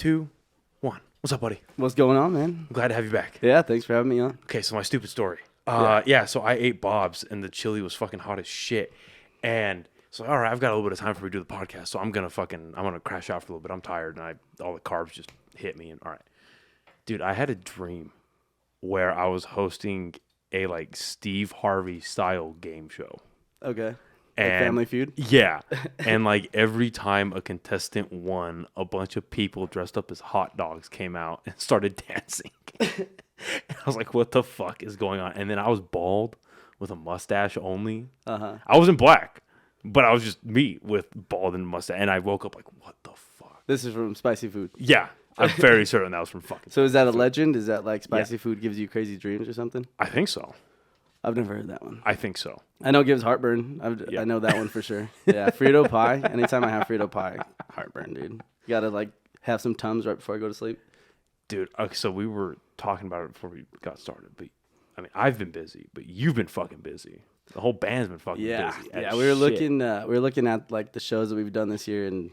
2, 1. What's up, buddy? What's going on, man? I'm glad to have you back. Yeah, thanks for having me on. Okay, so my stupid story. So I ate Bob's and the chili was fucking hot as shit. And so, all right, I've got a little bit of time for me to do the podcast, so I'm gonna crash out for a little bit. I'm tired and all the carbs just hit me. And all right, dude, I had a dream where I was hosting a like Steve Harvey style game show. Okay. And, like Family Feud? Yeah. And like every time a contestant won, a bunch of people dressed up as hot dogs came out and started dancing. And I was like, what the fuck is going on? And then I was bald with a mustache only. Uh-huh. I wasn't black, but I was just me with bald and mustache. And I woke up like, what the fuck? This is from Spicy Food. Yeah. I'm very certain that was from fucking. So is that a legend? Is that like Spicy Food gives you crazy dreams or something? I think so. I've never heard that one. I think so. I know it gives heartburn. I know that one for sure. Yeah, Frito pie. Anytime I have Frito pie, heartburn, dude. You gotta like have some Tums right before I go to sleep. Dude, okay, so we were talking about it before we got started, but I mean, I've been busy, but you've been fucking busy. The whole band's been fucking busy. Yeah, we were looking at like the shows that we've done this year, and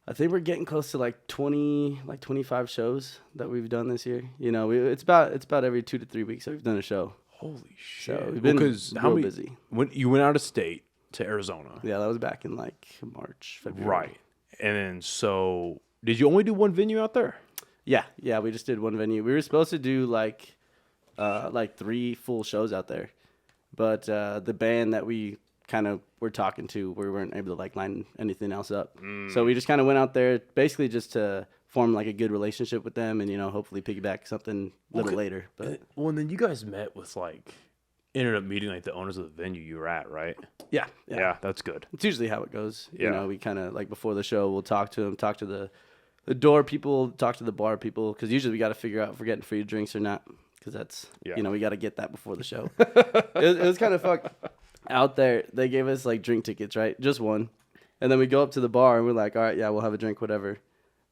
I think we're getting close to like 25 shows that we've done this year. You know, it's about every 2 to 3 weeks that we've done a show. Holy shit! So we've been real busy. When you went out of state to Arizona? Yeah, that was back in like March, February. Right, and then so did you only do one venue out there? Yeah, we just did one venue. We were supposed to do like 3 full shows out there, but the band that we kind of were talking to, we weren't able to like line anything else up. So we just kind of went out there basically just to form like a good relationship with them, and hopefully piggyback something a little later. But and then you guys met with ended up meeting like the owners of the venue you were at, right? Yeah, that's good. It's usually how it goes. Yeah. We kind of like before the show, we'll talk to them, talk to the door people, talk to the bar people, because usually we got to figure out if we're getting free drinks or not, because that's we got to get that before the show. it was kind of fucked out there. They gave us like drink tickets, right? Just one, and then we go up to the bar and we're like, all right, yeah, we'll have a drink, whatever.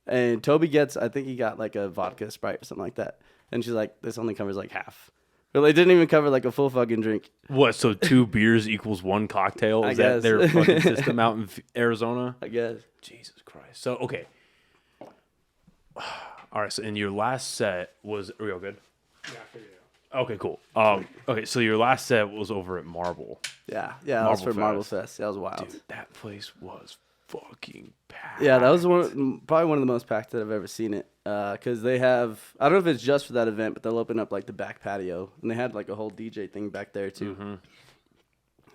And Toby I think he got like a vodka Sprite or something like that. And she's like, this only covers like half. But it didn't even cover like a full fucking drink. What, so 2 beers equals 1 cocktail? Is that their fucking system out in Arizona? I guess. Jesus Christ. So, okay. All right, so in your last set was, are we all good? Yeah, I figured it out. Okay, cool. Okay, so your last set was over at Marble. Yeah, that was for Marble Fest. That was wild. Dude, that place was fucking packed. Yeah, that was probably one of the most packed that I've ever seen it. Because they have, I don't know if it's just for that event, but they'll open up like the back patio, and they had like a whole DJ thing back there too. Mm-hmm.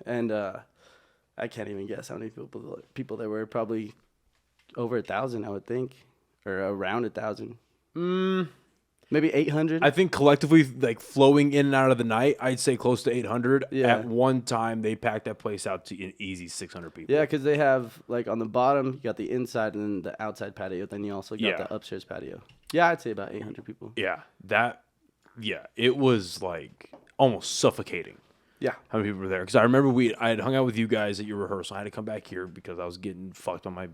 And I can't even guess how many people there were. Probably over 1,000, I would think, or around 1,000. Maybe 800. I think collectively, like flowing in and out of the night, I'd say close to 800. Yeah. At one time, they packed that place out to an easy 600 people. Yeah, because they have like on the bottom, you got the inside and then the outside patio. Then you also got the upstairs patio. Yeah, I'd say about 800 people. Yeah, it was like almost suffocating. Yeah, how many people were there? Because I remember I had hung out with you guys at your rehearsal. I had to come back here because I was getting fucked on my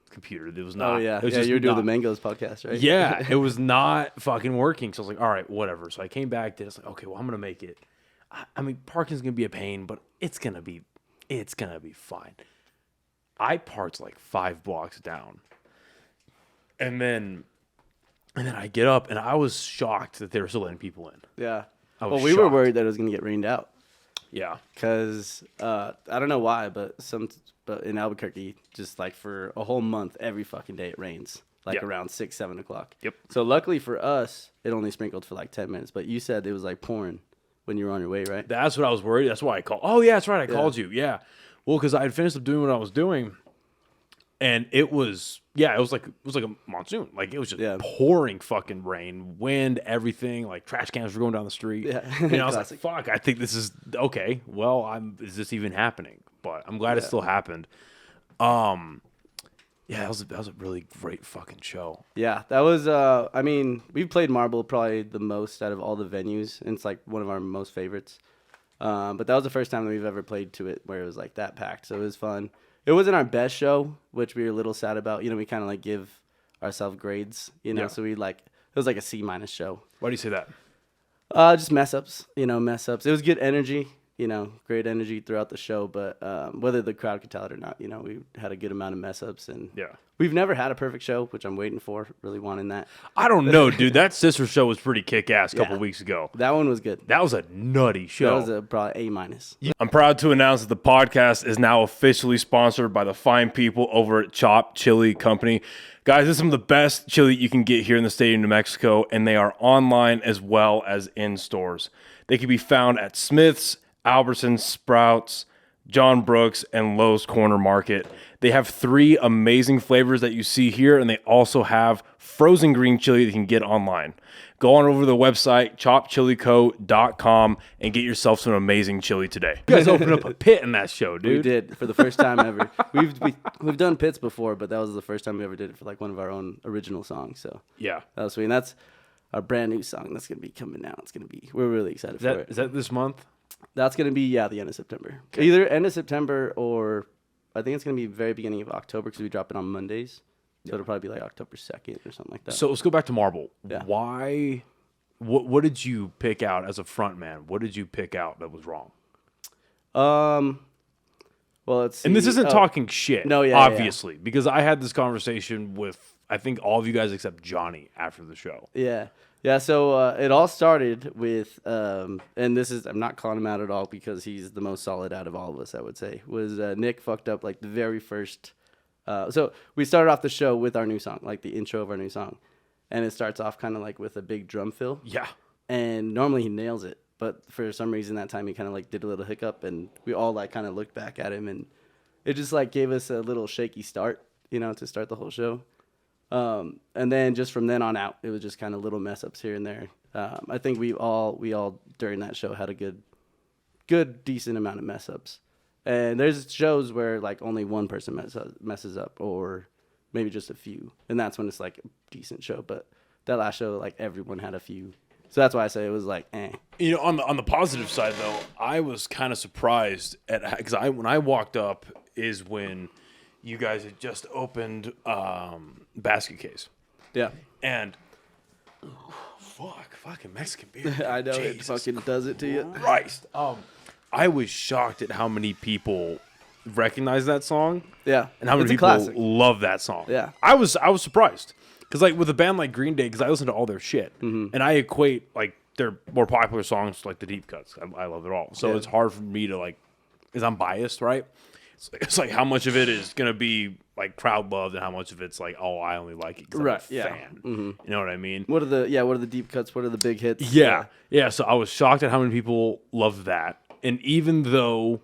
computer. It was not. Oh yeah, it was you were doing the Mangoes podcast, right? Yeah, it was not fucking working. So I was like, all right, whatever. So I came back to it. It's like, okay, well, I'm gonna make it. I mean, parking's gonna be a pain, but it's gonna be fine. I parked like 5 blocks down, and then I get up and I was shocked that they were still letting people in. Yeah. Well, we were worried that it was gonna get rained out. Yeah. Because I don't know why, but in Albuquerque, just like for a whole month, every fucking day it rains, around 6, 7 o'clock. Yep. So luckily for us, it only sprinkled for like 10 minutes. But you said it was like pouring when you were on your way, right? That's what I was worried. That's why I called. Oh yeah, that's right. I called you. Yeah. Well, because I had finished up doing what I was doing, and it was like a monsoon. Like it was just pouring fucking rain, wind, everything. Like trash cans were going down the street. Yeah. And I was like, fuck, I think this is okay. Well, is this even happening? But I'm glad it still happened. Yeah, that was a really great fucking show. Yeah, that was. I mean, we've played Marble probably the most out of all the venues, and it's like one of our most favorites. But that was the first time that we've ever played to it where it was like that packed. So it was fun. It wasn't our best show, which we were a little sad about. We kind of like give ourselves grades, So it was like a C- show. Why do you say that? Just mess ups, It was good energy. great energy throughout the show. But whether the crowd could tell it or not, we had a good amount of mess ups, and we've never had a perfect show, which I'm waiting for. Really wanting that. I don't know, dude. That sister show was pretty kick ass a couple weeks ago. That one was good. That was a nutty show. That was probably A-. I'm proud to announce that the podcast is now officially sponsored by the fine people over at Chop Chili Company. Guys, this is some of the best chili you can get here in the state of New Mexico, and they are online as well as in stores. They can be found at Smith's, Albertsons, Sprouts, John Brooks, and Lowe's Corner Market. They have 3 amazing flavors that you see here, and they also have frozen green chili that you can get online. Go on over to the website, chopchilico.com, and get yourself some amazing chili today. You guys opened up a pit in that show, dude. We did, for the first time ever. We've done pits before, but that was the first time we ever did it for like one of our own original songs. So yeah, that was sweet. And that's our brand new song that's going to be coming out. We're really excited for it. Is that this month? That's going to be, the end of September. Okay. Either end of September or I think it's going to be very beginning of October because we drop it on Mondays. So it'll probably be like October 2nd or something like that. So let's go back to Marble. Yeah. Why? What did you pick out as a front man? What did you pick out that was wrong? Well, let's see. And this isn't talking shit. No, obviously, because I had this conversation with I think all of you guys except Johnny after the show. Yeah. So it all started with, and I'm not calling him out at all because he's the most solid out of all of us, I would say, was Nick fucked up like the very first. So we started off the show with our new song, like the intro of our new song. And it starts off kind of like with a big drum fill. Yeah. And normally he nails it. But for some reason that time he kind of like did a little hiccup. And we all like kind of looked back at him. And it just like gave us a little shaky start, to start the whole show. And then just from then on out, it was just kind of little mess ups here and there. I think we all during that show had a good decent amount of mess ups. And there's shows where like only one person messes up or maybe just a few. And that's when it's like a decent show. But that last show, like everyone had a few. So that's why I say it was like, eh. On the positive side though, I was kind of surprised because when I walked up is when you guys had just opened Basket Case. Yeah. And fucking Mexican beer. I know Jesus it fucking does it to you. Christ. I was shocked at how many people recognize that song. Yeah. And how many people love that song. Yeah. I was surprised. Because like with a band like Green Day, because I listen to all their shit. Mm-hmm. And I equate like their more popular songs like the deep cuts. I love it all. So it's hard for me to like, because I'm biased, right? It's like how much of it is going to be like crowd loved and how much of it's like, oh, I only like it because I'm a fan. Mm-hmm. You know what I mean? What are the deep cuts? What are the big hits? Yeah. So I was shocked at how many people loved that. And even though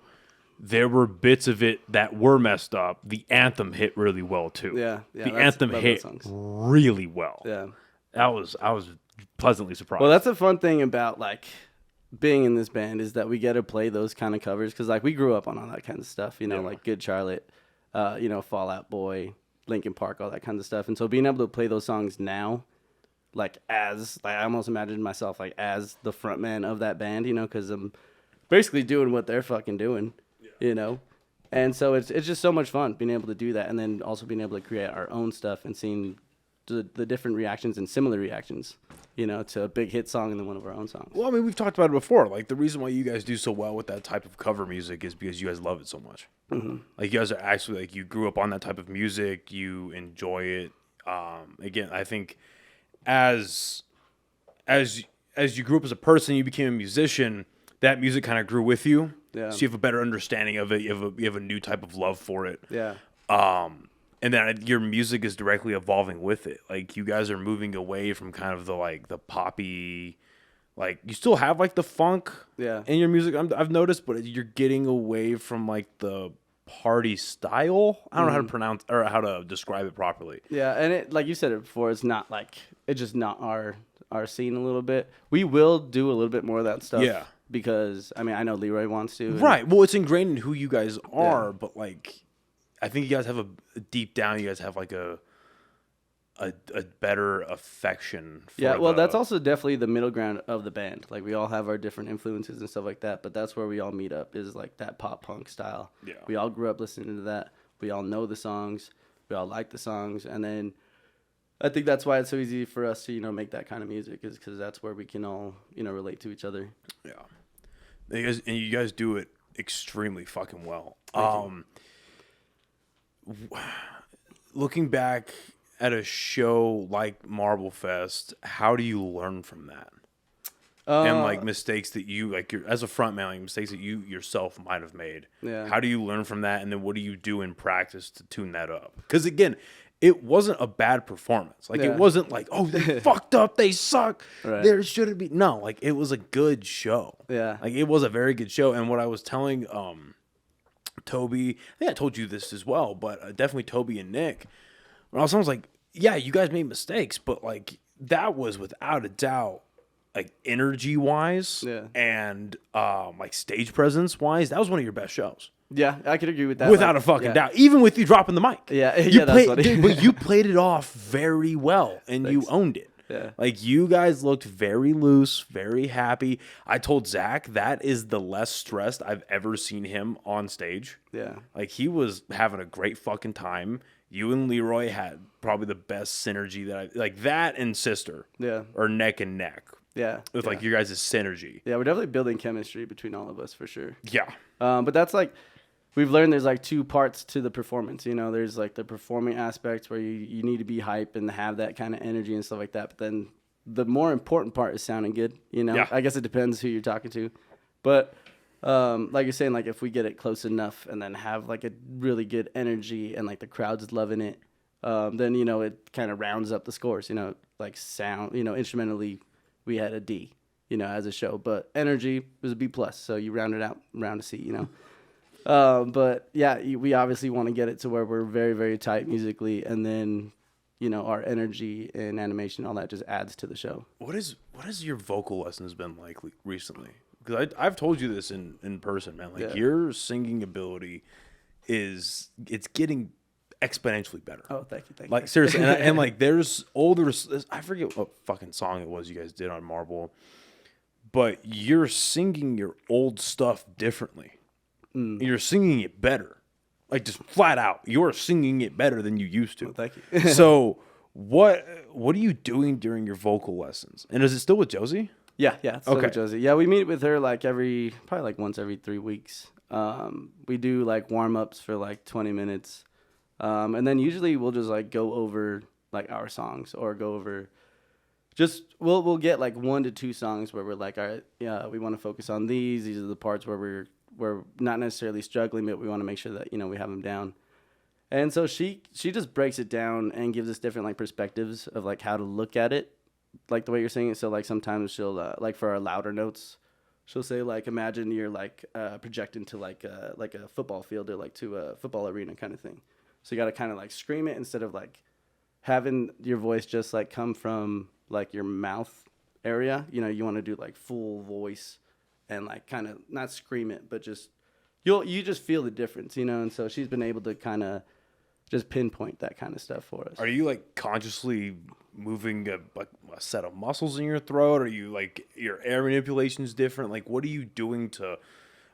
there were bits of it that were messed up, the anthem hit really well too. Yeah. The anthem hit really well. Yeah. I was pleasantly surprised. Well, that's a fun thing about like being in this band is that we get to play those kind of covers because like we grew up on all that kind of stuff, like Good Charlotte, Fall Out Boy, Linkin Park, all that kind of stuff. And so being able to play those songs now, I almost imagined myself like as the front man of that band, because I'm basically doing what they're fucking doing, and so it's just so much fun being able to do that, and then also being able to create our own stuff and seeing the different reactions and similar reactions, to a big hit song and then one of our own songs. Well, I mean, we've talked about it before. Like the reason why you guys do so well with that type of cover music is because you guys love it so much. Mm-hmm. Like you guys are actually like you grew up on that type of music, you enjoy it. Again, I think as you grew up as a person, you became a musician. That music kind of grew with you. Yeah. So you have a better understanding of it. You have a new type of love for it. Yeah. And then your music is directly evolving with it. Like you guys are moving away from kind of the poppy, like you still have like the funk in your music. I've noticed, but you're getting away from like the party style. I don't know how to pronounce or how to describe it properly. Yeah, and it like you said it before, it's just not our scene a little bit. We will do a little bit more of that stuff. Yeah. Because I know Leroy wants to. Right. Well, it's ingrained in who you guys are, but like I think you guys have a deep down. You guys have like a better affection. For that's also definitely the middle ground of the band. Like we all have our different influences and stuff like that, but that's where we all meet up. Is like that pop punk style. Yeah. We all grew up listening to that. We all know the songs. We all like the songs, and then I think that's why it's so easy for us to make that kind of music is because that's where we can all relate to each other. Yeah. You guys do it extremely fucking well. Looking back at a show like Marble Fest, how do you learn from that? And like mistakes that you as a front man, like mistakes that you yourself might have made. Yeah. How do you learn from that? And then what do you do in practice to tune that up? Because again, it wasn't a bad performance. Like it wasn't like, oh, they fucked up, they suck. Right. There shouldn't be. No, like it was a good show. Yeah. Like it was a very good show. And what I was telling Toby, I think I told you this as well, but definitely Toby and Nick. When I was like, yeah, you guys made mistakes, but like that was without a doubt, like energy wise and like stage presence wise, that was one of your best shows. Yeah, I could agree with that. Without a fucking doubt. Even with you dropping the mic. Yeah, that's funny. Dude, but you played it off very well and Thanks. you owned it. Yeah. Like you guys looked very loose, very happy. I told Zach that is the less stressed I've ever seen him on stage. Yeah. Like he was having a great fucking time. You and Leroy had probably the best synergy that and Sister. Yeah. Are neck and neck. Yeah. With like your guys' synergy. Yeah, we're definitely building chemistry between all of us for sure. Yeah. But that's like, we've learned there's like two parts to the performance. You know, there's like the performing aspects where you need to be hype and have that kind of energy and stuff like that. But then the more important part is sounding good. You know, I guess it depends who you're talking to. But like you're saying, like if we get it close enough and then have like a really good energy and like the crowd's loving it, then, you know, it kind of rounds up the scores, you know, like sound, you know, instrumentally we had a D, you know, as a show, but energy was a B plus. So you round it out, round a C, you know. But yeah, we obviously want to get it to where we're very, very tight musically. And then, you know, our energy and animation, all that just adds to the show. What has your vocal lessons been like recently? Because I've told you this in person, man. Like your singing ability it's getting exponentially better. Oh, thank you. Like seriously, and like there's older. I forget what fucking song it was you guys did on Marble, but you're singing your old stuff differently. You're singing it better, like just flat out. You're singing it better than you used to. Oh, thank you. So what are you doing during your vocal lessons? And is it still with Josie? Yeah, it's still with Josie. Yeah, we meet with her like probably like once every 3 weeks. We do like warm-ups for like 20 minutes. And then usually we'll just like go over like our songs or go over just we'll get like 1 to 2 songs where we're like, all right, yeah, we want to focus on these. These are the parts where we're not necessarily struggling, but we want to make sure that, you know, we have them down. And so she just breaks it down and gives us different like perspectives of like how to look at it, like the way you're saying it. So like sometimes she'll like for our louder notes, she'll say like, imagine you're like projecting to like a football field or like to a football arena kind of thing. So you got to kind of like scream it instead of like having your voice just like come from like your mouth area. You know, you want to do like full voice and like kind of not scream it, but just you just feel the difference, you know. And so she's been able to kind of just pinpoint that kind of stuff for us. Are you like consciously moving a set of muscles in your throat? Are you like your air manipulation's different? Like what are you doing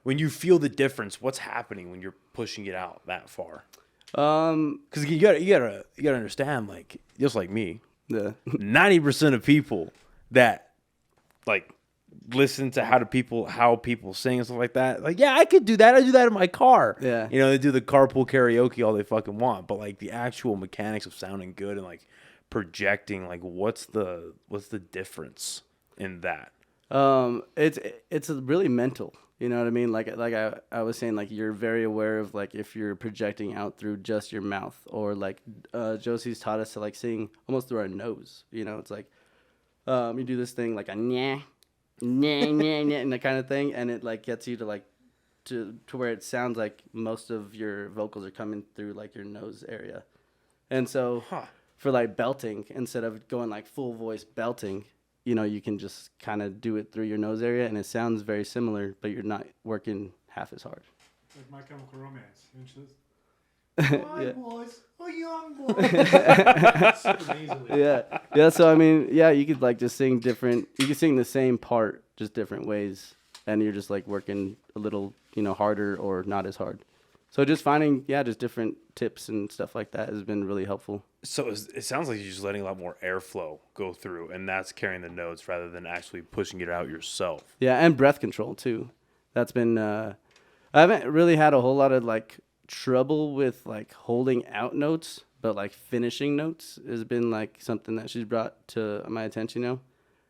when you feel the difference? What's happening when you're pushing it out that far? Because you gotta understand, like just like me, 90% of people that like listen to how people sing and stuff like that, like I could do that. I do that in my car. Yeah, you know, they do the carpool karaoke all they fucking want, but like the actual mechanics of sounding good and like projecting, like what's the difference in that? It's really mental. You know what I mean? Like I was saying, like you're very aware of like if you're projecting out through just your mouth, or like Josie's taught us to like sing almost through our nose. You know, it's like you do this thing like a nyeh, nyeh, nyeh, nyeh, and that kind of thing, and it like gets you to like to where it sounds like most of your vocals are coming through like your nose area. And so for like belting, instead of going like full voice belting, you know, you can just kind of do it through your nose area, and it sounds very similar, but you're not working half as hard. Like My Chemical Romance. Young boy. Yeah. So I mean, you could like just sing different. You could sing the same part, just different ways, and you're just like working a little, you know, harder or not as hard. So just finding, just different tips and stuff like that has been really helpful. So it sounds like you're just letting a lot more airflow go through, and that's carrying the notes rather than actually pushing it out yourself. Yeah, and breath control too. That's been. I haven't really had a whole lot of like trouble with like holding out notes, but like finishing notes has been like something that she's brought to my attention.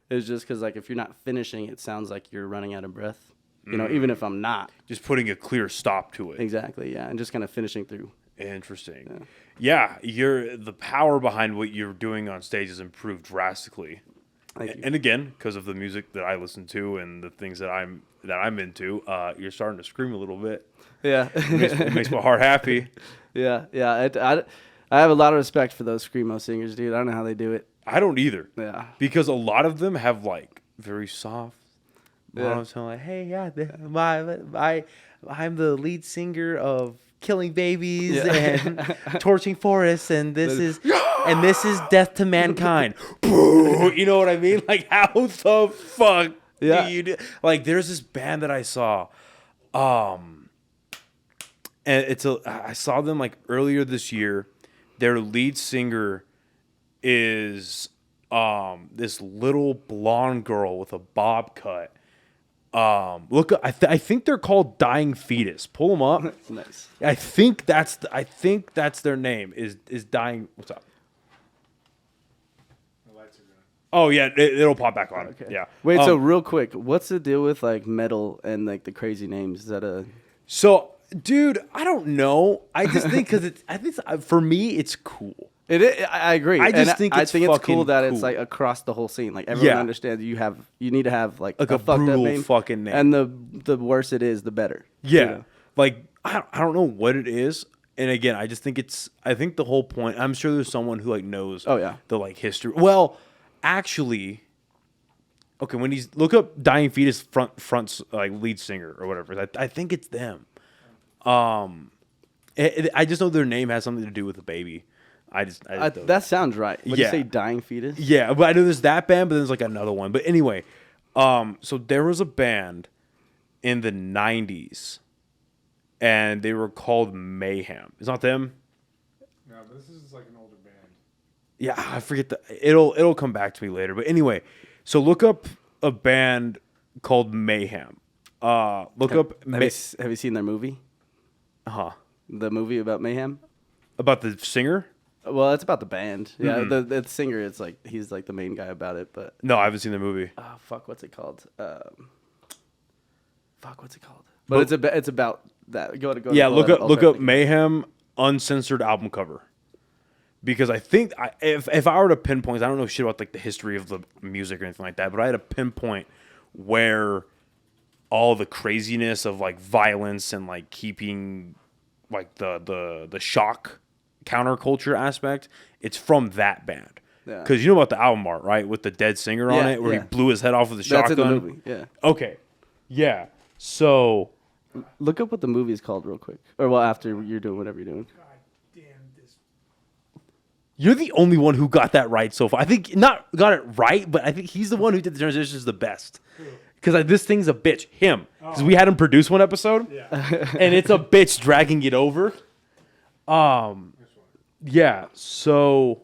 It's just because like if you're not finishing, it sounds like you're running out of breath. Even if I'm not. Just putting a clear stop to it. Exactly. Yeah, and just kind of finishing through. Interesting. Yeah, the power behind what you're doing on stage has improved drastically. Thank you. And again, because of the music that I listen to and the things that I'm into, you're starting to scream a little bit. Yeah, It makes my heart happy. Yeah. I have a lot of respect for those screamo singers, dude. I don't know how they do it. I don't either. Yeah, Because a lot of them have like very soft Yeah. like, hey, yeah, I'm the lead singer of Killing Babies and Torching Forests, and this is Death to Mankind. You know what I mean? Like, how the fuck do you do? Like, there's this band that I saw, and I saw them like earlier this year. Their lead singer is this little blonde girl with a bob cut. Look, I think they're called Dying Fetus. Pull them up. nice. I think that's their name is Dying. What's up? The lights are going. Oh yeah, it'll pop back on. Okay. Yeah. Wait, so real quick, what's the deal with like metal and like the crazy names? Is that a So, dude, I don't know. I just think for me it's cool. I agree. I just And think I it's think it's cool fucking that cool. it's like across the whole scene. Like everyone Yeah. understands you need to have like Like a a fucked up brutal name, fucking name. and the worse it is, the better. Yeah. You know? Like I don't know what it is. And again, I just think I think the whole point, I'm sure there's someone who like knows Oh, yeah. the like history. Well, actually, okay, when he's look up Dying Fetus front like lead singer or whatever. I think it's them. I just know their name has something to do with a baby. I just don't- That sounds right. What do Yeah. you say, Dying Fetus? Yeah, but I know there's that band, but there's like another one. But anyway, so there was a band in the 90s, and they were called Mayhem. It's not them? No, but this is like an older band. Yeah, I forget it'll come back to me later. But anyway, so look up a band called Mayhem. Look up Have you seen their movie? The movie about Mayhem? about the singer. Well, it's about the band. Yeah, the singer is like he's like the main guy about it. But No, I haven't seen the movie. oh fuck, what's it called? What's it called? But it's about that. Go Yeah, pull look it up I'll look try to up think. Mayhem uncensored album cover. Because I think if I were to pinpoint, I don't know shit about like the history of the music or anything like that, but I had to pinpoint where all the craziness of like violence and like keeping like the shock counterculture aspect, it's from that band. Yeah. Because you know about the album art, right? With the dead singer on Yeah, it, where yeah. he blew his head off with a That's shotgun. in the movie. Yeah. Okay. Yeah. So Look up what the movie is called real quick. Or well, after you're doing whatever you're doing. God damn this. you're the only one who got that right so far. I think not got it right, but I think he's the one who did the transitions the best. Because this thing's a bitch. Him. Because we had him produce one episode. Yeah. And it's a bitch dragging it over. Yeah. So.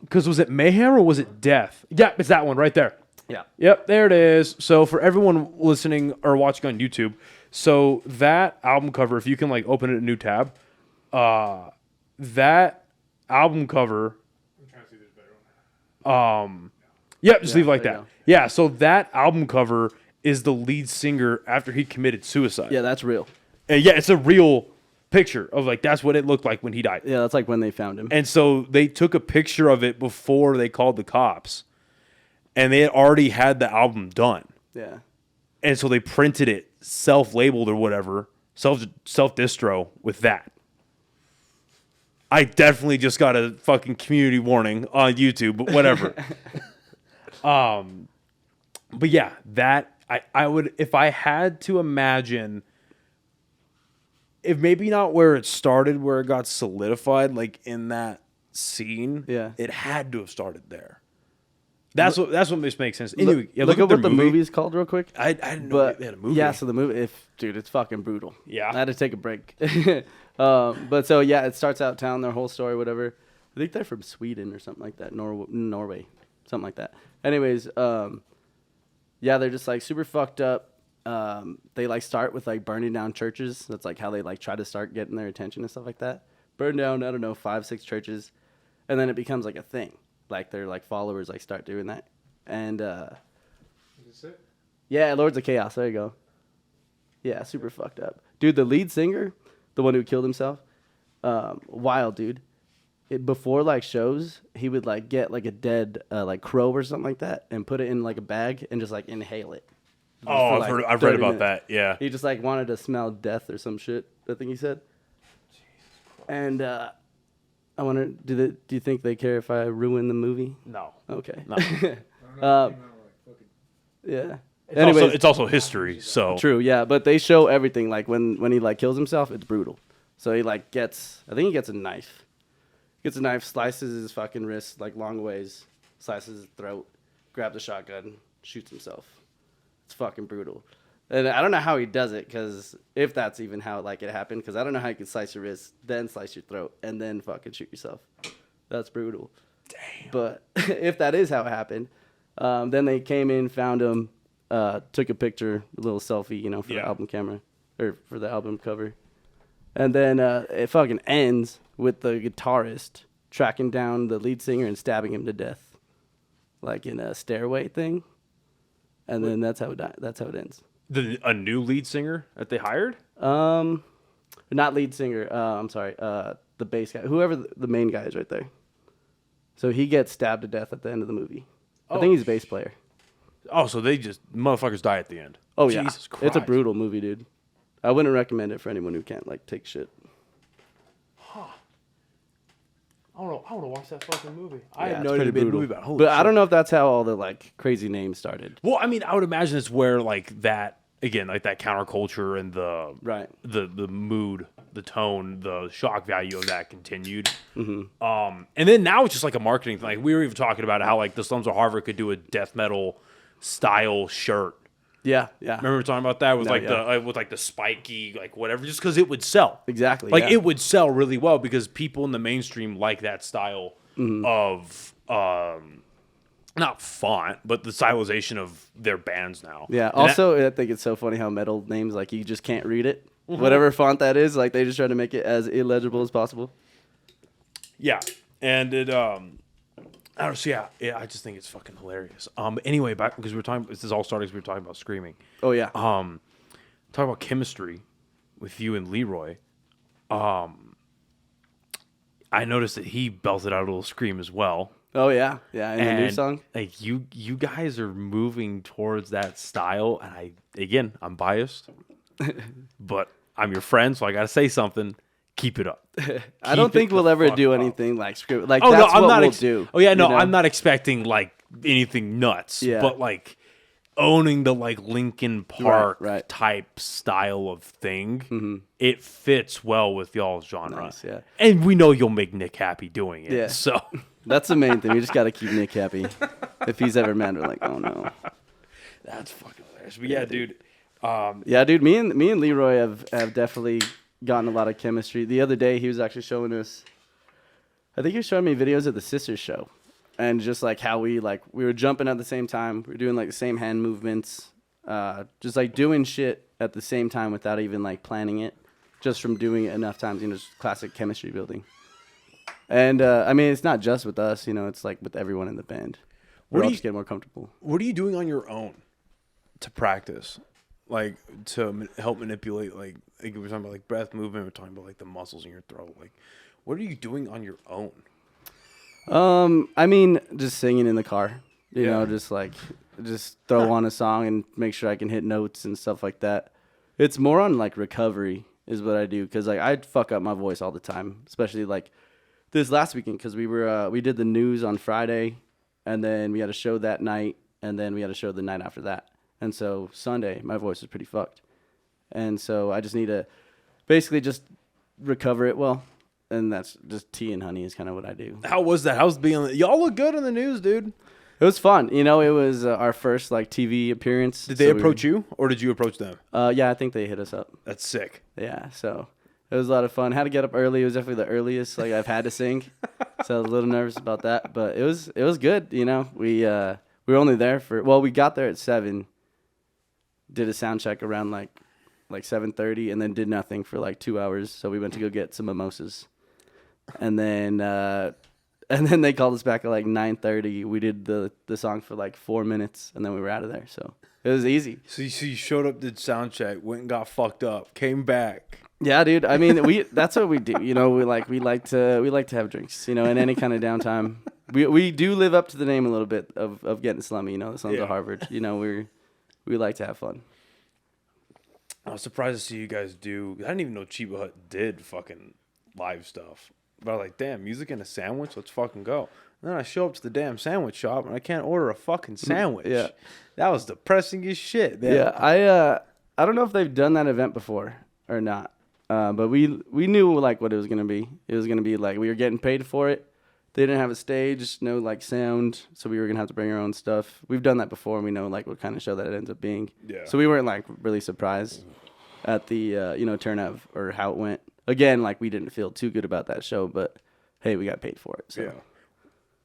Because was it Mayhem or was it Death? Yeah, it's that one right there. Yeah. Yep, there it is. So for everyone listening or watching on YouTube, so that album cover, if you can like open it in a new tab, that album cover. I'm trying to see this better one. Yep, just leave it like there that. you go. Yeah, so that album cover is the lead singer after he committed suicide. Yeah, that's real. And yeah, it's a real picture of like that's what it looked like when he died. Yeah, that's like when they found him. And so they took a picture of it before they called the cops. And they had already had the album done. Yeah. And so they printed it self-labeled or whatever, self-distro with that. I definitely just got a fucking community warning on YouTube, but whatever. But yeah, that I would, if I had to imagine, if maybe not where it started, where it got solidified, like in that scene, Yeah. it had to have started there. That's what makes sense. Anyway, yeah, look up their what the movie is called real quick. I didn't know But they had a movie. yeah, so the movie, dude, it's fucking brutal. Yeah. I had to take a break. But so yeah, it starts out town, their whole story, whatever. I think they're from Sweden or something like that, Norway, something like that. Anyways, yeah, they're just like super fucked up. they like start with like burning down churches. That's like how they like try to start getting their attention and stuff like that. Burn down, I don't know, 5-6 churches, and then it becomes like a thing. Like their like followers like start doing that, and Is this it? yeah, Lords of Chaos. There you go. Yeah, super fucked up, dude. The lead singer, the one who killed himself, wild dude. Before like shows, he would like get like a dead like crow or something like that, and put it in like a bag and just like inhale it. Oh, For, like, I've read 30 about minutes. that. Yeah. He just like wanted to smell death or some shit. I think he said. And I wonder, do you think they care if I ruin the movie? No. Okay. No. I don't know. It came out like fucking. Yeah. It's also history. So True, yeah, but they show everything. Like when he like kills himself, it's brutal. So he like gets, I think he gets a knife. Gets a knife, slices his fucking wrist like long ways, slices his throat, grabs a shotgun, shoots himself. It's fucking brutal. And I don't know how he does it, because if that's even how like it happened, because I don't know how you can slice your wrist, then slice your throat, and then fucking shoot yourself. That's brutal. damn. But if that is how it happened, then they came in, found him, took a picture, a little selfie, for the album camera, or for the album cover. And then it fucking ends with the guitarist tracking down the lead singer and stabbing him to death, like in a stairway thing. And then that's how it ends. A new lead singer that they hired? Not lead singer. I'm sorry. The bass guy, whoever the main guy is right there. So he gets stabbed to death at the end of the movie. I think he's a bass player. Oh, so they just motherfuckers die at the end. Oh yeah, Jesus Christ. it's a brutal movie, dude. I wouldn't recommend it for anyone who can't like take shit. I want to watch that fucking movie. Yeah, I had it's no idea pretty they made a brutal. movie about. Holy But I shit. don't know if that's how all the like crazy names started. Well, I mean, I would imagine it's where like that again, like that counterculture and the Right. the mood, the tone, the shock value of that continued. Mm-hmm. And then now it's just like a marketing thing. Like we were even talking about how like the Slums of Harvard could do a death metal style shirt. Yeah, yeah. Remember we were talking about that with the spiky like whatever, just because it would sell. Exactly. Like yeah. it would sell really well because people in the mainstream like that style of not font, but the stylization of their bands now. Yeah. And Also, I think it's so funny how metal names like you just can't read it. Whatever font that is, like they just try to make it as illegible as possible. yeah, and it I don't know, yeah, I just think it's fucking hilarious. Anyway, back because we were talking. This is all starting because we were talking about screaming. Oh yeah. Talk about chemistry with you and Leroy. I noticed that he belted out a little scream as well. Oh yeah. Yeah. In the new song. Like you guys are moving towards that style, and I'm biased, but I'm your friend, so I gotta say something. Keep it up. I don't Keep think it we'll the ever fuck do up. anything like script. Like Oh no, that's I'm what not. we'll do. Oh yeah, no, you know? I'm not expecting like anything nuts. Yeah. But like owning the like Linkin Park right. type style of thing, it fits well with y'all's genre. Nice, yeah. And we know you'll make Nick happy doing it. Yeah. So That's the main thing. We just got to keep Nick happy. If he's ever mad, we're like, oh no. that's fucking hilarious. But yeah, dude. Yeah, dude. Me and Leroy have definitely gotten a lot of chemistry. The other day, he was actually showing us. I think he was showing me videos of the Sisters show, and just like how we were jumping at the same time. We were doing like the same hand movements, just like doing shit at the same time without even like planning it, just from doing it enough times. Just classic chemistry building. And I mean, it's not just with us. It's like with everyone in the band. We're all just getting more comfortable. What are you doing on your own to practice? Like to help manipulate, like we were talking about like breath movement. We're talking about like the muscles in your throat. Like, what are you doing on your own? I mean, just singing in the car. You Yeah. know, just throw on a song and make sure I can hit notes and stuff like that. It's more on like recovery is what I do, because like I'd fuck up my voice all the time, especially like this last weekend, because we did the news on Friday, and then we had a show that night, and then we had a show the night after that. And so Sunday, my voice was pretty fucked. And so I just need to basically just recover it well. And that's just tea and honey is kind of what I do. How was that? How's being? Y'all look good in the news, dude. It was fun. It was our first like TV appearance. Did they approach you, or did you approach them? Yeah, I think they hit us up. That's sick. Yeah, so it was a lot of fun. Had to get up early. It was definitely the earliest like I've had to sing. So I was a little nervous about that, but it was good. We were only there we got there at 7. did a sound check around like 7:30, and then did nothing for like 2 hours. So we went to go get some mimosas, and then they called us back at like 9:30. We did the song for like 4 minutes, and then we were out of there. So it was easy. So you showed up, did sound check, went and got fucked up, came back. Yeah, dude. I mean, that's what we do. You know, we like to have drinks. You know, in any kind of downtime. We do live up to the name a little bit of getting slummy. You know, the sons of Harvard. You know, we like to have fun. I was surprised to see you guys do. I didn't even know Chiba Hut did fucking live stuff. But I was like, damn, music and a sandwich? Let's fucking go. And then I show up to the damn sandwich shop and I can't order a fucking sandwich. Yeah. That was depressing as shit, man. Yeah, I don't know if they've done that event before or not. But we knew like what it was gonna be. It was gonna be like we were getting paid for it. They didn't have a stage, no like sound, so we were gonna have to bring our own stuff. We've done that before, and we know like what kind of show that it ends up being. Yeah. So we weren't like really surprised at the turnout or how it went. Again, like we didn't feel too good about that show, but hey, we got paid for it. So. Yeah.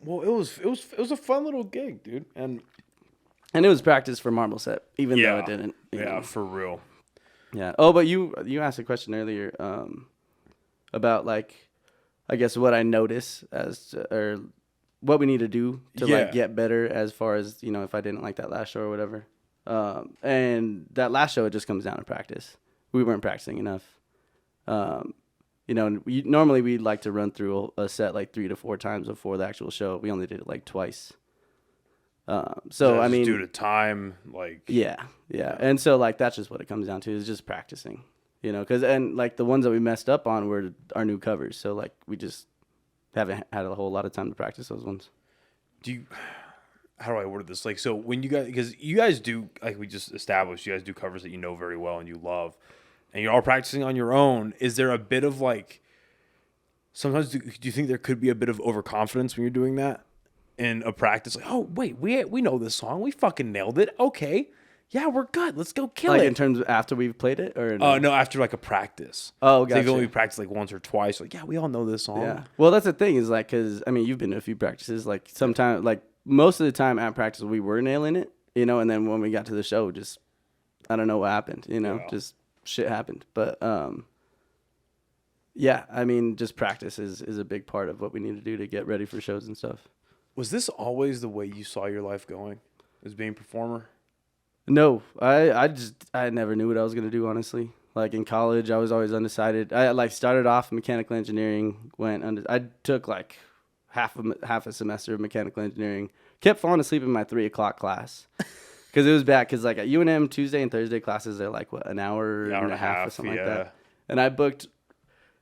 Well, it was a fun little gig, dude, and it was practice for Marble Set, even though it didn't. You know. For real. Yeah. Oh, but you asked a question earlier about like, I guess what I notice or what we need to do to like get better as far as, you know, if I didn't like that last show or whatever. And that last show, it just comes down to practice. We weren't practicing enough. You know, normally we'd like to run through a set like 3 to 4 times before the actual show. We only did it like twice. So I mean, due to time, like yeah, and so like that's just what it comes down to is just practicing, you know, and like the ones that we messed up on were our new covers, so like we just haven't had a whole lot of time to practice those ones. How do I word this? Like, so when you guys, because you guys do, like we just established, you guys do covers that you know very well and you love, and you're all practicing on your own. Is there a bit of like, sometimes do you think there could be a bit of overconfidence when you're doing that? In a practice, like, oh wait, we know this song, we fucking nailed it. Okay, yeah, we're good. Let's go kill it. Like in terms of after we've played it, or no, after like a practice. Oh, gotcha. They've only practiced like once or twice. Like, yeah, we all know this song. Yeah. Well, that's the thing is like, cause I mean, you've been to a few practices. Like sometimes, like most of the time at practice, we were nailing it, you know, and then when we got to the show, just I don't know what happened, you know, just shit happened. But yeah, I mean, just practice is a big part of what we need to do to get ready for shows and stuff. Was this always the way you saw your life going, as being a performer? No, I never knew what I was gonna do, honestly. Like in college, I was always undecided. I like started off mechanical engineering, I took like half a semester of mechanical engineering. Kept falling asleep in my 3 o'clock class because it was bad. Because like at UNM, Tuesday and Thursday classes are like what, an hour and a half or something like that. And I booked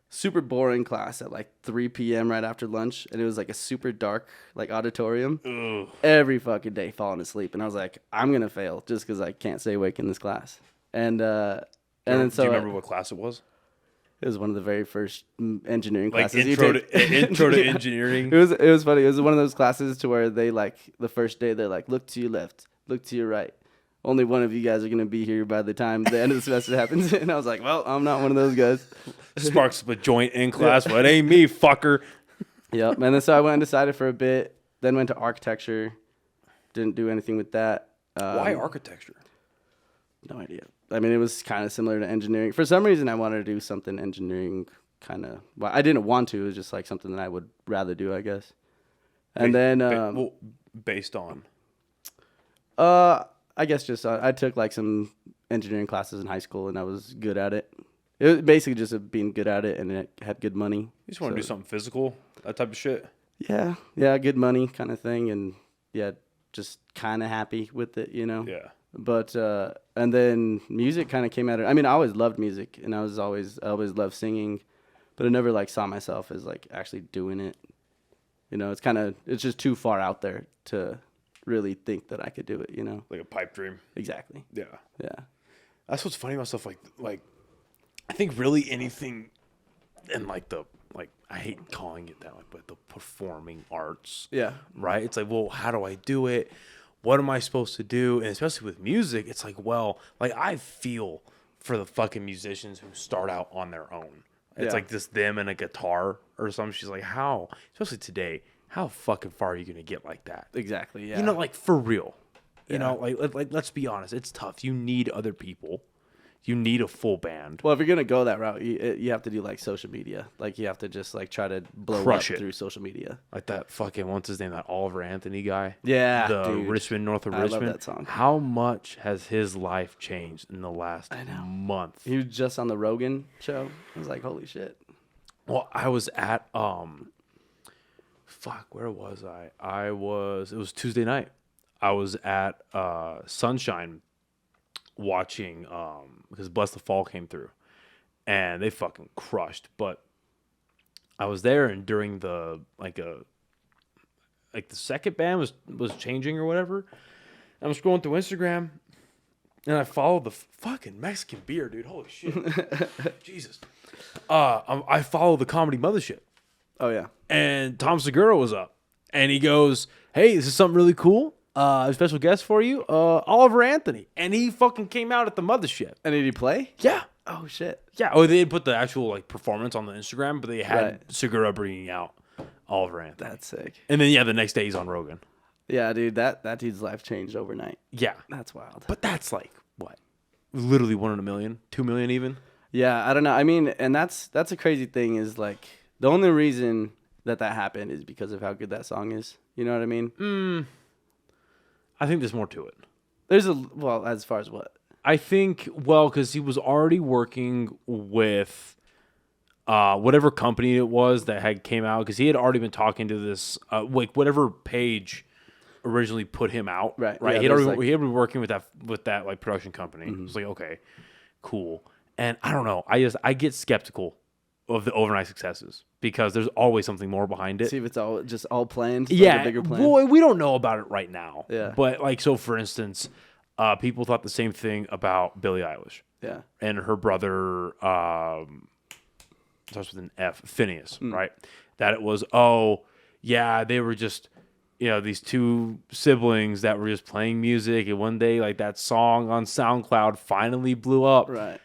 super boring class at like 3 p.m. right after lunch, and it was like a super dark like auditorium. Ugh. Every fucking day falling asleep, and I was like, I'm gonna fail just because I can't stay awake in this class. And then so do you remember what class it was? It was one of the very first engineering Like classes. intro to engineering. It was funny. It was one of those classes to where they like the first day they're like, look to your left, look to your right. Only one of you guys are going to be here by the time the end of the semester happens. And I was like, well, I'm not one of those guys. Sparks up a joint in class, but it ain't me, fucker. Yep. And then so I went undecided for a bit, then went to architecture. Didn't do anything with that. Why architecture? No idea. I mean, it was kind of similar to engineering. For some reason, I wanted to do something engineering kind of. Well, I didn't want to. It was just like something that I would rather do, I guess. And then. Based on? I guess just I took like some engineering classes in high school, and I was good at it. It was basically just being good at it, and it had good money. You just want to do something physical, that type of shit? Yeah, good money kind of thing, and yeah, just kind of happy with it, you know? Yeah. But, and then music kind of came out of, I mean, I always loved music, and I always loved singing, but I never like saw myself as like actually doing it. You know, it's just too far out there to really think that I could do it, you know? Like a pipe dream. Exactly. Yeah. Yeah. That's what's funny about stuff like I think really anything in like I hate calling it that, but the performing arts. Yeah. Right? It's like, well, how do I do it? What am I supposed to do? And especially with music, it's like, well, like I feel for the fucking musicians who start out on their own. It's like just them and a guitar or something. She's like, how, especially today, how fucking far are you going to get like that? Exactly, yeah. You know, like for real. You know, like let's be honest, it's tough. You need other people. You need a full band. Well, if you're gonna go that route, you have to do like social media. Like you have to just like try to Crush up it through social media. Like that fucking what's his name? That Oliver Anthony guy. Yeah, the dude. Richmond, north of I love Richmond. that song. How much has his life changed in the last month? He was just on the Rogan show. I was like, holy shit. Well, I was at where was I? It was Tuesday night. I was at Sunshine watching because Bless the Fall came through and they fucking crushed. But I was there, and during the the second band was changing or whatever, I'm scrolling through Instagram and I followed the fucking Mexican beer, dude. Holy shit. Jesus. I follow the Comedy Mothership. Oh yeah. And Tom Segura was up, and he goes, "Hey, this is something really cool. A special guest for you, Oliver Anthony." And he fucking came out at the Mothership. And did he play? Yeah. Oh shit. Yeah. Oh, they didn't put the actual like performance on the Instagram, but they had Right. Segura bringing out Oliver Anthony. That's sick. And then the next day he's on Rogan. Yeah, dude, that dude's life changed overnight. Yeah. That's wild. But that's like what? Literally 1 in a million, 2 million even. Yeah, I don't know. I mean, and that's a crazy thing is like the only reason that happened is because of how good that song is. You know what I mean? I think there's more to it. There's as far as what? I think, because he was already working with whatever company it was that had came out, because he had already been talking to this, whatever page originally put him out. Right. Right. Yeah, He had been working with that like production company. Mm-hmm. It's like, okay, cool. And I don't know. I get skeptical of the overnight successes because there's always something more behind it. See if it's all planned. Yeah, like a bigger plan. well, we don't know about it right now. Yeah. But like, so for instance, people thought the same thing about Billie Eilish. Yeah. And her brother starts with an F, Phineas, right? That it was, they were just, these two siblings that were just playing music, and one day like that song on SoundCloud finally blew up. Right.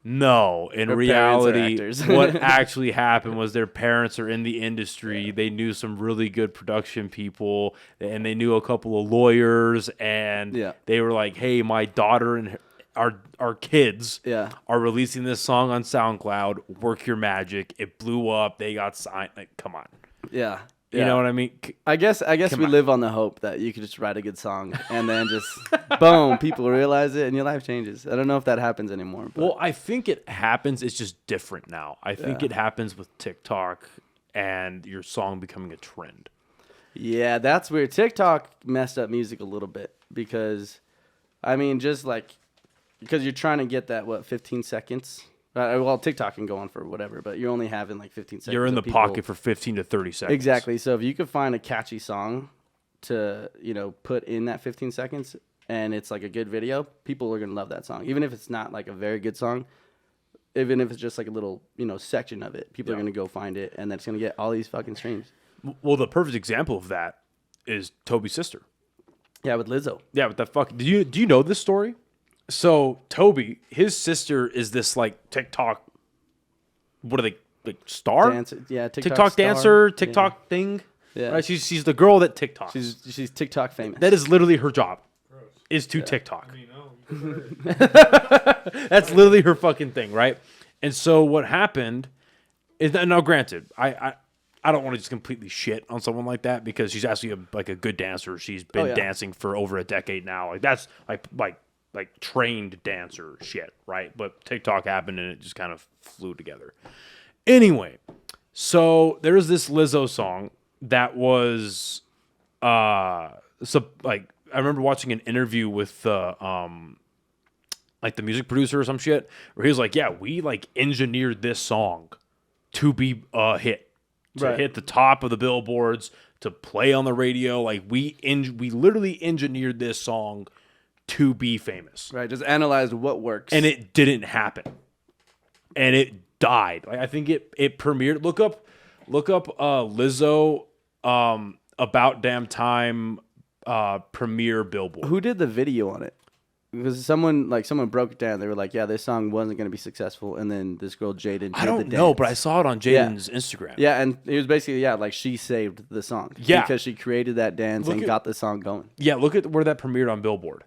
No, in Their parents are reality, actors. what actually happened was their parents are in the industry. They knew some really good production people, and they knew a couple of lawyers, and they were like, "Hey, my daughter and our kids are releasing this song on SoundCloud. Work your magic." It blew up. They got signed. Like, come on. Yeah. You know what I mean? I guess we live on the hope that you could just write a good song and then just boom, people realize it and your life changes. I don't know if that happens anymore. But. Well, I think it happens. It's just different now. I think it happens with TikTok and your song becoming a trend. Yeah, that's weird. TikTok messed up music a little bit because, I mean, just like because you're trying to get that 15 seconds. Well, TikTok can go on for whatever, but you're only having like 15 seconds. You're in the pocket for 15 to 30 seconds. Exactly. So if you could find a catchy song to, put in that 15 seconds and it's like a good video, people are going to love that song. Even if it's not like a very good song, even if it's just like a little, section of it, people are going to go find it and that's going to get all these fucking streams. Well, the perfect example of that is Toby's sister. Yeah, with Lizzo. Yeah, with that fucking... Do you know this story? So Toby, his sister is this like TikTok. What are they like? Star? Dancer. Yeah, TikTok star. dancer. TikTok thing. Yeah. Right. She's the girl that TikToks. She's TikTok famous. That is literally her job. Is to TikTok. I mean, no. That's literally her fucking thing, right? And so what happened is that, now granted, I don't want to just completely shit on someone like that because she's actually a good dancer. She's been dancing for over a decade now. Like that's like trained dancer shit, right? But TikTok happened and it just kind of flew together. Anyway, so there's this Lizzo song that was I remember watching an interview with the music producer or some shit where he was like, yeah, we like engineered this song to be a hit, to hit the top of the billboards, to play on the radio. Like we literally engineered this song to be famous. Right, just analyzed what works. And it didn't happen. And it died. Like I think it premiered. Look up Lizzo About Damn Time premiere billboard. Who did the video on it? because someone broke it down. They were like, yeah, this song wasn't going to be successful, and then this girl Jaden. I don't know, but I saw it on Jaden's Instagram. Yeah, and it was basically like she saved the song. Yeah, because she created that dance and got the song going. Yeah, look at where that premiered on Billboard.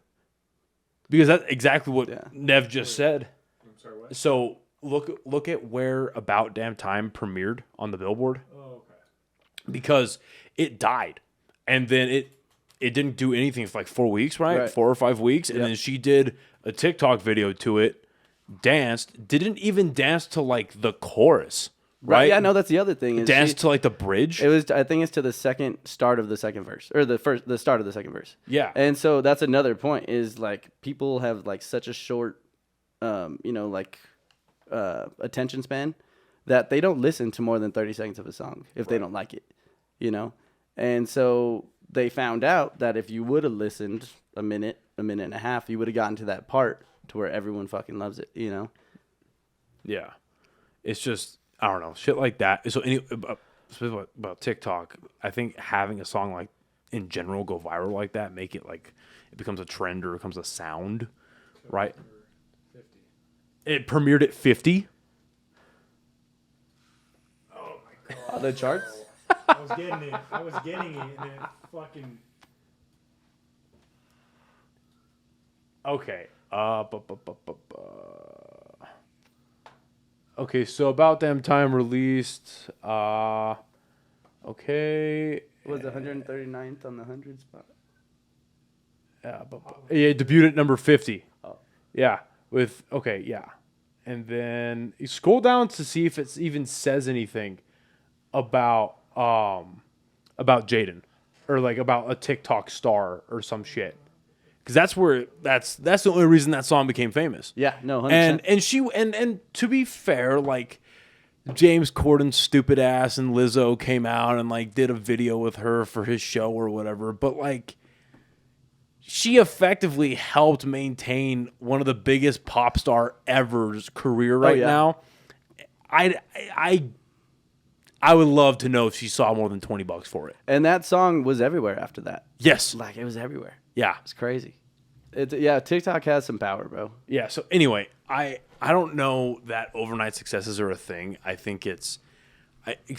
Because that's exactly what Nev just said. I'm sorry, what? So look at where About Damn Time premiered on the Billboard. Oh, okay. Because it died, and then it didn't do anything for like 4 weeks, right? 4 or 5 weeks, and then she did a TikTok video to it, danced, didn't even dance to like the chorus, right? Yeah, no, that's the other thing. Danced to like the bridge. It was, I think, it's to the start of the second verse, or the start of the second verse. Yeah, and so that's another point is like people have like such a short, attention span that they don't listen to more than 30 seconds of a song if they don't like it, and so they found out that if you would have listened a minute and a half, you would have gotten to that part to where everyone fucking loves it, Yeah. It's just, I don't know, shit like that. So about TikTok, I think having a song like in general go viral like that, make it like it becomes a trend or becomes a sound, right? 50. It premiered at 50. Oh my god. The charts. I was getting it, and then fucking. Okay. Okay, so About Damn Time released. Okay. Was 139th on the 100 spot. Yeah, it debuted at number 50. Oh. Yeah. And then you scroll down to see if it even says anything about Jaden or like about a TikTok star or some shit. Because that's the only reason that song became famous. Yeah, no, 100%. And to be fair, like James Corden's stupid ass and Lizzo came out and like did a video with her for his show or whatever, but like she effectively helped maintain one of the biggest pop star ever's career right now. I would love to know if she saw more than $20 for it. And that song was everywhere after that. Yes. Like, it was everywhere. Yeah. It's crazy. TikTok has some power, bro. Yeah, so anyway, I don't know that overnight successes are a thing. I think it's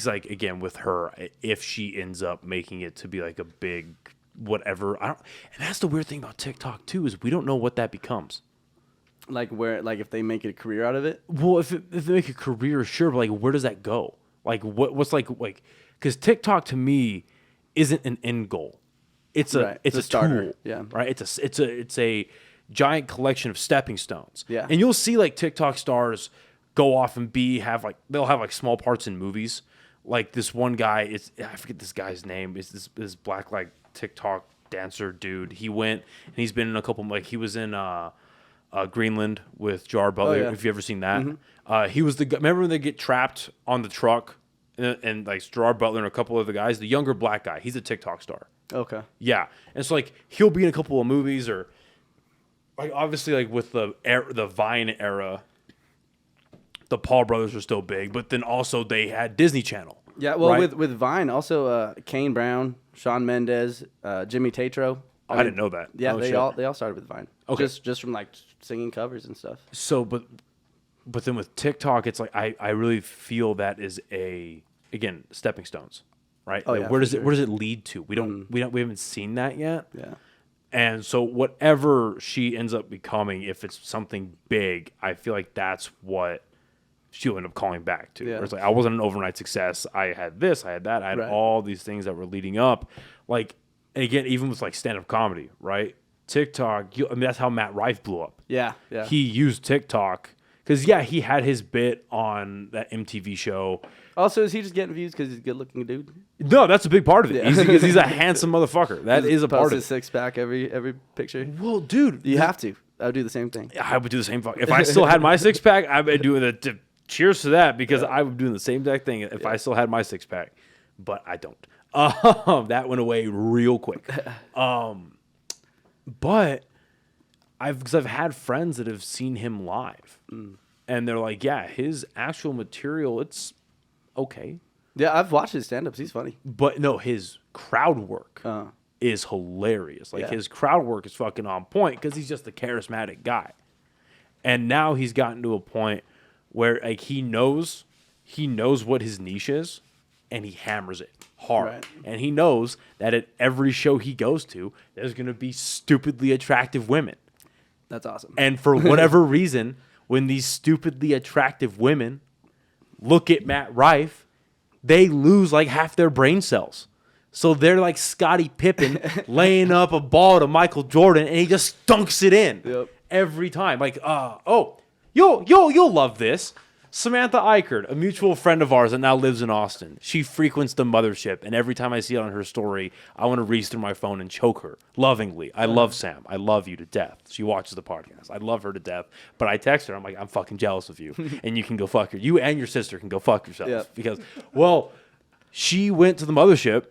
like, again, with her, if she ends up making it to be like a big whatever, and that's the weird thing about TikTok too, is we don't know what that becomes. Like if they make a career out of it? Well, if they make a career, sure, but like where does that go? Like what's like because TikTok to me isn't an end goal. It's a starter. Tool, yeah. Right. It's a giant collection of stepping stones. Yeah. And you'll see like TikTok stars go off and they'll have like small parts in movies. Like this one guy, I forget this guy's name. Is this black like TikTok dancer dude? He went and he's been in a couple. Like he was in Greenland with Jar Butler. Oh, yeah. If you ever seen that, he was the guy. Remember when they get trapped on the truck and like Jar Butler and a couple other guys? The younger black guy. He's a TikTok star. Okay. Yeah, and so like he'll be in a couple of movies or like obviously like with the Vine era, the Paul brothers are still big, but then also they had Disney Channel. Yeah, well, right? with Vine, also Kane Brown, Shawn Mendes, Jimmy Tatro. I didn't know that. Yeah, oh, they all started with Vine. Okay. Just from like singing covers and stuff. So, but then with TikTok, it's like I really feel that is again stepping stones, right? Oh, like, yeah, where does it lead to? We haven't seen that yet. Yeah. And so whatever she ends up becoming, if it's something big, I feel like that's what she'll end up calling back to. Yeah. Where it's like, I wasn't an overnight success. I had this, I had that. I had all these things that were leading up. Like, and again, even with like stand-up comedy, right? TikTok, that's how Matt Rife blew up. Yeah, yeah. He used TikTok because, he had his bit on that MTV show. Also, is he just getting views because he's a good-looking dude? No, that's a big part of it. Yeah. Because he's a handsome motherfucker. That is a part of it. His six-pack every picture. Well, dude. You have to. I would do the same thing. I would do the same fuck. If I still had my six-pack, I would do the cheers to that because I would do the same exact thing if I still had my six-pack. But I don't. That went away real quick. But I've had friends that have seen him live. And they're like, yeah, his actual material, it's okay. Yeah, I've watched his stand-ups. He's funny. But no, his crowd work is hilarious. Like his crowd work is fucking on point because he's just a charismatic guy. And now he's gotten to a point where like he knows what his niche is, and he hammers it hard. Right. And he knows that at every show he goes to, there's going to be stupidly attractive women. That's awesome. And for whatever reason, when these stupidly attractive women look at Matt Rife, they lose like half their brain cells. So they're like Scottie Pippen laying up a ball to Michael Jordan, and he just dunks it in every time. Like, you'll love this. Samantha Eichert, a mutual friend of ours that now lives in Austin. She frequents the mothership, and every time I see it on her story, I want to reach through my phone and choke her lovingly. I love Sam. I love you to death. She watches the podcast. I love her to death. But I text her. I'm like, I'm fucking jealous of you, and you can go fuck her. You and your sister can go fuck yourselves. Because, well, she went to the mothership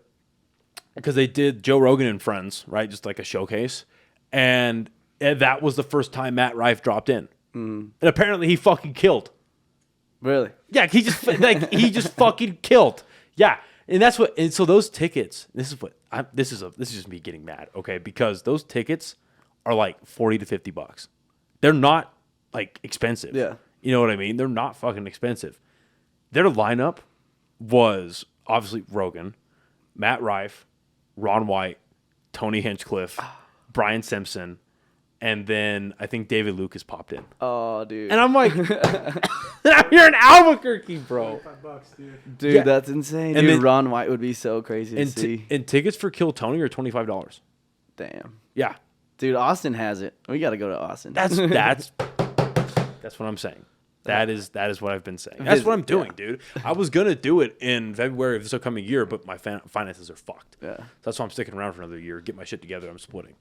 because they did Joe Rogan and Friends, right? Just like a showcase. And that was the first time Matt Rife dropped in. And apparently he fucking killed. Really? Yeah, he just fucking killed. Yeah. And that's what, and so those tickets, this is just me getting mad, okay? Because those tickets are like $40 to $50. They're not like expensive. Yeah. You know what I mean? They're not fucking expensive. Their lineup was obviously Rogan, Matt Rife, Ron White, Tony Hinchcliffe, Brian Simpson, and then I think David Lucas popped in. Oh, dude. And I'm like, I'm here in Albuquerque, bro. $5, Dude, yeah. That's insane. And dude, then, Ron White would be so crazy to see. And tickets for Kill Tony are $25. Damn. Yeah. Dude, Austin has it. We got to go to Austin. That's what I'm saying. That is what I've been saying. That's what I'm doing, dude. I was going to do it in February of this upcoming year, but my finances are fucked. Yeah. So that's why I'm sticking around for another year, get my shit together. I'm splitting.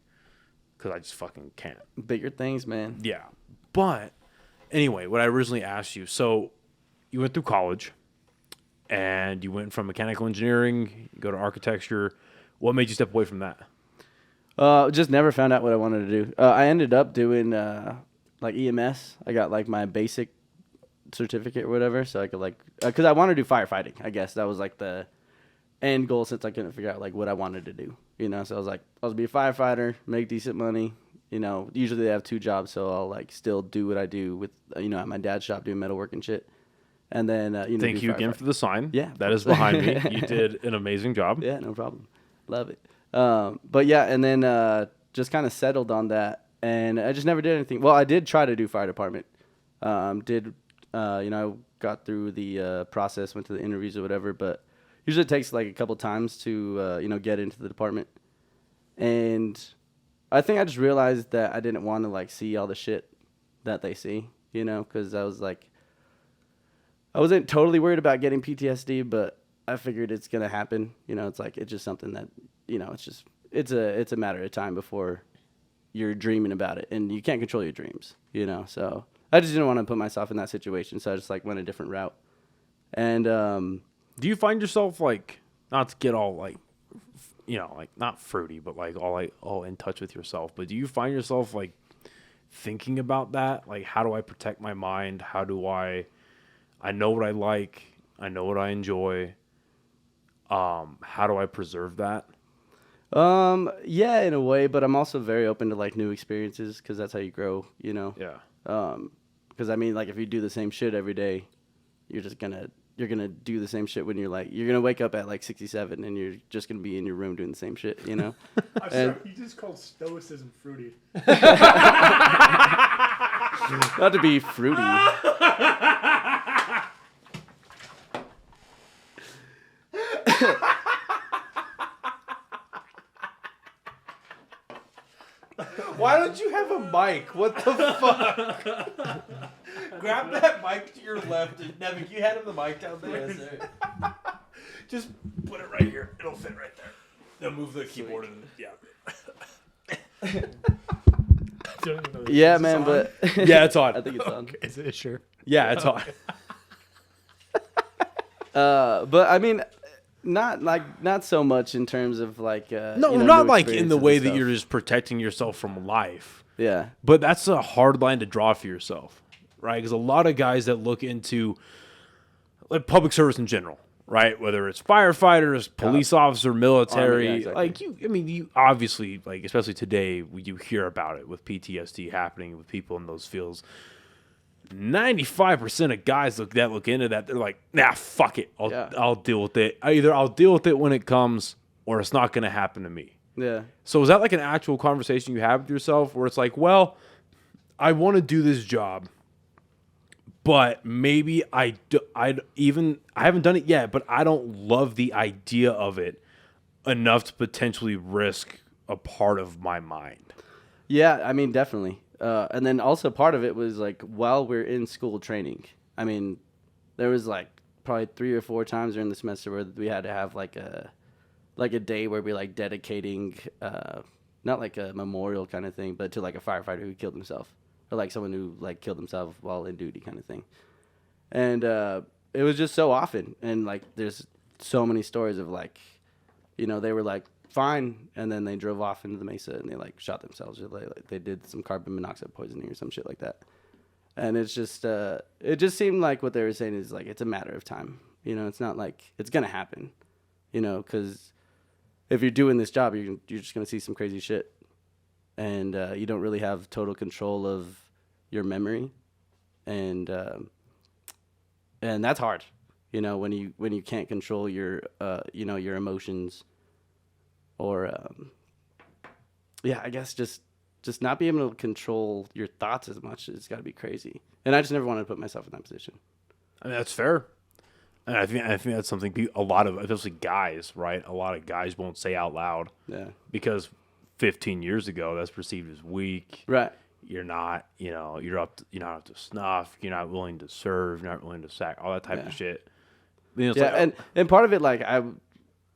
Because I just fucking can't. Bigger things, man. Yeah. But anyway, what I originally asked you, so you went through college and you went from mechanical engineering, you go to architecture. What made you step away from that? Just never found out what I wanted to do. I ended up doing like EMS. I got like my basic certificate or whatever, so I could like, because I wanted to do firefighting. I guess that was like the end goal since I couldn't figure out like what I wanted to do. You know, so I was like, I'll be a firefighter, make decent money. You know, usually they have two jobs, so I'll like still do what I do with, you know, at my dad's shop doing metalwork and shit. And then, you know, thank you again for the sign. Yeah, that is behind me. You did an amazing job. Yeah, no problem. Love it. But yeah, and then just kind of settled on that, and I just never did anything. Well, I did try to do fire department. You know, got through the process, went to the interviews or whatever, but usually it takes like a couple times to, you know, get into the department. And I think I just realized that I didn't want to like see all the shit that they see, you know, because I was like, I wasn't totally worried about getting PTSD, but I figured it's going to happen. You know, it's like, it's just something that, you know, it's a matter of time before you're dreaming about it, and you can't control your dreams, you know? So I just didn't want to put myself in that situation. So I just like went a different route. And, do you find yourself like, not to get all like, you know, like not fruity, but like all in touch with yourself, but do you find yourself like thinking about that? Like, how do I protect my mind? How do I know what I like, I know what I enjoy. How do I preserve that? Yeah, in a way, but I'm also very open to like new experiences because that's how you grow, you know? Yeah. Because I mean, like if you do the same shit every day, you're gonna do the same shit when you're gonna wake up at like 67 and you're just gonna be in your room doing the same shit, you know? I'm sorry, you just called stoicism fruity. Not to be fruity. Why don't you have a mic? What the fuck? Grab that mic to your left. Nevin, you had him the mic down there? Yes, sir. Just put it right here. It'll fit right there. Then move the keyboard and yeah, man, but yeah, it's on. I think it's on. Okay. Is it sure? Yeah, it's on. But I mean, not so much in terms of like no, you know, not like in the way that you're just protecting yourself from life. Yeah, but that's a hard line to draw for yourself, right? Because a lot of guys that look into like public service in general, right? Whether it's firefighters, police officer, military, Army, yeah, exactly. you obviously, like, especially today, you hear about it with PTSD happening with people in those fields. 95% of guys look into that. They're like, nah, fuck it. I'll deal with it. I'll deal with it when it comes, or it's not going to happen to me. Yeah. So is that like an actual conversation you have with yourself where it's like, well, I want to do this job, but maybe I haven't done it yet, but I don't love the idea of it enough to potentially risk a part of my mind. Yeah, I mean, definitely. And then also part of it was like while we're in school training, I mean, there was like probably 3 or 4 times during the semester where we had to have like a day where we like dedicating, not like a memorial kind of thing, but to like a firefighter who killed himself, or like someone who like killed himself while in duty kind of thing. And it was just so often, and like there's so many stories of like, you know, they were like fine, and then they drove off into the mesa and they like shot themselves, or they did some carbon monoxide poisoning or some shit like that. And it's just it just seemed like what they were saying is like it's a matter of time. You know, it's not like it's gonna happen. You know, because if you're doing this job, you're just gonna see some crazy shit, and you don't really have total control of your memory, and that's hard. You know, when you can't control your you know, your emotions, or I guess just not being able to control your thoughts as much. It's got to be crazy. And I just never wanted to put myself in that position. I mean, that's fair. And I think that's something a lot of, especially guys, right? A lot of guys won't say out loud. Yeah. Because 15 years ago, that's perceived as weak. Right. You're not, you know, you're not up to snuff. You're not willing to serve. You're not willing to sack. All that type of shit. You know, like, and part of it, like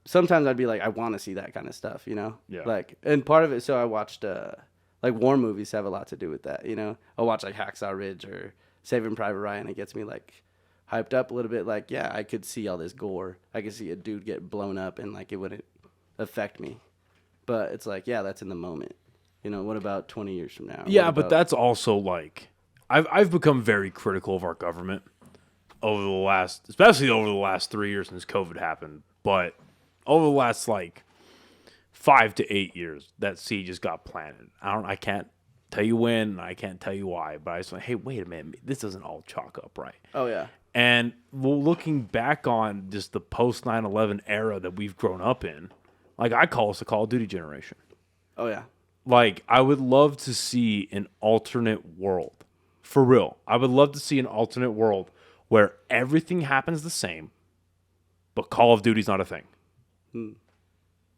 sometimes I'd be like, I want to see that kind of stuff, you know? Yeah. Like, and part of it, so I watched, like, war movies have a lot to do with that, you know? I'll watch, like, Hacksaw Ridge or Saving Private Ryan. It gets me, like, hyped up a little bit. Like, yeah, I could see all this gore. I could see a dude get blown up and, like, it wouldn't affect me. But it's like, yeah, that's in the moment. You know, what about 20 years from now? Yeah, but that's also, like, I've become very critical of our government especially over the last 3 years since COVID happened. But over the last, like, 5 to 8 years, that seed just got planted. I can't tell you when, I can't tell you why, but I was like, hey, wait a minute, this doesn't all chalk up right. Oh, yeah. And looking back on just the post 9/11 era that we've grown up in, like, I call us a Call of Duty generation. Oh, yeah. Like, I would love to see an alternate world. For real. I would love to see an alternate world where everything happens the same, but Call of Duty's not a thing.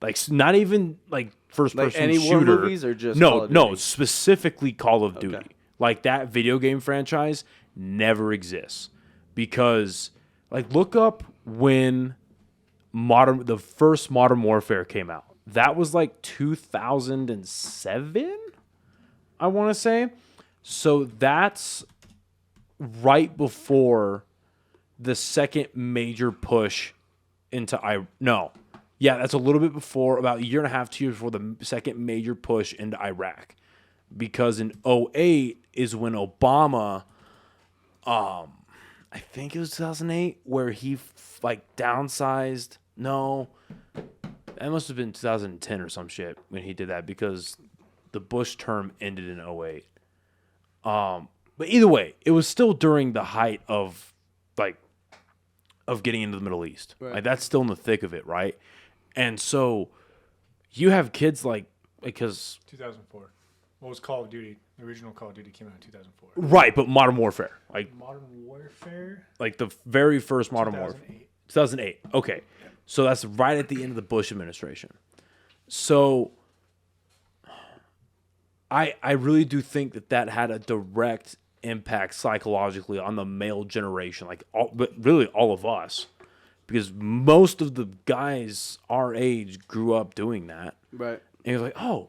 Like, not even like first-person like any shooter. war movies or just Call of Duty? No, specifically Call of Duty. Okay. Like, that video game franchise never exists because, like, look up when the first Modern Warfare came out. That was like 2007, I want to say. So that's right before the second major push into that's a little bit before, about a year and a half, 2 years before the second major push into Iraq. Because in 2008 is when Obama, I think it was 2008, where he downsized. No, that must have been 2010 or some shit when he did that, because the Bush term ended in 2008. But either way, it was still during the height of getting into the Middle East. Right. Like, that's still in the thick of it, right? And so you have kids because 2004. What was Call of Duty? The original Call of Duty came out in 2004. Right, but Modern Warfare. Modern Warfare? Like the very first Modern Warfare. 2008. Okay. Yeah. So that's right at the end of the Bush administration. So I really do think that had a direct impact psychologically on the male generation, but really all of us, because most of the guys our age grew up doing that. Right. And you're like, oh,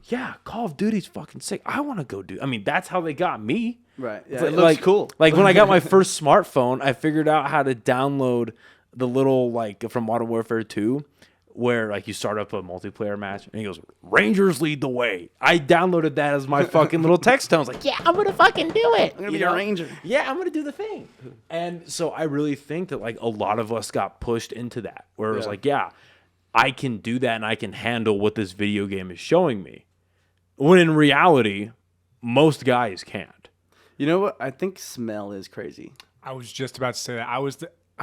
yeah, Call of Duty's fucking sick. I want to go do. I mean, that's how they got me. Right. Yeah, it looks cool. Like when I got my first smartphone, I figured out how to download the little from Modern Warfare 2, where like you start up a multiplayer match and he goes, Rangers lead the way. I downloaded that as my fucking little text tone. I was like, yeah, I'm going to fucking do it. I'm going to be a Ranger. Yeah, I'm going to do the thing. And so I really think that like a lot of us got pushed into that where it was like, yeah, I can do that and I can handle what this video game is showing me. When in reality, most guys can't. You know what? I think smell is crazy. I was just about to say that. I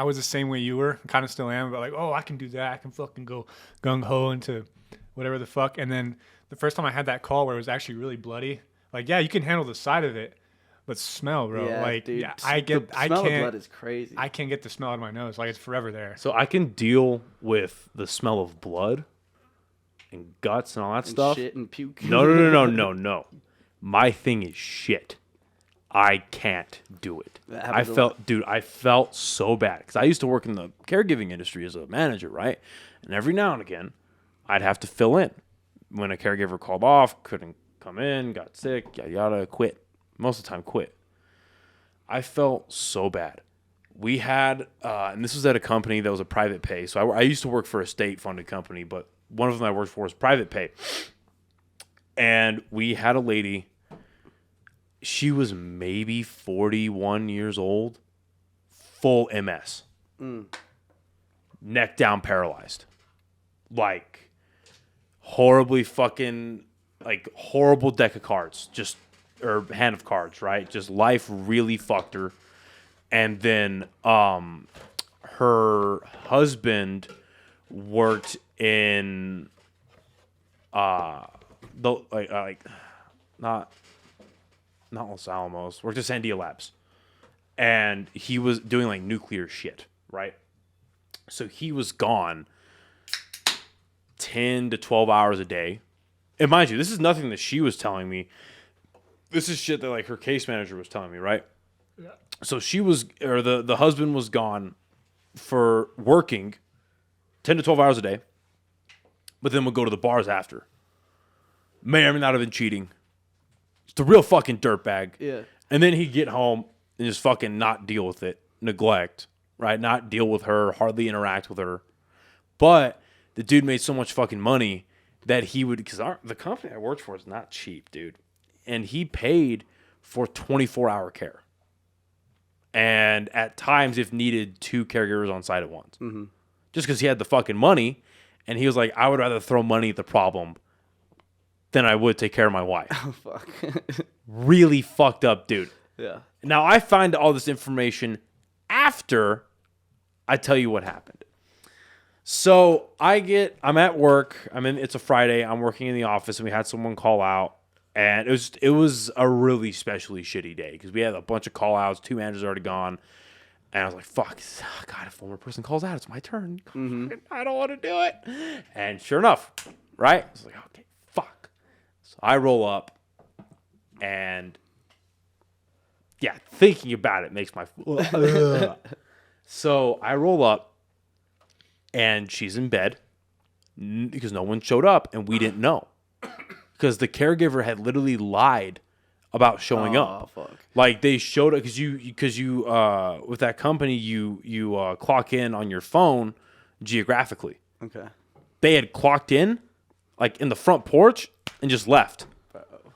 was the same way you were, kind of still am, but like, oh, I can do that. I can fucking go gung-ho into whatever the fuck. And then the first time I had that call where it was actually really bloody, like, yeah, you can handle the side of it, but smell, bro. Yeah, like, dude, yeah, the smell of blood is crazy. I can't get the smell out of my nose. Like, it's forever there. So I can deal with the smell of blood and guts and all that stuff. Shit and puke. No. My thing is shit. I can't do it. I felt so bad because I used to work in the caregiving industry as a manager, right? And every now and again, I'd have to fill in when a caregiver called off, couldn't come in, got sick, yada yada, quit. Most of the time, quit. I felt so bad. We had, and this was at a company that was a private pay. So I used to work for a state-funded company, but one of them I worked for was private pay. And we had a lady. She was maybe 41 years old, full MS, neck down paralyzed, like horribly fucking, like horrible deck of cards, just, or hand of cards, right? Just life really fucked her. And then her husband worked in not Los Alamos, worked at Sandia Labs. And he was doing like nuclear shit, right? So he was gone 10 to 12 hours a day. And mind you, this is nothing that she was telling me. This is shit that like her case manager was telling me, right? Yeah. So she was, or the husband was gone for working 10 to 12 hours a day, but then would go to the bars after. May or may not have been cheating. It's a real fucking dirtbag. Yeah. And then he'd get home and just fucking not deal with it. Neglect, right? Not deal with her, hardly interact with her. But the dude made so much fucking money that he would, because the company I worked for is not cheap, dude. And he paid for 24-hour care. And at times, if needed, 2 caregivers on site at once. Mm-hmm. Just because he had the fucking money. And he was like, I would rather throw money at the problem than I would take care of my wife. Oh, fuck. Really fucked up, dude. Yeah. Now, I find all this information after I tell you what happened. So I'm at work. It's a Friday. I'm working in the office, and we had someone call out. And it was a really especially shitty day because we had a bunch of call outs. 2 managers already gone. And I was like, fuck, God, if one more person calls out, it's my turn. Mm-hmm. I don't want to do it. And sure enough, right? I was like, okay, fuck. So I roll up and yeah, thinking about it makes my... So I roll up and she's in bed because no one showed up and we didn't know. Because the caregiver had literally lied about showing up. Fuck. Like they showed up because you with that company you clock in on your phone geographically. Okay. They had clocked in like in the front porch and just left. Uh-oh.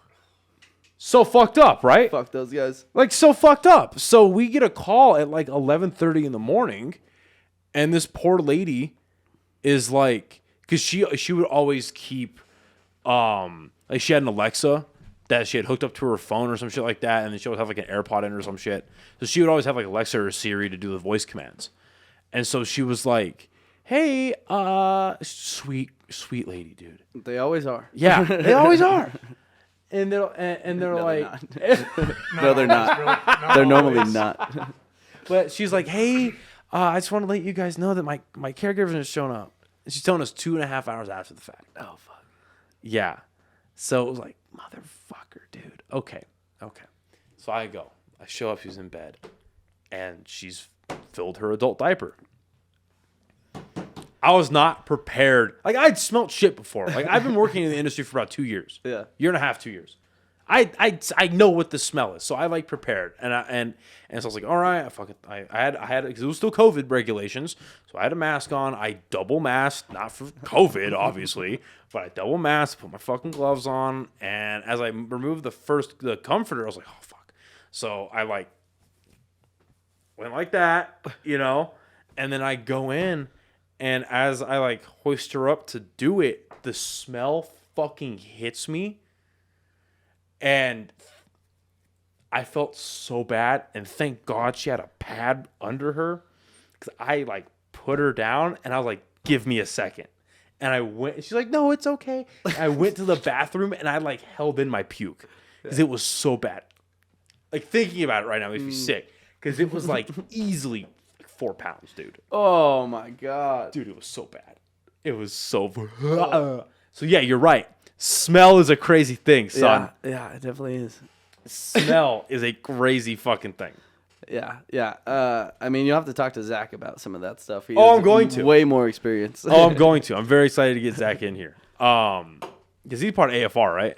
So fucked up, right? Fuck those guys. Like so fucked up. So we get a call at like 11:30 in the morning, and this poor lady is like, because she would always keep. Like she had an Alexa that she had hooked up to her phone or some shit like that, and then she would have like an AirPod in or some shit. So she would always have like Alexa or Siri to do the voice commands. And so she was like, "Hey, sweet lady, dude." They always are. Yeah, they always are. And they're No, like, no, they're not. They're normally not. But she's like, "Hey, I just want to let you guys know that my caregiver's has shown up." And she's telling us 2.5 hours after the fact. Oh fuck. Yeah. So it was like, motherfucker, dude. Okay. So I show up, she's in bed, and she's filled her adult diaper. I was not prepared. Like, I'd smelt shit before. Like, I've been working in the industry for about 2 years. Yeah. Year and a half, 2 years. I know what the smell is, so I like prepared, and so I was like, all right, I had because it was still COVID regulations, so I had a mask on. I double masked, not for COVID, obviously, but I double masked, put my fucking gloves on, and as I removed the comforter, I was like, oh fuck. So I like went like that, and then I go in, and as I like hoist her up to do it, the smell fucking hits me. And I felt so bad, and thank God she had a pad under her, because I like put her down, and I was like, "Give me a second." And I went. She's like, "No, it's okay." And I went to the bathroom, and I like held in my puke because it was so bad. Like thinking about it right now makes me sick, because it was like easily 4 pounds, dude. Oh my God, Dude, it was so bad. It was so. So yeah, you're right. Smell is a crazy thing, son. Yeah, it definitely is. Smell is a crazy fucking thing. Yeah. I mean, you'll have to talk to Zach about some of that stuff. He I'm has going to. Way more experience. I'm going to. I'm very excited to get Zach in here. Because he's part of AFR, right?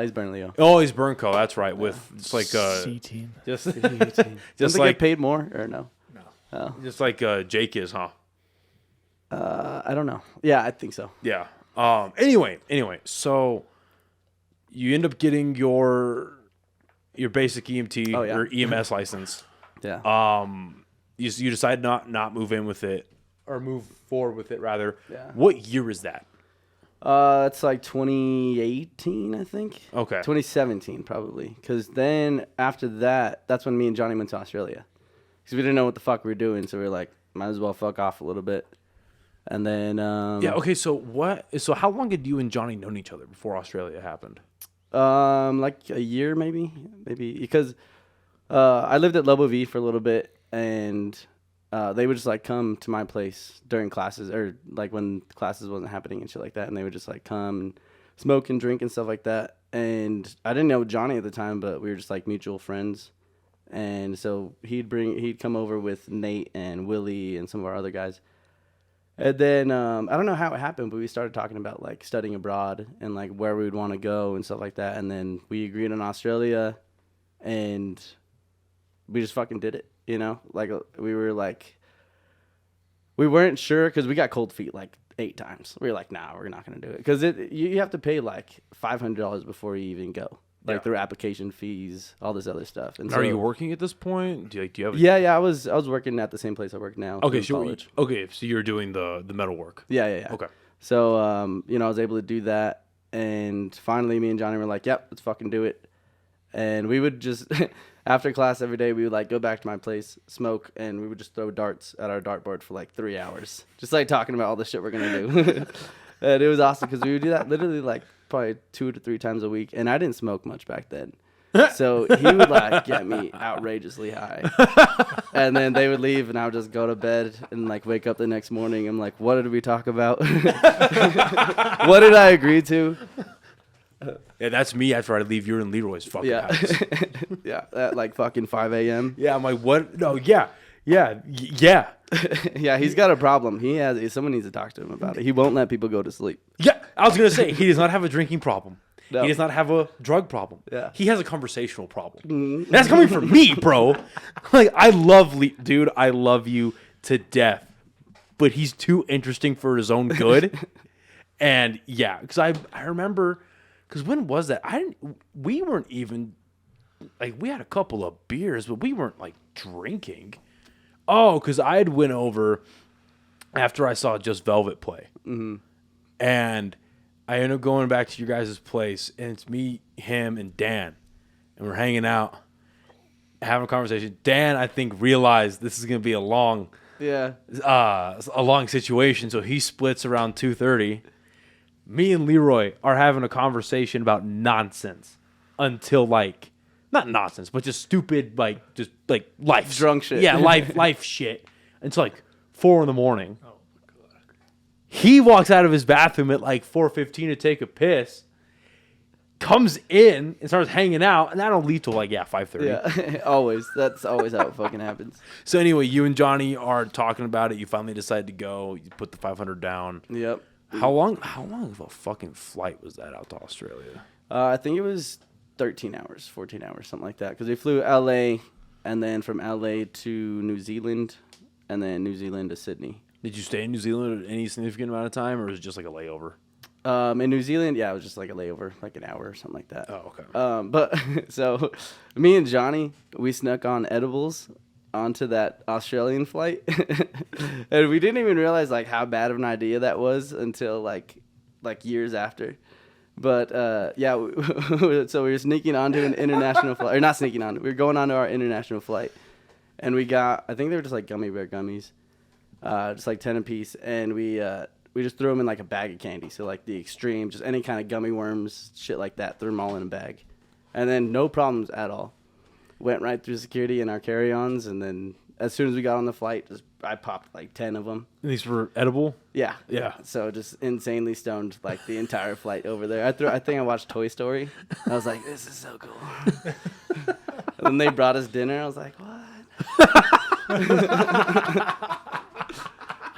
He's Bernalillo. Oh, he's Burnco. That's right. With it's like C team. just Does he get paid more or no? No. Oh. just like Jake is, huh? I don't know. Yeah, I think so. Yeah. Anyway, so you end up getting your basic EMT or EMS license. Yeah. You decide not move in with it, or move forward with it rather. Yeah. What year is that? It's like 2018, I think. Okay. 2017 probably, because then after that, that's when me and Johnny went to Australia, because we didn't know what the fuck we were doing, so we were like, might as well fuck off a little bit. And then yeah, okay, so how long had you and Johnny known each other before Australia happened? like a year maybe because I lived at Lobo V for a little bit, and they would just like come to my place during classes, or like when classes wasn't happening and shit like that, and they would just like come and smoke and drink and stuff like that. And I didn't know Johnny at the time, but we were just like mutual friends. And so he'd come over with Nate and Willie and some of our other guys. And then I don't know how it happened, but we started talking about like studying abroad and like where we would want to go and stuff like that. And then we agreed on Australia, and we just fucking did it. Like we weren't sure, because we got cold feet like 8 times. We were like, nah, we're not gonna do it, because you have to pay like $500 before you even go. Like through application fees, all this other stuff. And are you working at this point? Do you have? Yeah. I was working at the same place I work now. Okay, so you're doing the metal work. Yeah. Okay. So I was able to do that, and finally, me and Johnny were like, "Yep, let's fucking do it." And we would just after class every day, we would like go back to my place, smoke, and we would just throw darts at our dartboard for like 3 hours, just like talking about all the shit we're gonna do. And it was awesome, because we would do that literally like probably 2 to 3 times a week, and I didn't smoke much back then. So he would like get me outrageously high, and then they would leave, and I would just go to bed and like wake up the next morning. I'm like, what did we talk about? What did I agree to? Yeah, that's me after I leave your and Leroy's fucking house. Yeah, at like fucking 5 a.m. Yeah, I'm like, what? No, yeah. Yeah, he's got a problem. Someone needs to talk to him about it. He won't let people go to sleep. Yeah, I was gonna say he does not have a drinking problem. No. He does not have a drug problem. Yeah. He has a conversational problem. That's coming from me, bro. Like, I love dude, I love you to death, but he's too interesting for his own good. And yeah, because I remember, because when was that? We weren't even, like, we had a couple of beers, but we weren't like drinking. Oh, because I had went over after I saw Just Velvet play. Mm-hmm. And I ended up going back to your guys' place, and it's me, him, and Dan. And we're hanging out, having a conversation. Dan, I think, realized this is going to be a long situation, so he splits around 2:30. Me and Leroy are having a conversation about nonsense until, like, not nonsense, but just stupid, like, just, like, life. Drunk shit. Yeah, life shit. Until, like, 4 in the morning. Oh, my God. He walks out of his bathroom at, like, 4:15 to take a piss, comes in and starts hanging out, and I don't leave till, like, 5:30. Yeah, always. That's always how it fucking happens. So, anyway, you and Johnny are talking about it. You finally decide to go. You put the 500 down. Yep. How long of a fucking flight was that out to Australia? I think it was 13 hours, 14 hours, something like that. Because we flew LA, and then from LA to New Zealand, and then New Zealand to Sydney. Did you stay in New Zealand any significant amount of time, or was it just like a layover? In New Zealand, yeah, it was just like a layover, like an hour or something like that. Oh, okay. But so me and Johnny, we snuck on edibles onto that Australian flight, and we didn't even realize like how bad of an idea that was until like years after. But yeah, so we were sneaking onto an international flight, or not sneaking on. We were going onto our international flight, and we got, I think they were just like gummy bear gummies, just like 10 a piece, and we just threw them in like a bag of candy. So like the extreme, just any kind of gummy worms, shit like that. Threw them all in a bag, and then no problems at all. Went right through security in our carry-ons, and then as soon as we got on the flight, I popped like 10 of them. And these were edible? Yeah. Yeah. So just insanely stoned like the entire flight over there. I think I watched Toy Story. I was like, this is so cool. And then they brought us dinner. I was like, what?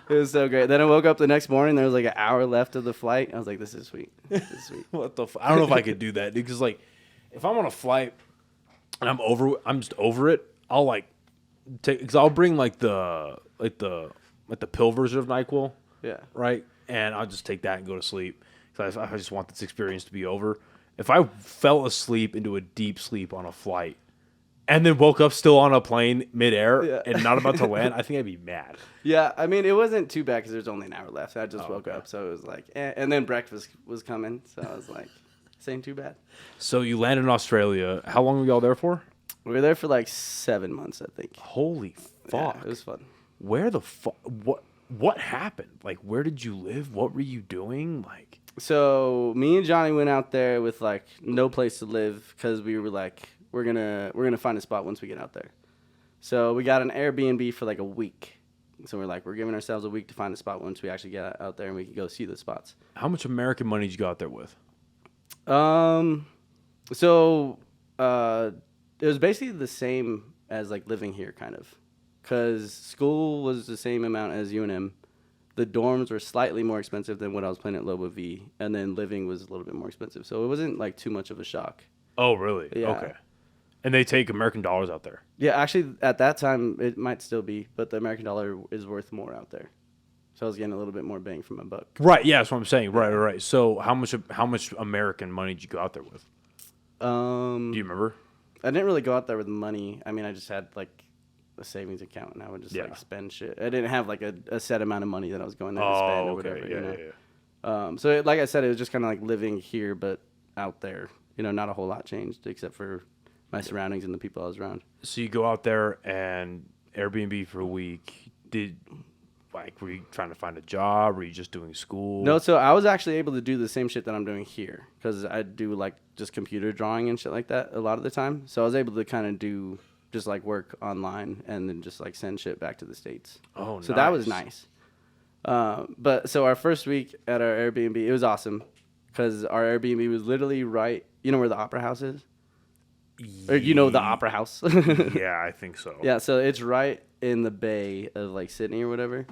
It was so great. Then I woke up the next morning. There was like an hour left of the flight. I was like, this is sweet. This is sweet. What the? I don't know if I could do that, dude. Because like, if I'm on a flight and I'm just over it. I'll like take, because I'll bring like the pill version of NyQuil. Yeah. Right. And I'll just take that and go to sleep. Because I just want this experience to be over. If I fell asleep into a deep sleep on a flight, and then woke up still on a plane midair and not about to land, I think I'd be mad. Yeah, I mean, it wasn't too bad because there's only an hour left. I just woke up, so it was like, and then breakfast was coming, so I was like, this ain't too bad. So you landed in Australia. How long were y'all there for? We were there for like 7 months, I think. Holy fuck. Yeah, it was fun. Where the fuck? What happened? Like, where did you live? What were you doing? Like, so me and Johnny went out there with like no place to live because we were like, we're gonna find a spot once we get out there. So we got an Airbnb for like a week. So we're giving ourselves a week to find a spot once we actually get out there and we can go see the spots. how much American money did you go out there with? So it was basically the same as like living here, kind of, because school was the same amount as UNM. The dorms were slightly more expensive than what I was paying at Lobo V, and then living was a little bit more expensive. So it wasn't like too much of a shock. Oh, really? Yeah. Okay. And they take American dollars out there. Yeah, actually, at that time, it might still be, but the American dollar is worth more out there. So I was getting a little bit more bang for my buck. Right. Yeah, that's what I'm saying. Right. So how much American money did you go out there with? Do you remember? I didn't really go out there with money. I mean, I just had like a savings account, and I would just like spend shit. I didn't have like a set amount of money that I was going there to spend or whatever. Yeah. So like I said, it was just kind of like living here, but out there. You know, not a whole lot changed except for my surroundings and the people I was around. So you go out there and Airbnb for a week. Were you trying to find a job? Were you just doing school? No, so I was actually able to do the same shit that I'm doing here because I do like just computer drawing and shit like that a lot of the time. So I was able to kind of do just like work online and then just like send shit back to the States. Oh, so that was nice. But so our first week at our Airbnb, it was awesome because our Airbnb was literally right. You know where the Opera House is? Or you know the Opera House? Yeah, I think so. Yeah, so it's right in the bay of like Sydney or whatever,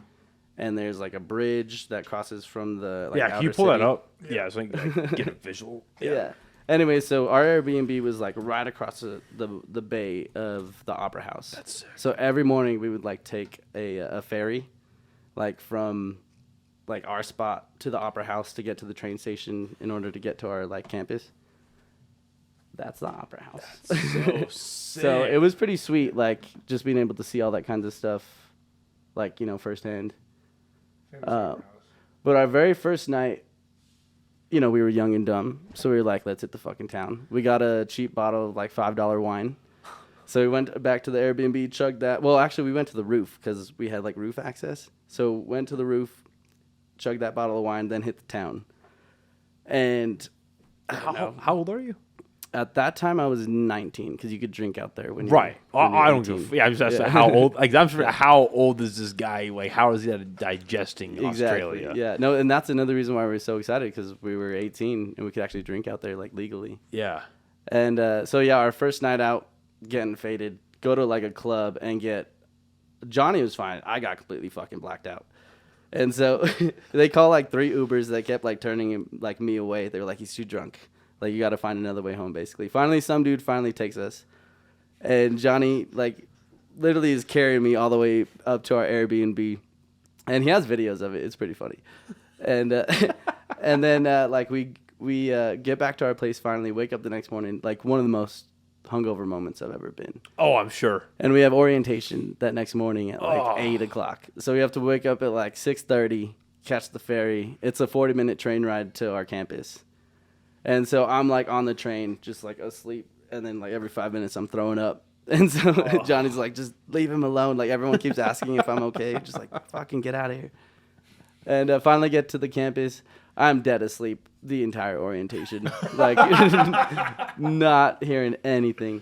and there's like a bridge that crosses from the like, can you pull that up? Yeah, so I can like, get a visual. Yeah. Anyway, so our Airbnb was like right across the bay of the Opera House. That's sick. So every morning we would like take a ferry, like from like our spot to the Opera House to get to the train station in order to get to our like campus. That's the Opera House. That's so sick. So it was pretty sweet, like just being able to see all that kinds of stuff, like, you know, firsthand. But our very first night, you know, we were young and dumb, so we were like, let's hit the fucking town. We got a cheap bottle of like $5 wine. So we went back to the Airbnb, chugged that. Well, actually, we went to the roof because we had like roof access. So went to the roof, chugged that bottle of wine, then hit the town. And How old are you? at that time, I was 19 because you could drink out there when Right. when I don't 18. give. Yeah, I'm just asking how old. Like I'm sure, how old is this guy? Like how is he digesting Australia? Yeah. No, and that's another reason why we were so excited because we were 18 and we could actually drink out there like legally. Yeah. And so yeah, our first night out, getting faded, go to like a club and get. Johnny was fine. I got completely fucking blacked out. And so they call like 3 Ubers that kept like turning him, like me away. They were like, he's too drunk. Like, you got to find another way home, basically. Finally, some dude finally takes us. And Johnny, like, literally is carrying me all the way up to our Airbnb. And he has videos of it. It's pretty funny. And and then, like, we get back to our place finally, wake up the next morning, like, one of the most hungover moments I've ever been. Oh, I'm sure. And we have orientation that next morning at, like, 8 o'clock. So we have to wake up at, like, 6:30, catch the ferry. It's a 40-minute train ride to our campus. And so I'm, like, on the train, just, like, asleep. And then, like, every 5 minutes I'm throwing up. And so Johnny's like, just leave him alone. Like, everyone keeps asking if I'm okay. Just like, fucking get out of here. And finally get to the campus. I'm dead asleep the entire orientation. Like, not hearing anything.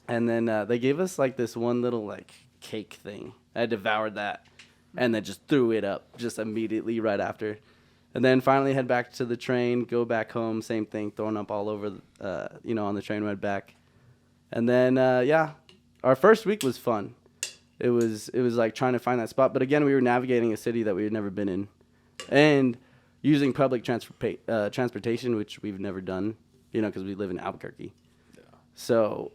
And then they gave us, like, this one little, like, cake thing. I devoured that. And then just threw it up just immediately right after. And then finally head back to the train, go back home, same thing, throwing up all over, on the train ride back. And then, our first week was fun. It was like trying to find that spot. But again, we were navigating a city that we had never been in. And using public transportation, which we've never done, because we live in Albuquerque. Yeah. So.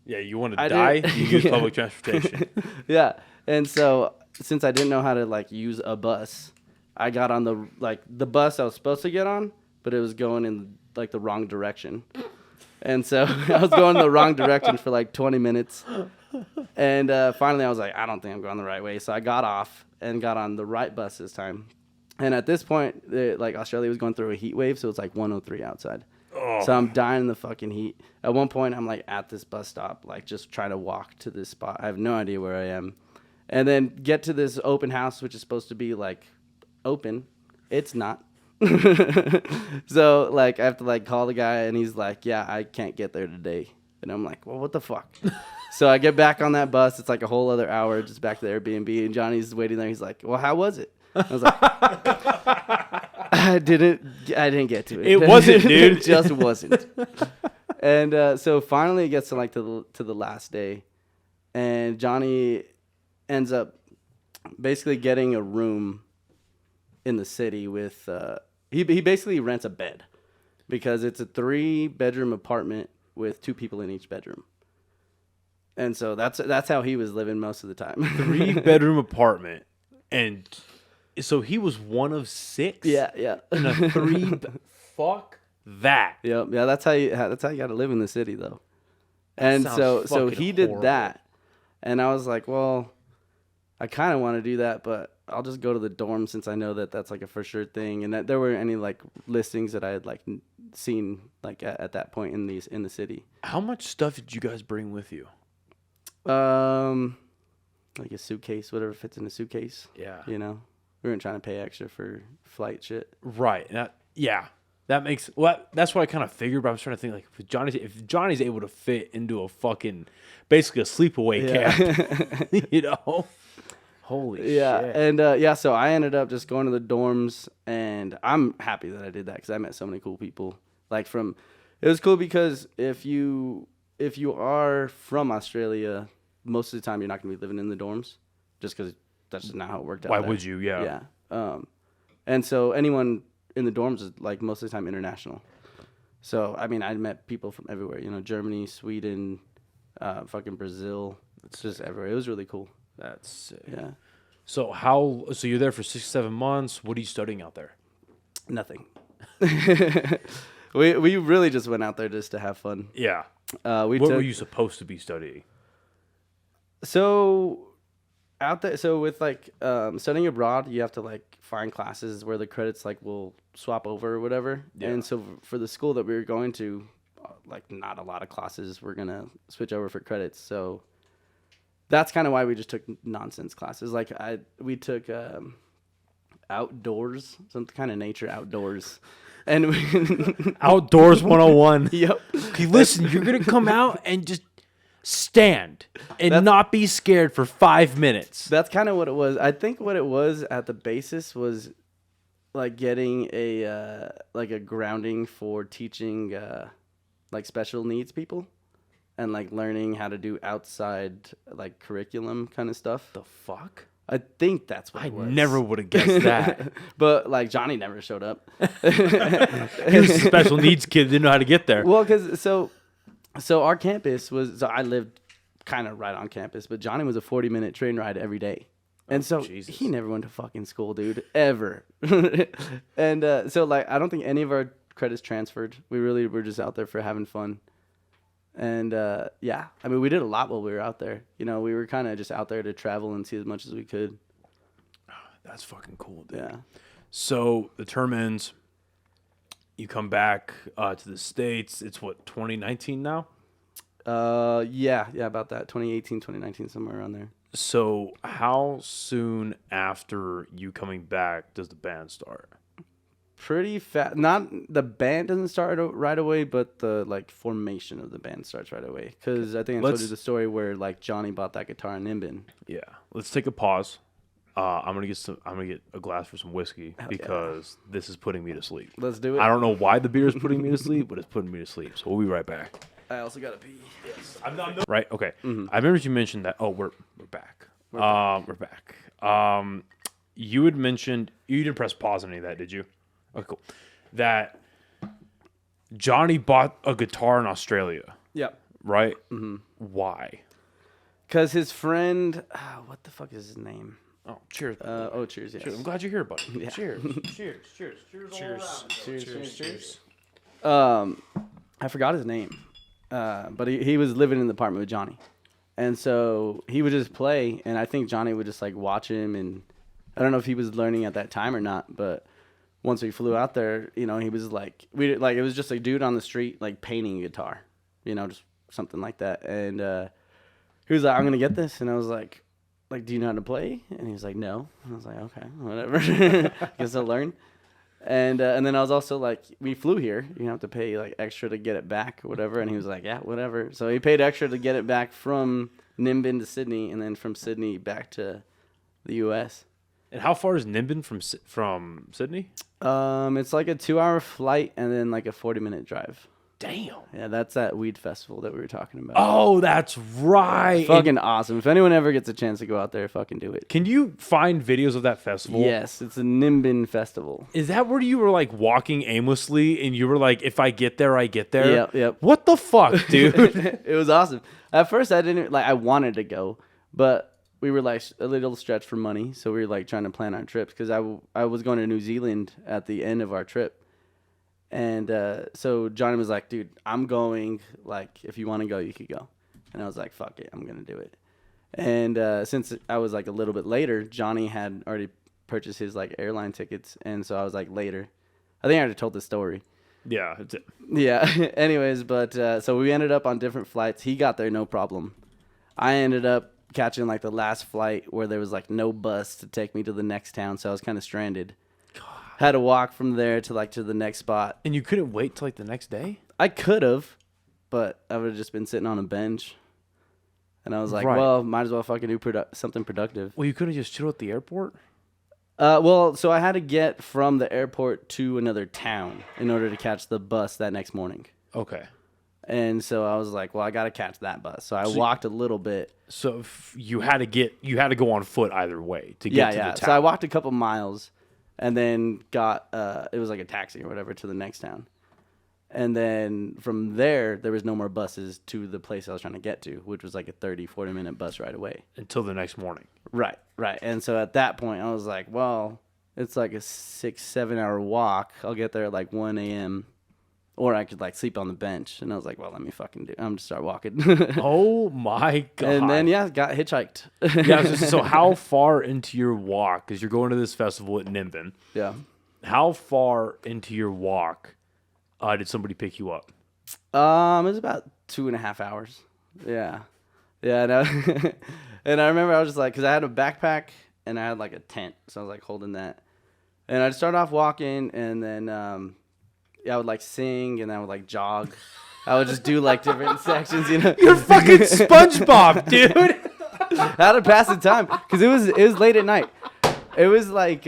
Yeah, you want to die? You use public transportation. Yeah. And so, since I didn't know how to, like, use a bus, I got on the bus I was supposed to get on, but it was going in, like, the wrong direction. And so I was going the wrong direction for like 20 minutes. And finally I was like, I don't think I'm going the right way. So I got off and got on the right bus this time. And at this point, like, Australia was going through a heat wave, so it's like 103 outside. Oh. So I'm dying in the fucking heat. At one point, I'm like at this bus stop, like just trying to walk to this spot. I have no idea where I am. And then get to this open house, which is supposed to be like open. It's not. So, like, I have to, like, call the guy, and he's like, yeah, I can't get there today. And I'm like, well, what the fuck? So I get back on that bus. It's like a whole other hour just back to the Airbnb, and Johnny's waiting there. He's like, well, how was it? I was like, I didn't get to it. It wasn't, dude. It just wasn't. And so finally it gets to, like, to the last day, and Johnny ends up basically getting a room in the city with he basically rents a bed because it's a 3-bedroom apartment with 2 people in each bedroom. And so that's how he was living most of the time. 3-bedroom apartment. And so he was one of 6? Yeah. In a 3 fuck that. Yep. Yeah, that's how you got to live in the city though. And so he did that. And I was like, well, I kind of want to do that, but I'll just go to the dorm since I know that that's like a for sure thing, and that there weren't any like listings that I had like seen like at that point in the city. How much stuff did you guys bring with you? Like a suitcase, whatever fits in a suitcase. Yeah. We weren't trying to pay extra for flight shit. Right. That makes that's what I kind of figured, but I was trying to think like if Johnny's able to fit into a fucking basically a sleepaway camp, Holy shit. And so I ended up just going to the dorms, and I'm happy that I did that because I met so many cool people. Like it was cool because if you are from Australia, most of the time you're not going to be living in the dorms just because that's just not how it worked out. Why would you? Yeah. Yeah. And so anyone in the dorms is like most of the time international. So, I mean, I met people from everywhere, Germany, Sweden, fucking Brazil. It's just everywhere. It was really cool. That's sick. Yeah. So you're there for 6-7 months. What are you studying out there? Nothing. We really just went out there just to have fun. Yeah. What were you supposed to be studying? So out there, with like studying abroad, you have to like find classes where the credits like will swap over or whatever. Yeah. And so for the school that we were going to, like not a lot of classes were gonna switch over for credits. So that's kind of why we just took nonsense classes. Like we took outdoors, some kind of nature outdoors. And Outdoors 101. Yep. Okay, listen, you're going to come out and just stand and not be scared for 5 minutes. That's kind of what it was. I think what it was at the basis was like getting a grounding for teaching like special needs people and like learning how to do outside like curriculum kind of stuff. The fuck? I think that's what I it was. never would have guessed that. But like Johnny never showed up. He was a special needs kid. Didn't know how to get there. Well, because so our campus was. So I lived kind of right on campus, but Johnny was a 40-minute train ride every day. And so Jesus. he never went to fucking school, dude, ever. And so like I don't think any of our credits transferred. We really were just out there for having fun. And yeah, I mean, we did a lot while we were out there. You know, we were kind of just out there to travel and see as much as we could. That's fucking cool, dude. Yeah. So the term ends. You come back to the States. It's what, 2019 now? Yeah, about that. 2018, 2019, somewhere around there. So how soon after you coming back does the band start? Pretty fast. Not the band doesn't start right away, but the like formation of the band starts right away. Because I think I told you the story where like Johnny bought that guitar in Nevin. Yeah. Let's take a pause. I'm gonna get a glass for some whiskey because this is putting me to sleep. Let's do it. I don't know why the beer is putting me to sleep, but it's putting me to sleep. So we'll be right back. I also gotta pee. Yes. Right. Okay. I remember you mentioned that. Oh, we're back. We're back. You had mentioned you didn't press pause on any of that, did you? Okay, cool. That Johnny bought a guitar in Australia. Yeah. Right. Why? Because his friend, what the fuck is his name? Oh, cheers. Cheers. Yes. Cheers. I'm glad you're here, buddy. Yeah. Cheers. Cheers. Cheers. Cheers. Cheers. I forgot his name, but he was living in the apartment with Johnny, and so he would just play, and I think Johnny would just like watch him, and I don't know if he was learning at that time or not, but once we flew out there, you know, he was like it was just a dude on the street like painting a guitar, you know, just something like that, and he was like, "I'm gonna get this," and I was like, "Do you know how to play?" And he was like, "No." And I was like, "Okay, whatever. Guess I'll learn." And then I was also like, "We flew here. You have to pay like extra to get it back or whatever." And he was like, "Yeah, whatever." So he paid extra to get it back from Nimbin to Sydney, and then from Sydney back to the U.S. And how far is Nimbin from Sydney? It's like a 2-hour flight and then like a 40-minute drive. Damn. Yeah, that's that weed festival that we were talking about. Oh, that's right. Fucking awesome. If anyone ever gets a chance to go out there, fucking do it. Can you find videos of that festival? Yes, it's a Nimbin festival. Is that where you were like walking aimlessly and you were like, if I get there, I get there? Yep. What the fuck, dude? It was awesome. At first, I didn't I wanted to go, but we were like a little stretched for money, so we were like trying to plan our trips because I was going to New Zealand at the end of our trip. And so Johnny was like, "Dude, I'm going. Like, if you want to go, you could go." And I was like, "Fuck it, I'm gonna do it." And since I was like a little bit later, Johnny had already purchased his like airline tickets, and so I was like later. I think I already told the story. Yeah. That's it. Yeah. Anyways, but so we ended up on different flights. He got there no problem. I ended up catching like the last flight where there was like no bus to take me to the next town, so I was kind of stranded. Had to walk from there to the next spot. And you couldn't wait till like the next day? I could have, but I would have just been sitting on a bench. And I was like, Right. well, might as well fucking do something productive. Well, you couldn't just chill at the airport? Well, so I had to get from the airport to another town in order to catch the bus that next morning. Okay. And so I was like, well, I got to catch that bus. So I walked a little bit. So if you had to go on foot either way to get to the town. So I walked a couple miles and then got, it was like a taxi or whatever to the next town. And then from there was no more buses to the place I was trying to get to, which was like a 40-minute bus ride away. Until the next morning. Right. And so at that point, I was like, well, it's like a 6-7 hour walk. I'll get there at like 1 a.m. Or I could like sleep on the bench. And I was like, well, let me fucking do it. I'm just start walking. Oh my God. And then, got hitchhiked. Yeah. So how far into your walk, because you're going to this festival at Nevin. Yeah. How far into your walk did somebody pick you up? It was about 2.5 hours. Yeah. And I remember I was just like, because I had a backpack and I had like a tent. So I was like holding that. And I'd start off walking and then I would like sing and I would like jog. I would just do like different sections, you know. You're fucking SpongeBob, dude. How to pass the time. Because it was late at night. It was like...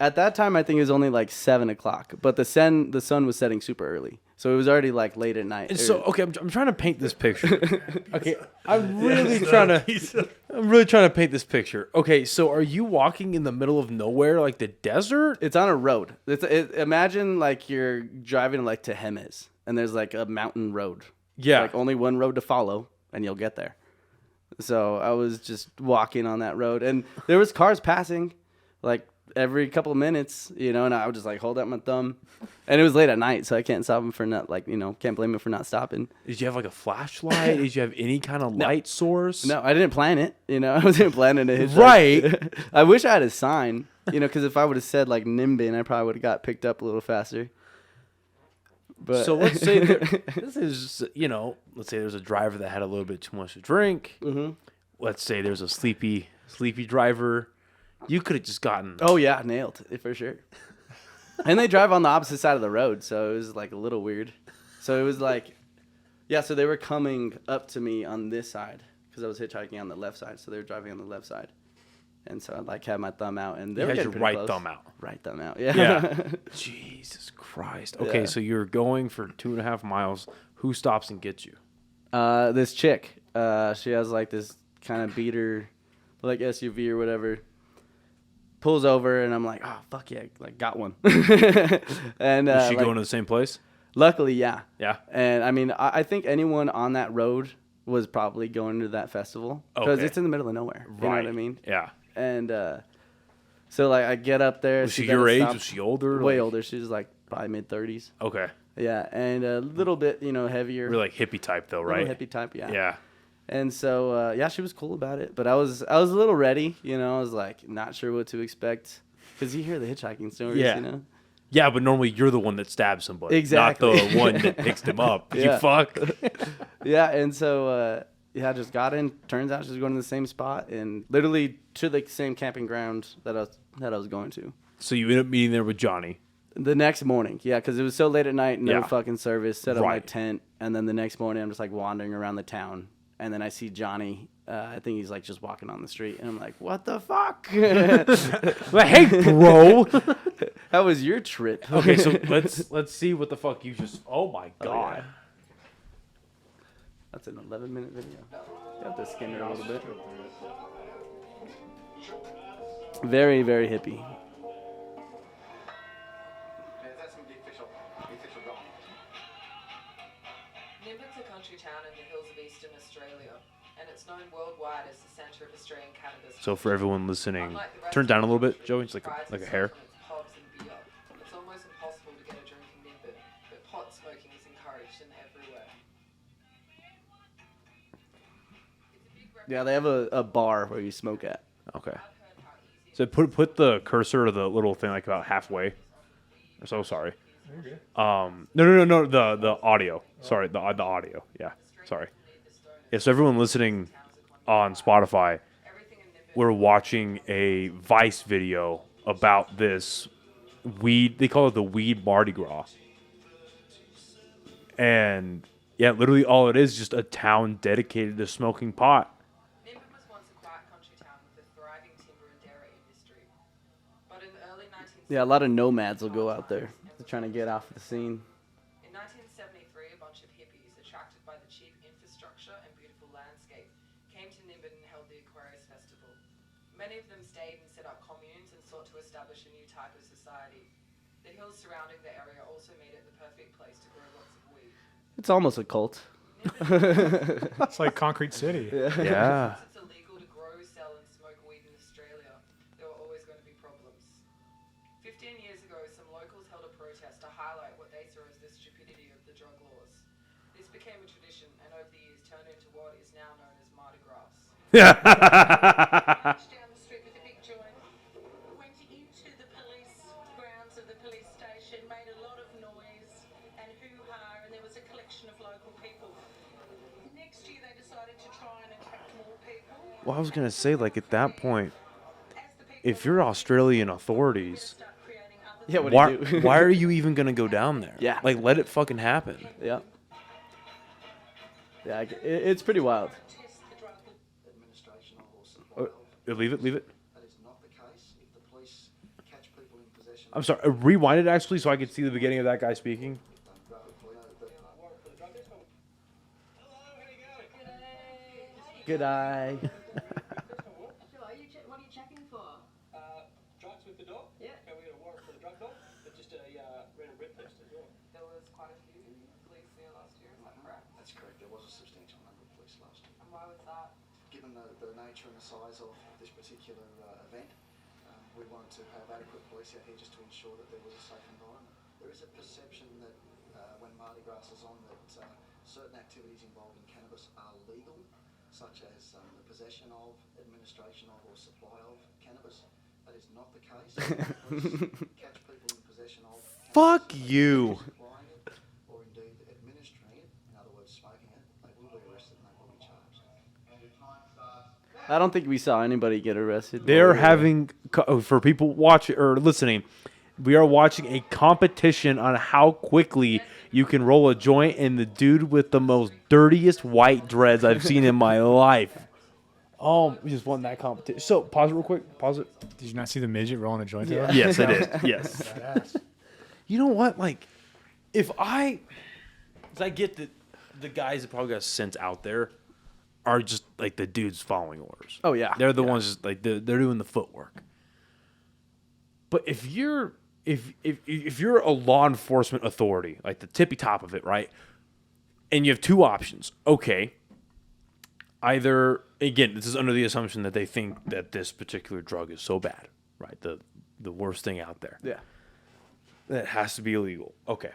at that time, I think it was only like 7 o'clock, but the sun was setting super early. So it was already like late at night. And so okay, I'm trying to paint this picture. Okay, I'm really trying to paint this picture. Okay, so are you walking in the middle of nowhere, like the desert? It's on a road. Imagine like you're driving like to Jemez, and there's like a mountain road. Yeah, like only one road to follow, and you'll get there. So I was just walking on that road, and there was cars passing, like every couple of minutes, and I would just like hold out my thumb, and it was late at night, so I can't stop him for not can't blame him for not stopping. Did you have like a flashlight? Did you have any kind of light source? No, I didn't plan it. I wasn't planning it. Right. I wish I had a sign, because if I would have said like Nimbin, I probably would have got picked up a little faster. But so let's say let's say there's a driver that had a little bit too much to drink. Mm-hmm. Let's say there's a sleepy driver. You could have just gotten. Oh yeah, nailed it for sure. And they drive on the opposite side of the road, so it was like a little weird. So it was like, yeah. So they were coming up to me on this side because I was hitchhiking on the left side. So they were driving on the left side, and so I like had my thumb out, and they were getting right close. thumb out. Right thumb out. Yeah. Yeah. Jesus Christ. Okay, Yeah. so you're going for 2.5 miles. Who stops and gets you? This chick. She has like this kind of beater, like SUV or whatever. Pulls over, and I'm like, oh fuck yeah, like got one. And Is she going to the same place? Luckily, yeah. Yeah. And I mean, I think anyone on that road was probably going to that festival because it's in the middle of nowhere. You know what I mean? Yeah. And so like I get up there. Was she your age? Was she older? Way older. She was like probably mid-30s. Okay. Yeah, and a little bit heavier. You're like hippie type though, right? Hippie type, yeah. Yeah. And so yeah, she was cool about it, but I was a little ready. I was like not sure what to expect because you hear the hitchhiking stories. Yeah. Yeah, but normally you're the one that stabs somebody, exactly. not the one that picks them up. Yeah. You fuck. Yeah, and so I just got in. Turns out she was going to the same spot and literally to the same camping ground that I was going to. So you end up meeting there with Johnny. The next morning, yeah, because it was so late at night, no fucking service. Set up my tent, and then the next morning I'm just like wandering around the town, and then I see Johnny. I think he's like just walking on the street, and I'm like, "What the fuck?" Hey, bro. How was your trip? Okay, so let's see what the fuck you just. Oh my god. Yeah. That's an 11-minute video. You have to skim it a little bit. Very, very hippie. Nimbin's a country town in the hills of eastern Australia, and it's known worldwide as the centre of Australian cannabis. So for everyone listening, turn down a little bit, Joey. It's like a hair. Pubs and beer. It's almost impossible to get a drink in Nimbin, but pot smoking is encouraged and everywhere. Yeah, they have a bar where you smoke at. Okay. So put the cursor or the little thing like about halfway. I'm so sorry. No. The audio. Sorry, the audio. Yeah. Sorry. Yeah. So everyone listening on Spotify, we're watching a Vice video about this weed. They call it the weed Mardi Gras. And yeah, literally all it is just a town dedicated to smoking pot. Nimbin was once a quiet country town with a thriving timber and dairy industry. But in the early 1970s... Yeah, a lot of nomads will go out there. They're trying to get off the scene. In 1973, a bunch of hippies, attracted by the cheap infrastructure and beautiful landscape, came to Nimbin and held the Aquarius Festival. Many of them stayed and set up communes and sought to establish a new type of society. The hills surrounding the area also made it the perfect place to grow lots of weed. It's almost a cult. It's like Concrete City. Yeah. Since it's illegal to grow, sell, and smoke weed in Australia, there were always going to be problems. 15 years ago, some locals held a protest to highlight what they saw as the stupidity of the drug laws. This became a tradition, and over the years turned into what is now known as Mardi Gras. Down the street with a big joint, went into the police grounds of the police station, made a lot of noise and hoo-ha, and there was a collection of local people. Next year they decided to try and attract more people. Well, I was gonna say, like at that point, As the people if you're Australian authorities, start creating other Yeah, what why do you do? why are you even gonna go down there? Yeah. Like let it fucking happen. Yeah. Yeah, it's pretty wild. test the drug with Administration or supply Oh, leave it. That is not the case. If the police catch people in possession I'm sorry. Rewind it actually, so I could see the beginning of that guy speaking. don't grow, Good eye. Sure, what are you checking for? Drugs with the dog? Yeah. Okay, we got a warrant for the drug dog, but just a random red test as well. There was quite a few police here last year, is that correct? That's correct. There was a substantial number of police last year. And why was that? Given the nature and the size of this particular event, we wanted to have adequate police out here just to ensure that there was a safe environment. There is a perception that when Mardi Gras is on that certain activities involving cannabis are legal, such as the possession of, administration of or supply of cannabis. That is not the case. Police catch people in possession of Fuck you. supplying it or indeed administering it, in other words smoking it, they will be arrested and they will be charged. I don't think we saw anybody get arrested. They're having, for people watching or listening, we are watching a competition on how quickly you can roll a joint, and the dude with the most dirtiest white dreads I've seen in my life. We just won that competition. So, pause it real quick. Pause it. Did you not see the midget rolling a joint? Yeah. Yes, I did. Yes. You know what? Like, if I get that the guys that probably got sense out there are just like the dudes following orders. Oh yeah, They're the ones just like they're doing the footwork. But if you're a law enforcement authority, like the tippy top of it, right? And you have two options. Okay. Either, again, this is under the assumption that they think that this particular drug is so bad, right? The worst thing out there. Yeah. That has to be illegal. Okay.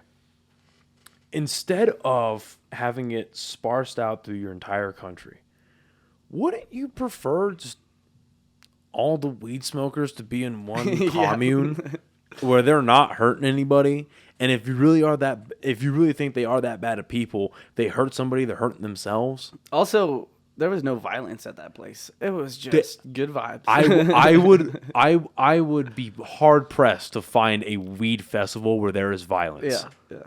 Instead of having it sparsed out through your entire country, wouldn't you prefer just all the weed smokers to be in one commune where they're not hurting anybody? And if you really think they are that bad of people, they hurt somebody, they're hurting themselves. Also, there was no violence at that place. It was just good vibes. I would be hard pressed to find a weed festival where there is violence. Yeah.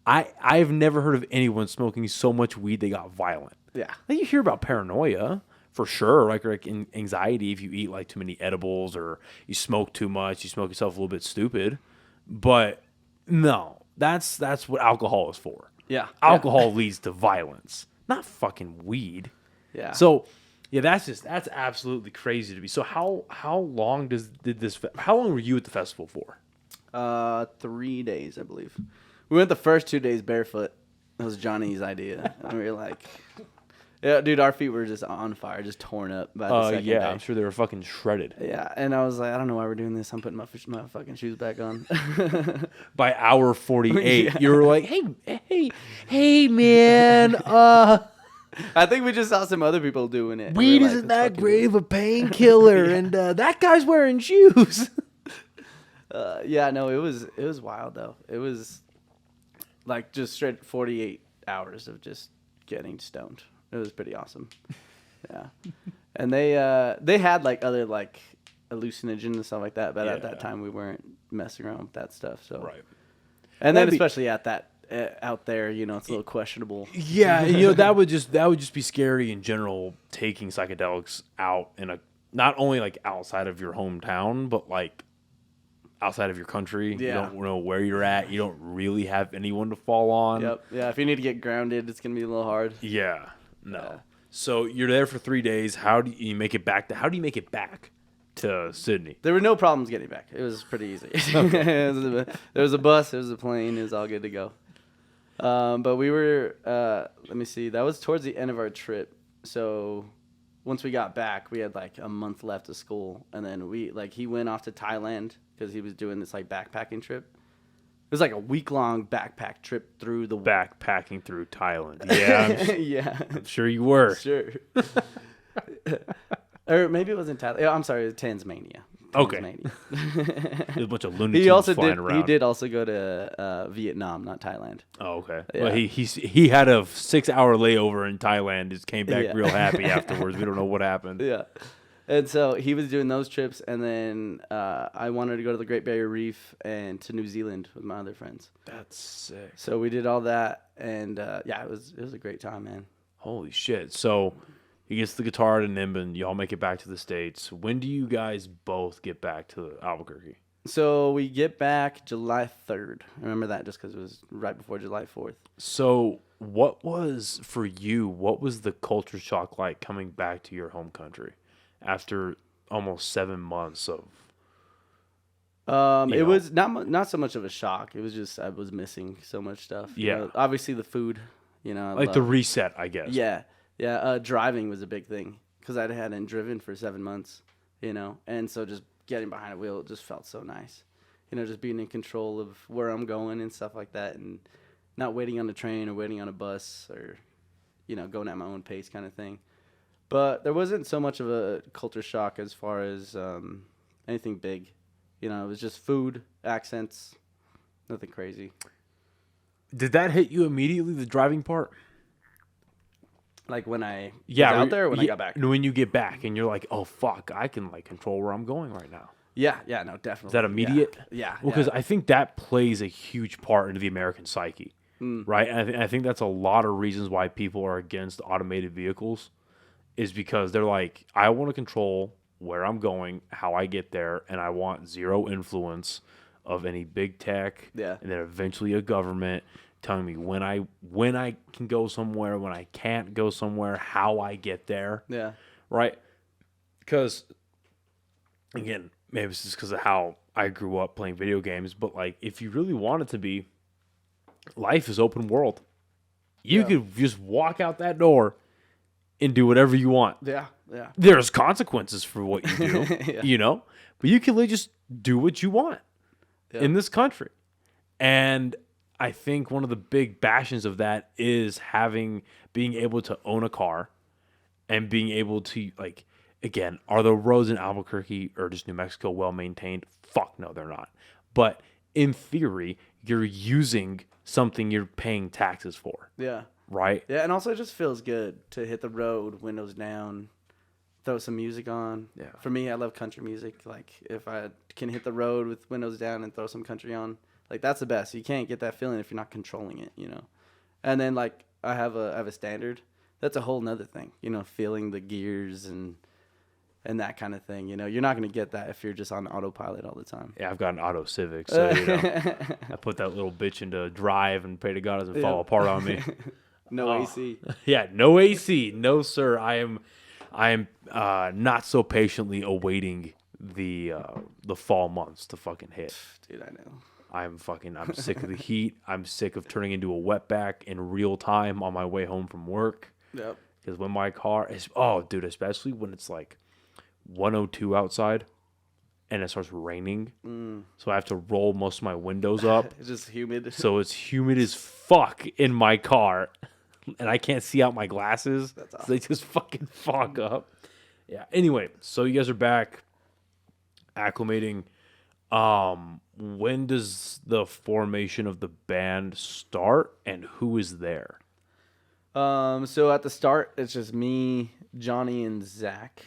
I've never heard of anyone smoking so much weed they got violent. Yeah. Like you hear about paranoia for sure, like anxiety if you eat like too many edibles or you smoke too much, you smoke yourself a little bit stupid. But no, that's what alcohol is for. Yeah. Alcohol leads to violence, not fucking weed. Yeah. So, yeah, that's absolutely crazy to me. So how long how long were you at the festival for? 3 days, I believe. We went the first 2 days barefoot. That was Johnny's idea. And we were like, yeah, dude, our feet were just on fire, just torn up by the second day. I'm sure they were fucking shredded. Yeah, and I was like, I don't know why we're doing this. I'm putting my fucking shoes back on. By hour 48, you were like, hey, man, I think we just saw some other people doing it. weed isn't that great of a painkiller, and that guy's wearing shoes. Yeah, no, it was wild though. It was like just straight 48 hours of just getting stoned. It was pretty awesome. Yeah, and they had like other like hallucinogens and stuff like that, but at that time we weren't messing around with that stuff. So Right. And then especially at that out there, you know, it's a little questionable. Yeah, that would just be scary in general. Taking psychedelics out in not only like outside of your hometown, but like outside of your country. Yeah. You don't know where you're at. You don't really have anyone to fall on. Yep. Yeah. If you need to get grounded, it's gonna be a little hard. Yeah. No. So you're there for 3 days. How do you make it back to Sydney? There were no problems getting back. It was pretty easy. There was a bus. There was a plane. It was all good to go. But we were, let me see, that was towards the end of our trip. So once we got back, we had like a month left of school. And then he went off to Thailand because he was doing this like backpacking trip. It was like a week-long backpack trip through the... Backpacking through Thailand. Yeah. Yeah. I'm sure you were. Sure. Or maybe it wasn't Thailand. I'm sorry, it was Tasmania. Okay. There's a bunch of Looney Tunes flying around. He did also go to Vietnam, not Thailand. Oh, okay. Yeah. Well, he had a 6-hour layover in Thailand. Just came back real happy afterwards. We don't know what happened. Yeah. And so he was doing those trips, and then I wanted to go to the Great Barrier Reef and to New Zealand with my other friends. That's sick. So we did all that, and it was a great time, man. Holy shit. So he gets the guitar to Nimbin. Y'all make it back to the States. When do you guys both get back to Albuquerque? So we get back July 3rd. I remember that just because it was right before July 4th. So what was, for you, what was the culture shock like coming back to your home country after almost 7 months of... It was not so much of a shock. It was just I was missing so much stuff. Yeah. Obviously the food, I like the reset, I guess. Yeah. Yeah. Driving was a big thing because I hadn't driven for 7 months, and so just getting behind a wheel, it just felt so nice. Just being in control of where I'm going and stuff like that, and not waiting on a train or waiting on a bus or, going at my own pace kind of thing. But there wasn't so much of a culture shock as far as anything big. It was just food, accents, nothing crazy. Did that hit you immediately, the driving part? Like when I was out there or when I got back? When you get back and you're like, oh, fuck, I can control where I'm going right now. Yeah, no, definitely. Is that immediate? Yeah. Well, because I think that plays a huge part into the American psyche, right? And I think that's a lot of reasons why people are against automated vehicles is because they're like, I want to control where I'm going, how I get there, and I want zero influence of any big tech, and then eventually a government telling me when I can go somewhere, when I can't go somewhere, how I get there. Yeah. Right? Because, again, maybe it's just because of how I grew up playing video games, but if you really want it to be, life is open world. You could just walk out that door and do whatever you want. Yeah. There's consequences for what you do, but you can just do what you want in this country. And I think one of the big bastions of that is being able to own a car and being able to, again, are the roads in Albuquerque or just New Mexico well maintained? Fuck no, they're not. But in theory, you're using something you're paying taxes for. Yeah. Right? Yeah, and also it just feels good to hit the road, windows down, throw some music on. Yeah. For me, I love country music. If I can hit the road with windows down and throw some country on, that's the best. You can't get that feeling if you're not controlling it, And then I have a standard. That's a whole nother thing, feeling the gears and that kind of thing. You're not going to get that if you're just on autopilot all the time. Yeah, I've got an auto Civic, so I put that little bitch into drive and pray to God it doesn't fall apart on me. No AC. Yeah, no AC. No, sir. I am not so patiently awaiting the fall months to fucking hit. Dude, I know. I'm sick of the heat. I'm sick of turning into a wetback in real time on my way home from work. Yep. Because when my car is, especially when it's 102 outside and it starts raining. So I have to roll most of my windows up. It's just humid. So it's humid as fuck in my car. And I can't see out my glasses. That's awesome. So they just fucking fog up. Yeah. Anyway, so you guys are back acclimating. When does the formation of the band start and who is there? So at the start, it's just me, Johnny, and Zach.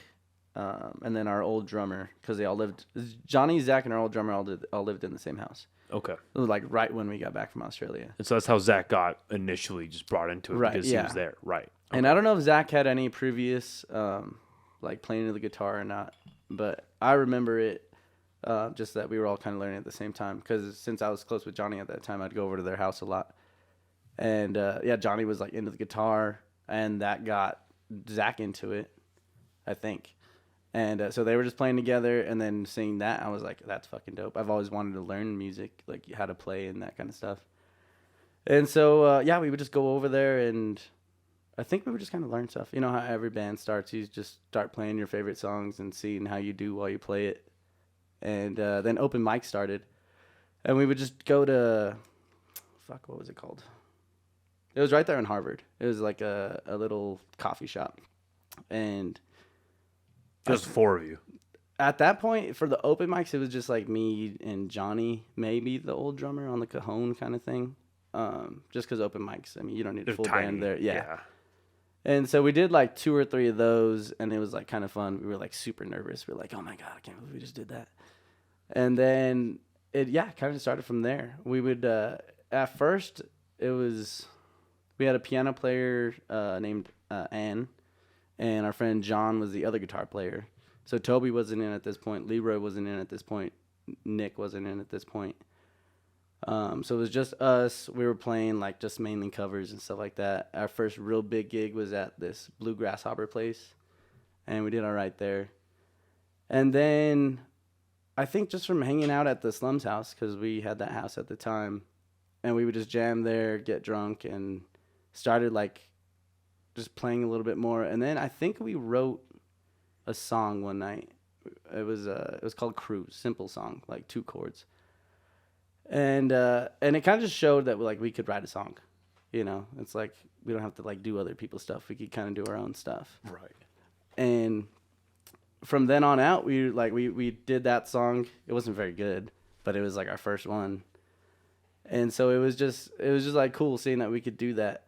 And then our old drummer, because they all lived. Johnny, Zach, and our old drummer all lived in the same house. Okay. It was right when we got back from Australia. And so that's how Zach got initially just brought into it because he was there. Right. Okay. And I don't know if Zach had any previous playing the guitar or not, but I remember it just that we were all kind of learning at the same time because since I was close with Johnny at that time, I'd go over to their house a lot. And Johnny was into the guitar, and that got Zach into it, I think. And so they were just playing together, and then seeing that, I was like, that's fucking dope. I've always wanted to learn music, how to play and that kind of stuff. And so, we would just go over there, and I think we would just kind of learn stuff. You know how every band starts, you just start playing your favorite songs and seeing how you do while you play it. And then open mic started, and we would just go to, what was it called? It was right there in Harvard. It was a little coffee shop, and there's 4 of you. At that point, for the open mics, it was just me and Johnny, maybe the old drummer on the cajon kind of thing. Just because open mics, you don't need a full band there. Yeah. And so we did 2 or 3 of those, and it was kind of fun. We were super nervous. We were like, oh my God, I can't believe we just did that. And then it kind of started from there. We would, at first, we had a piano player named Ann. And our friend John was the other guitar player. So Toby wasn't in at this point. Leroy wasn't in at this point. Nick wasn't in at this point. So it was just us. We were playing like just mainly covers and stuff like that. Our first real big gig was at this Blue Grasshopper place, and we did all right there. And then I think just from hanging out at the Slums house, because we had that house at the time, and we would just jam there, get drunk, and started like just playing a little bit more. And then I think we wrote a song one night. It was called Cruise, simple song, like 2 chords. And it kind of just showed that we could write a song, you know. It's like we don't have to like do other people's stuff. We could kind of do our own stuff. Right. And from then on out, we did that song. It wasn't very good, but it was like our first one. And so it was just like cool seeing that we could do that.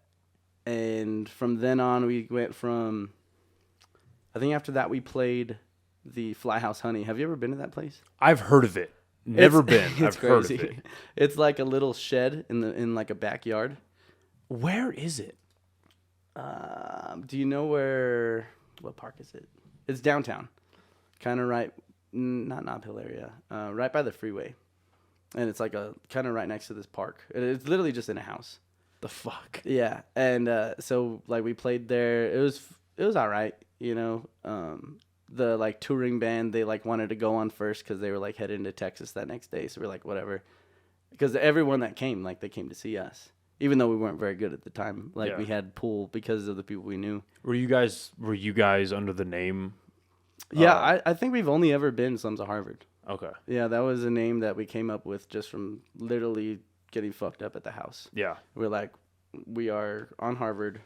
And from then on, we went from, I think after that we played the Fly House Honey. Have you ever been to that place? I've heard of it. Never been. It's I've heard crazy. of it. It's like a little shed in like a backyard. Where is it? Do you know what park is it? It's downtown. Kind of right, not Nob Hill area, right by the freeway. And it's like a kind of right next to this park. It's literally just in a house. The fuck? Yeah. And so like we played there. It was all right, you know. The like touring band, they like wanted to go on first because they were like heading to Texas that next day. So we're like, whatever. Because everyone that came, like they came to see us, even though we weren't very good at the time. Like we had pull because of the people we knew. Were you guys under the name? Yeah, I think we've only ever been Slums of Harvard. Okay. Yeah, that was a name that we came up with just from literally getting fucked up at the house. Yeah. We're like, we are on Harvard.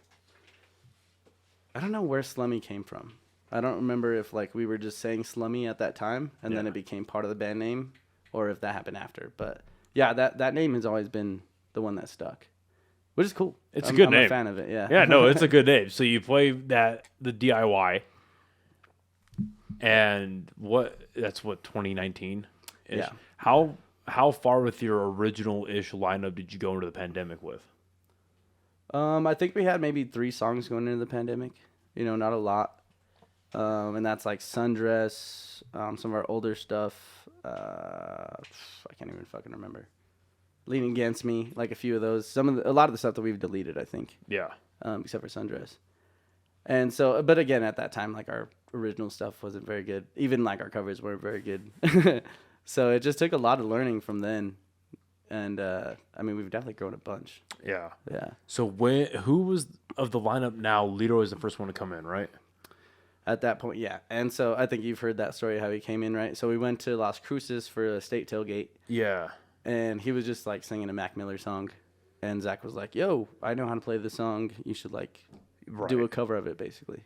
I don't know where Slummy came from. I don't remember if like we were just saying Slummy at that time and then it became part of the band name, or if that happened after. But yeah, that name has always been the one that stuck, which is cool. It's a good name. I'm a fan of it. Yeah. Yeah, no, it's a good name. So you play the DIY, and that's 2019. Yeah. How far with your original-ish lineup did you go into the pandemic with? I think we had maybe 3 songs going into the pandemic. You know, not a lot. And that's like Sundress, some of our older stuff. I can't even fucking remember. Leaning Against Me, like a few of those. A lot of the stuff that we've deleted, I think. Yeah. Except for Sundress. And so, but again, at that time, like our original stuff wasn't very good. Even like our covers weren't very good. So it just took a lot of learning from then. And I mean, we've definitely grown a bunch. Yeah. Yeah. So who was of the lineup now? Leroy is the first one to come in, right? At that point, yeah. And so I think you've heard that story, how he came in, right? So we went to Las Cruces for a state tailgate. Yeah. And he was just like singing a Mac Miller song. And Zach was like, yo, I know how to play this song. You should like do a cover of it, basically.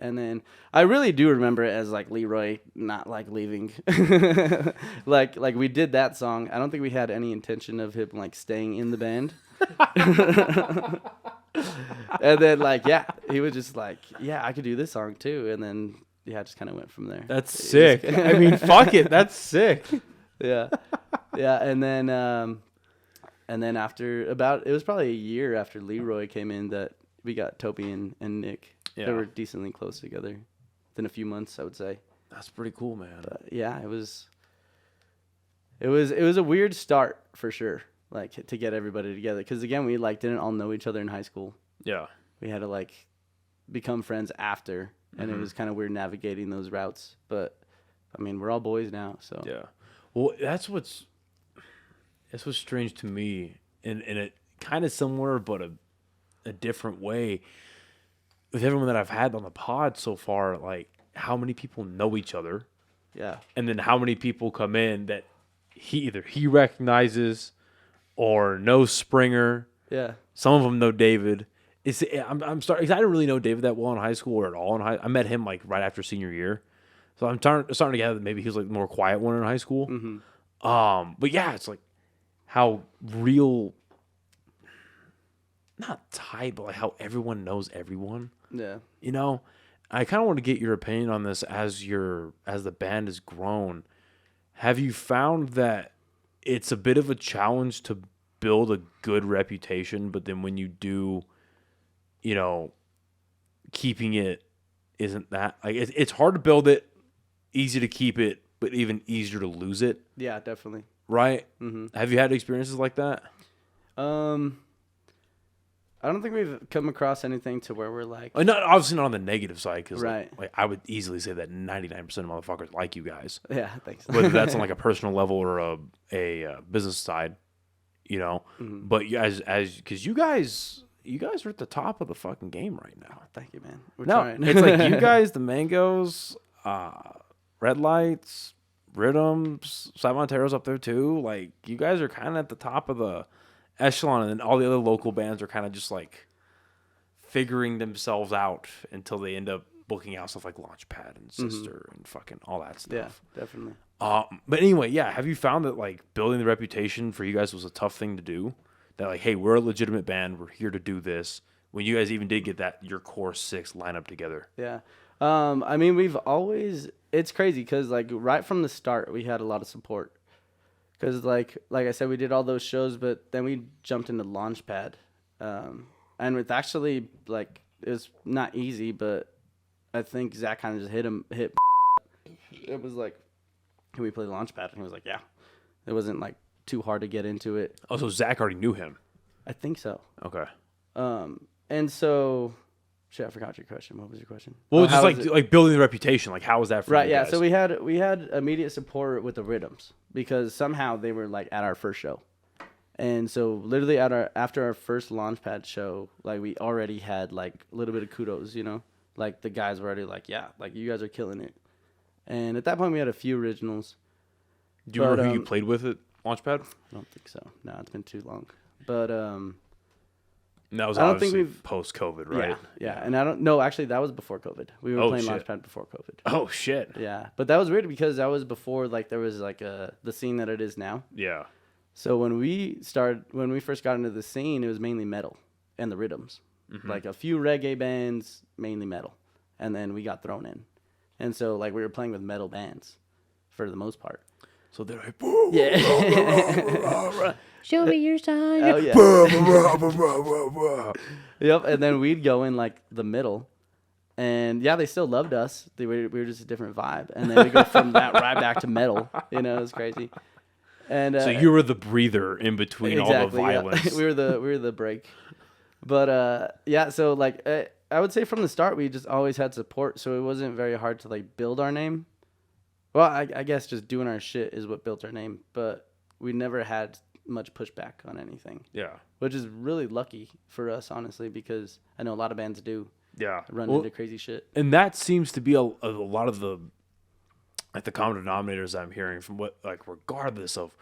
And then I really do remember it as like Leroy not like leaving. like we did that song. I don't think we had any intention of him like staying in the band. And then like, yeah, he was just like, yeah, I could do this song too. And then yeah, just kind of went from there. That's sick. I mean, fuck it. That's sick. Yeah. Yeah. And then after it was probably a year after Leroy came in that we got Toby and Nick. Yeah. They were decently close together within a few months, I would say. That's pretty cool, man. But yeah, it was a weird start for sure, like to get everybody together. Because again, we like didn't all know each other in high school. Yeah. We had to like become friends after, and it was kind of weird navigating those routes. But I mean, we're all boys now, so yeah. Well, that's what's strange to me, in a kind of similar but a different way. With everyone that I've had on the pod so far, like how many people know each other, yeah, and then how many people come in that he recognizes or knows Springer. Yeah, some of them know David. I'm starting. I didn't really know David that well in high school or at all. I met him like right after senior year, so I'm starting to gather that maybe he was like the more quiet one in high school. Mm-hmm. But yeah, it's like how real. Not tight, but like how everyone knows everyone. Yeah. You know, I kind of want to get your opinion on this as the band has grown. Have you found that it's a bit of a challenge to build a good reputation, but then when you do, you know, keeping it isn't that like it's hard to build it, easy to keep it, but even easier to lose it. Yeah, definitely. Right? Mm-hmm. Have you had experiences like that? I don't think we've come across anything to where we're like... Not obviously not on the negative side, because right. like I would easily say that 99% of motherfuckers like you guys. Yeah, thanks. Whether that's on like a personal level or a business side, you know. Mm-hmm. But you guys, because you guys are at the top of the fucking game right now. Thank you, man. We're trying. It's like you guys, the Mangoes, Red Lights, Rhythms, Side Montero's up there too. Like you guys are kind of at the top of the echelon, and then all the other local bands are kind of just like figuring themselves out until they end up booking out stuff like Launchpad and Sister and fucking all that stuff. Yeah, definitely. But anyway, yeah, have you found that like building the reputation for you guys was a tough thing to do? That like, hey, we're a legitimate band, we're here to do this. When you guys even did get that your core 6 lineup together. Yeah. I mean, we've always, it's crazy because like right from the start we had a lot of support. Because, like I said, we did all those shows, but then we jumped into Launchpad. And it's actually, like, it was not easy, but I think Zach kind of just hit. It was like, can we play Launchpad? And he was like, yeah. It wasn't, like, too hard to get into it. Oh, so Zach already knew him? I think so. Okay. And so... Shit, I forgot your question. What was your question? Well, just like building the reputation. Like, how was that for you guys? Right, yeah. So we had immediate support with the Rhythms because somehow they were like at our first show, and so literally after our first Launchpad show, like we already had like a little bit of kudos, you know, like the guys were already like, yeah, like you guys are killing it, and at that point we had a few originals. Do you remember who you played with at Launchpad? I don't think so. No, it's been too long, but And that was obviously post-COVID, right? Yeah. And I don't know. Actually, that was before COVID. We were playing Launchpad before COVID. Oh, shit. Yeah. But that was weird because that was before, like, there was, like, the scene that it is now. Yeah. So when we first got into the scene, it was mainly metal and the Rhythms. Mm-hmm. Like, a few reggae bands, mainly metal. And then we got thrown in. And so, like, we were playing with metal bands for the most part. So they're like, yeah. Show me your sign. Oh, yeah. Yep. And then we'd go in like the middle, and yeah, they still loved us. We were just a different vibe. And then we go from that right back to metal. You know, it was crazy. And so you were the breather in between all the violence. Yeah. we were the break. But yeah, so like I would say from the start we just always had support, so it wasn't very hard to like build our name. Well, I guess just doing our shit is what built our name, but we never had much pushback on anything. Yeah. Which is really lucky for us, honestly, because I know a lot of bands do. Yeah. Run into crazy shit. And that seems to be a lot of the common denominators I'm hearing from what, like, regardless of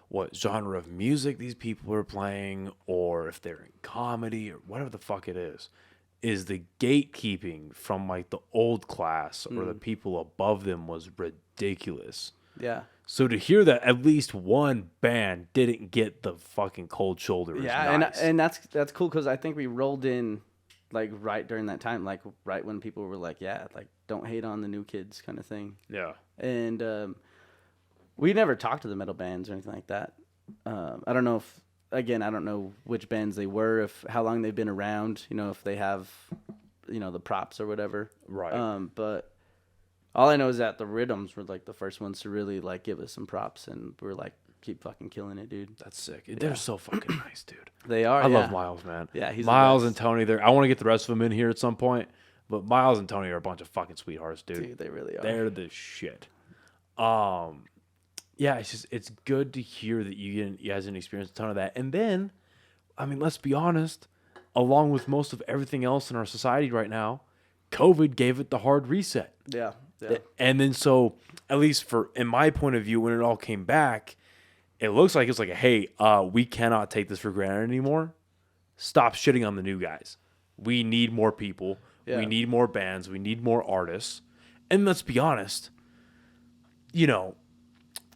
what genre of music these people are playing or if they're in comedy or whatever the fuck it is the gatekeeping from like the old class or the people above them was ridiculous. Yeah. So to hear that at least one band didn't get the fucking cold shoulder is nice. and that's cool because I think we rolled in like right during that time, like right when people were like, yeah, like don't hate on the new kids kind of thing. Yeah. And we never talked to the metal bands or anything like that. I don't know if, again, I don't know which bands they were, how long they've been around, you know, if they have, you know, the props or whatever. Right. But all I know is that the Rhythms were like the first ones to really like give us some props, and we're like, keep fucking killing it, dude. That's sick. They're so fucking nice, dude. They are. I love Miles, man. Yeah, he's Miles and Tony. I want to get the rest of them in here at some point, but Miles and Tony are a bunch of fucking sweethearts, dude. Dude, they really are. They're the shit. Yeah, it's good to hear that you guys didn't experience a ton of that. And then, I mean, let's be honest, along with most of everything else in our society right now, COVID gave it the hard reset. Yeah. And then so, at least in my point of view, when it all came back, it looks like it's like, hey, we cannot take this for granted anymore. Stop shitting on the new guys. We need more people. Yeah. We need more bands. We need more artists. And let's be honest, you know,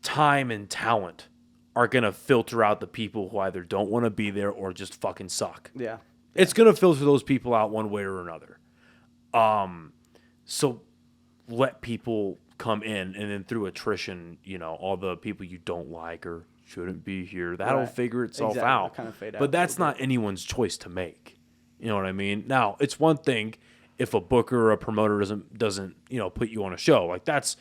time and talent are going to filter out the people who either don't want to be there or just fucking suck. Yeah. It's going to filter those people out one way or another. So let people come in, and then through attrition, you know, all the people you don't like or shouldn't be here, that'll figure itself out. Kind of fade out. But that's not anyone's choice to make. You know what I mean? Now, it's one thing if a booker or a promoter doesn't, you know, put you on a show. Like that's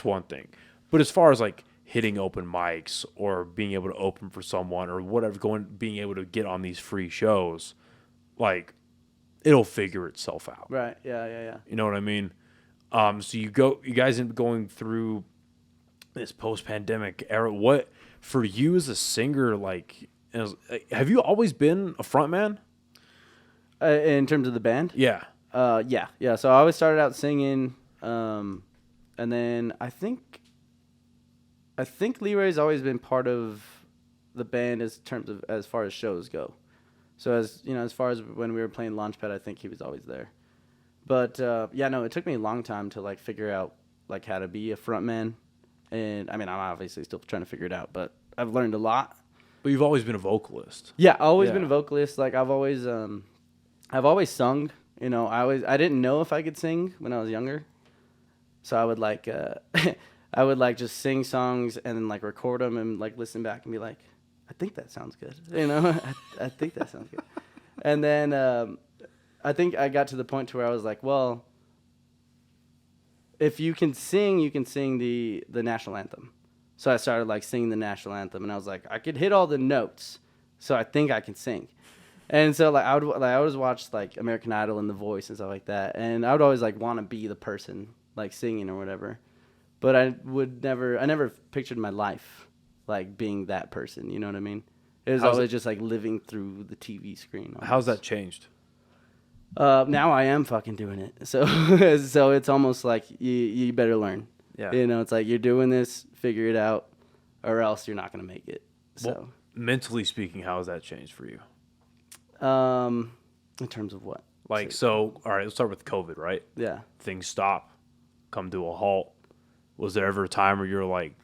one thing. But as far as like hitting open mics or being able to open for someone or whatever, being able to get on these free shows, like it'll figure itself out. Right. Yeah. You know what I mean? So you guys end up going through this post-pandemic era. What for you as a singer? Like, have you always been a frontman? In terms of the band? Yeah. Yeah. So I always started out singing, and then I think Leroy's always been part of the band as far as shows go. So as far as when we were playing Launchpad, I think he was always there. But it took me a long time to like figure out like how to be a frontman, and I mean I'm obviously still trying to figure it out, but I've learned a lot. But you've always been a vocalist. Yeah, always been a vocalist. Like I've always sung. You know, I didn't know if I could sing when I was younger, so I would like just sing songs and then like record them and like listen back and be like, I think that sounds good. You know, I think that sounds good. And then I think I got to the point to where I was like, well, if you can sing the national anthem. So I started like singing the national anthem, and I was like, I could hit all the notes, so I think I can sing. And so like I would always watch like American Idol and The Voice and stuff like that, and I would always like want to be the person like singing or whatever, but I never pictured my life like being that person. You know what I mean? It was always just like living through the TV screen. Almost. How's that changed? Now I am fucking doing it. So so it's almost like you better learn. Yeah. You know, it's like you're doing this, figure it out, or else you're not gonna make it. So Well, mentally speaking, how has that changed for you? in terms of what? Like, so, all right, let's start with COVID, right? Yeah. Things stop, come to a halt. Was there ever a time where you're like,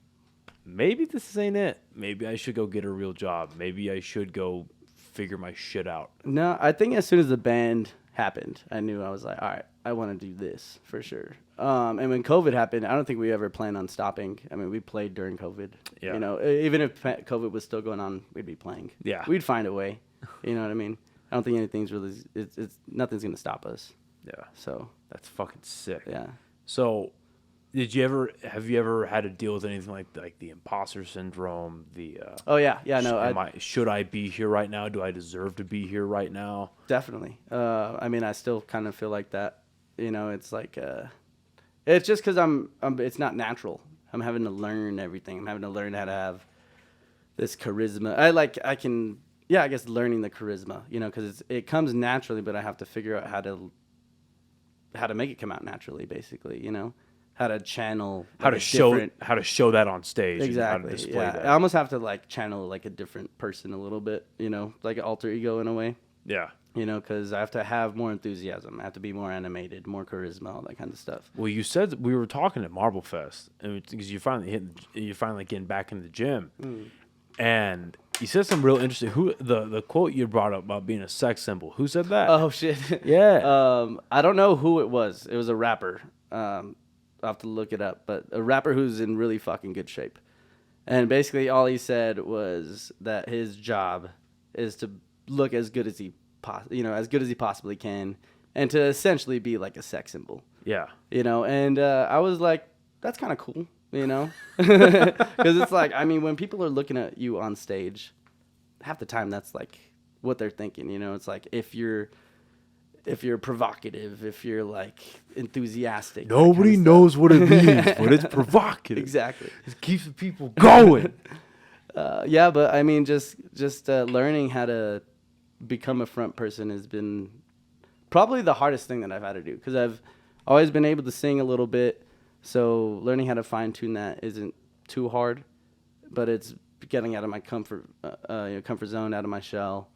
maybe this ain't it? Maybe I should go get a real job. Maybe I should go figure my shit out. No, I think as soon as the band happened, I knew I was like, all right, I want to do this for sure. And when COVID happened, I don't think we ever planned on stopping. I mean, we played during COVID. Yeah. You know, even if COVID was still going on, we'd be playing. Yeah. We'd find a way. You know what I mean? I don't think anything's really, it's nothing's going to stop us. Yeah. So, That's fucking sick. yeah. So, have you ever had to deal with anything like the imposter syndrome? Oh, yeah. Yeah, no. Should I be here right now? Do I deserve to be here right now? Definitely. I mean, I still kind of feel like that. You know, it's like, it's just because it's not natural. I'm having to learn everything. I'm having to learn how to have this charisma. I guess learning the charisma, you know, because it comes naturally, but I have to figure out how to make it come out naturally, basically, you know, how to channel, How to show that on stage. exactly. And how to display Yeah, that. I almost have to like channel like a different person a little bit, you know, like an alter ego in a way. Yeah. You know, because I have to have more enthusiasm. I have to be more animated, more charisma, all that kind of stuff. Well, you said that we were talking at Marble Fest, and because you're finally getting back in the gym, and you said something real interesting. Who the quote you brought up about being a sex symbol? Who said that? Oh shit! Yeah. I don't know who it was. It was a rapper. I'll have to look it up, but a rapper who's in really fucking good shape. And basically, all he said was that his job is to look as good as he possibly can, and to essentially be like a sex symbol. Yeah. You know, and I was like, that's kind of cool, you know, because it's like, I mean, when people are looking at you on stage, half the time that's like what they're thinking. You know, it's like if you're provocative, if you're like enthusiastic, Nobody knows what it means, but it's provocative. Exactly. It keeps the people going. Yeah, but I mean, just learning how to become a front person has been probably the hardest thing that I've had to do, because I've always been able to sing a little bit, so learning how to fine tune that isn't too hard, but it's getting out of my comfort zone, out of my shell,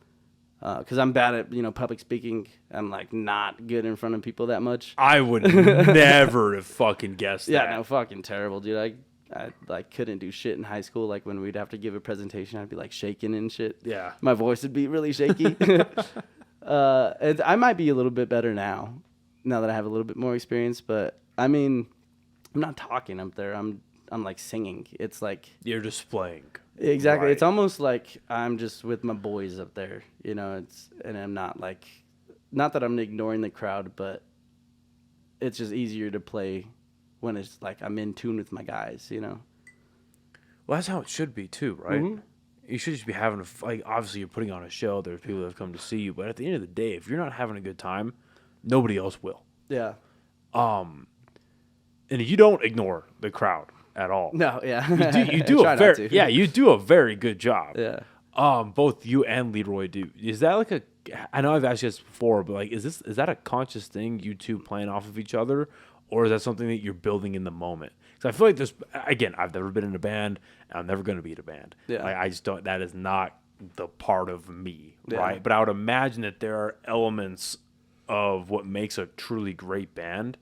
because I'm bad at public speaking. I'm like not good in front of people that much. I would never have fucking guessed that. Yeah, no, fucking terrible, dude. I like couldn't do shit in high school. Like when we'd have to give a presentation, I'd be like shaking and shit. Yeah. My voice would be really shaky. And I might be a little bit better now that I have a little bit more experience. But I mean, I'm not talking up there. I'm like singing. It's like You're displaying. exactly. Right. It's almost like I'm just with my boys up there. You know, and I'm not like, not that I'm ignoring the crowd, but it's just easier to play when it's like I'm in tune with my guys, you know? Well, that's how it should be too, right? You should just be having like. Obviously, you're putting on a show. There's people that have come to see you, but at the end of the day, if you're not having a good time, nobody else will. Yeah. And you don't ignore the crowd at all. No, yeah. You do a very you do a very good job. Yeah. Both you and Leroy do. Is that like a? I know I've asked you this before, but like, is that a conscious thing? You two playing off of each other, or is that something that you're building in the moment? Because I feel like there's again, I've never been in a band, and I'm never going to be in a band. Yeah. Like, I just don't. That is not the part of me, Yeah. right? But I would imagine that there are elements of what makes a truly great band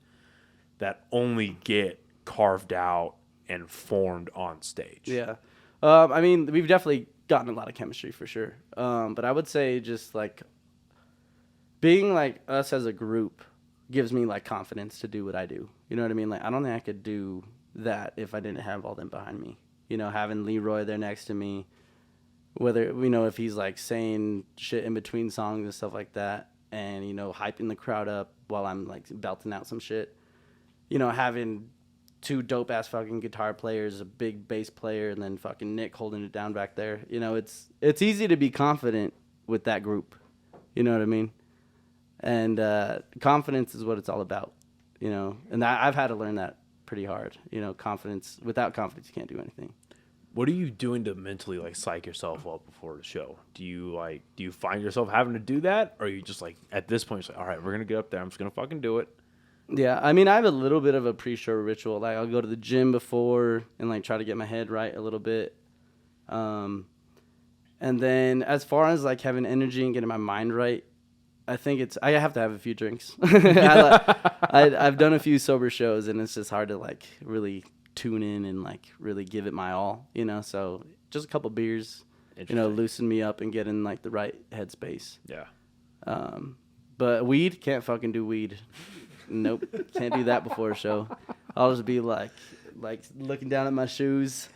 that only get carved out and formed on stage. Yeah. I mean, we've definitely gotten a lot of chemistry for sure. But I would say just like being like us as a group gives me like confidence to do what I do. You know what I mean? Like, I don't think I could do that if I didn't have all them behind me. You know, having Leroy there next to me, whether, you know, if he's like saying shit in between songs and stuff like that, and, you know, hyping the crowd up while I'm like belting out some shit. You know, having two dope ass fucking guitar players, a big bass player, and then fucking Nick holding it down back there. You know, it's easy to be confident with that group. You know what I mean? And confidence is what it's all about. You know, and I've had to learn that pretty hard. You know, confidence. Without confidence, you can't do anything. What are you doing to mentally like psych yourself up before the show? Do you find yourself having to do that, or are you just like at this point, it's like, all right, we're gonna get up there, I'm just gonna fucking do it? Yeah, I mean, I have a little bit of a pre-show ritual. Like, I'll go to the gym before and like try to get my head right a little bit. And then as far as like having energy and getting my mind right, I think I have to have a few drinks. I've done a few sober shows, and it's just hard to like really tune in and like really give it my all, you know. So just a couple beers, you know, loosen me up and get in like the right headspace. Yeah. But weed, can't fucking do weed. Nope, can't do that before a show. I'll just be like looking down at my shoes,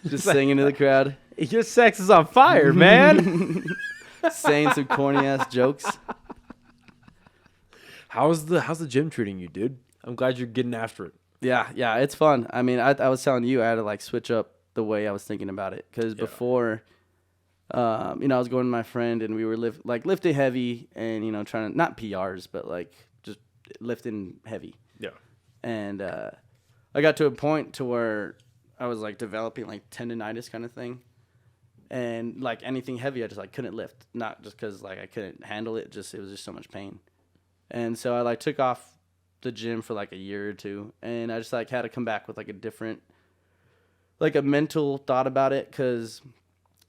just singing to the crowd. Your sex is on fire, man. Saying some corny ass jokes. How's the gym treating you, dude? I'm glad you're getting after it. Yeah, it's fun. I mean, I was telling you, I had to like switch up the way I was thinking about it, because before, you know, I was going to my friend and we were lifting heavy and, you know, trying to, not PRs, but like just lifting heavy. Yeah. And I got to a point to where I was like developing like tendonitis kind of thing, and like anything heavy I just like couldn't lift, not just because like I couldn't handle it, just it was just so much pain. And so I like took off the gym for like a year or two, and I just like had to come back with like a different, like a mental thought about it, because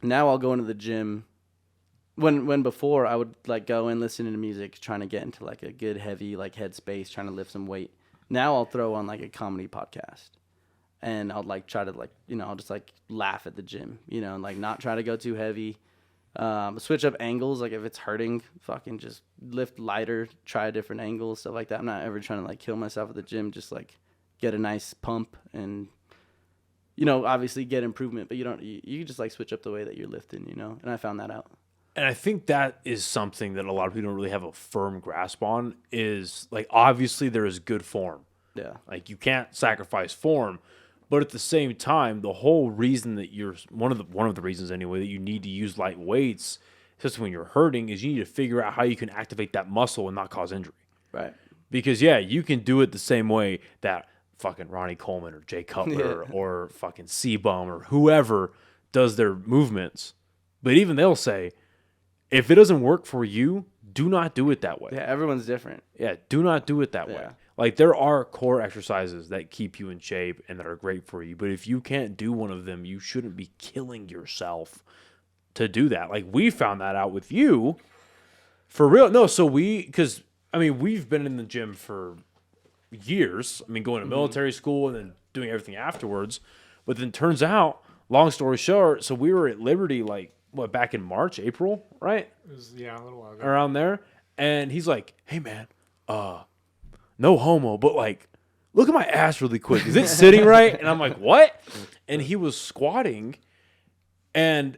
now I'll go into the gym when before I would like go and listen to music trying to get into like a good heavy like headspace, trying to lift some weight. Now I'll throw on like a comedy podcast, and I'll like try to like, you know, I'll just like laugh at the gym, you know, and like not try to go too heavy. Switch up angles, like if it's hurting, fucking just lift lighter, try a different angle, stuff like that. I'm not ever trying to like kill myself at the gym, just like get a nice pump and, you know, obviously get improvement, but you just like switch up the way that you're lifting, you know, and I found that out. And I think that is something that a lot of people don't really have a firm grasp on, is like, obviously there is good form. Yeah. Like, you can't sacrifice form. But at the same time, the whole reason that you're one of the reasons anyway that you need to use light weights, especially when you're hurting, is you need to figure out how you can activate that muscle and not cause injury. Right. Because you can do it the same way that fucking Ronnie Coleman or Jay Cutler or fucking C-Bum or whoever does their movements. But even they'll say, if it doesn't work for you, do not do it that way. Yeah, everyone's different. Yeah, do not do it that way. Like, there are core exercises that keep you in shape and that are great for you. But if you can't do one of them, you shouldn't be killing yourself to do that. Like, we found that out with you. For real. No, so because, I mean, we've been in the gym for years. I mean, going to military school and then doing everything afterwards. But then turns out, long story short, so we were at Liberty, like, back in March, April, right? It was, a little while ago. Around there. And he's like, hey, man, no homo, but like, look at my ass really quick. Is it sitting right? And I'm like, what? And he was squatting, and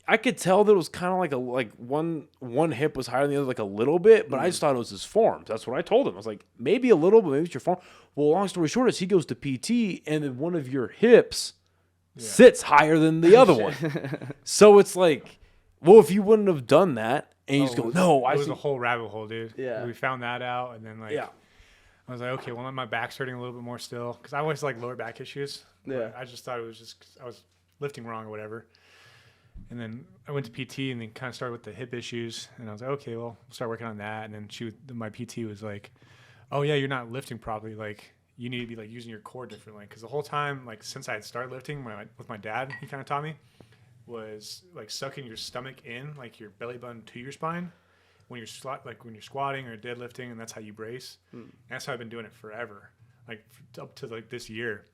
I could tell that it was kind of like one hip was higher than the other, like a little bit, but I just thought it was his form. That's what I told him. I was like, maybe a little, but maybe it's your form. Well, long story short is he goes to PT, and then one of your hips sits higher than the other one. So it's like, well, if you wouldn't have done that, and you just go, no, it was a whole rabbit hole, dude. Yeah. We found that out, and then I was like, okay, well, my back's hurting a little bit more still, because I always like lower back issues. Yeah. I just thought it was just 'cause I was lifting wrong or whatever. And then I went to PT and then kind of started with the hip issues, and I was like, okay, well, we'll start working on that. And then my PT was like, oh yeah, you're not lifting properly. Like you need to be like using your core differently. Because the whole time, like since I had started lifting with my dad, he kind of taught me was like sucking your stomach in, like your belly button to your spine when you're squatting or deadlifting, and that's how you brace. And that's how I've been doing it forever, like up to like this year.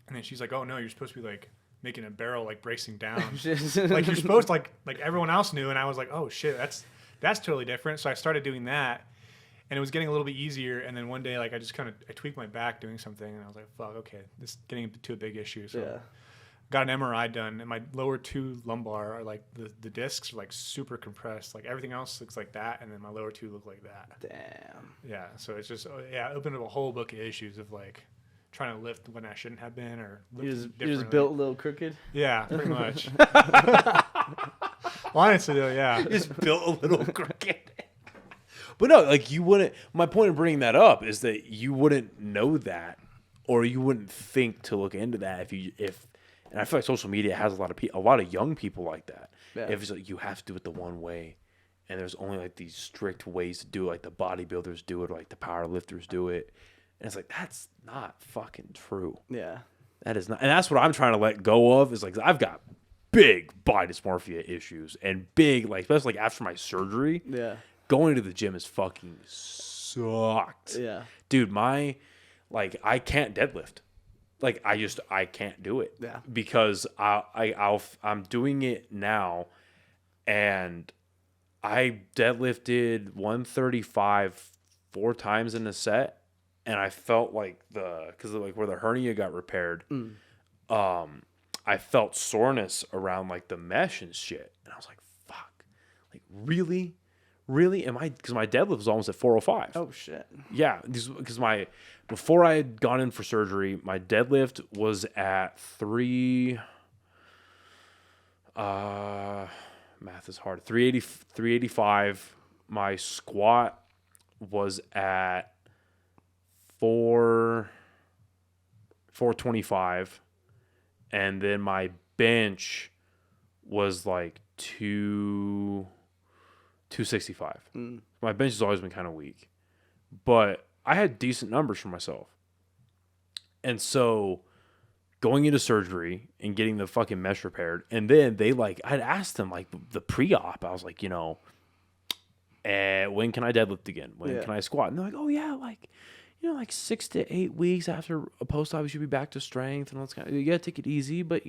And then she's like, oh no, you're supposed to be like making a barrel, like bracing down, like you're supposed to, like everyone else knew. And I was like, oh shit, that's totally different. So I started doing that, and it was getting a little bit easier. And then one day, like I tweaked my back doing something, and I was like, fuck, okay, this is getting to a big issue. So got an MRI done, and my lower two lumbar are like the discs are like super compressed. Like everything else looks like that, and then my lower two look like that. Damn. Yeah. So it's just it opened up a whole book of issues of like trying to lift when I shouldn't have been, or you just built a little crooked. Yeah, pretty much. Honestly, though, yeah, just built a little crooked. But no, like you wouldn't. My point of bringing that up is that you wouldn't know that, or you wouldn't think to look into that if. And I feel like social media has a lot of young people like that. Yeah. If it's like you have to do it the one way, and there's only like these strict ways to do it, like the bodybuilders do it, or like the power lifters do it. And it's like, that's not fucking true. Yeah. That is not. And that's what I'm trying to let go of, is like, I've got big body dysmorphia issues, and big, like, especially like after my surgery. Yeah. Going to the gym is fucking sucked. Yeah. Dude, I can't deadlift. Like, I can't do it. Yeah. Because I'm doing it now, and I deadlifted 135 4 times in a set. And I felt like because like where the hernia got repaired, I felt soreness around like the mesh and shit. And I was like, fuck, like really? Because my deadlift was almost at 405. Oh shit. Yeah. Because before I had gone in for surgery, my deadlift was at 380, math is hard. 385. My squat was at 425, and then my bench was like 265. My bench has always been kind of weak, but I had decent numbers for myself. And so going into surgery and getting the fucking mesh repaired, and then I'd asked them like the pre-op, I was like, when can I deadlift again? When can I squat? And they're like, oh yeah, like 6 to 8 weeks after a post-op, you should be back to strength. And you gotta take it easy, but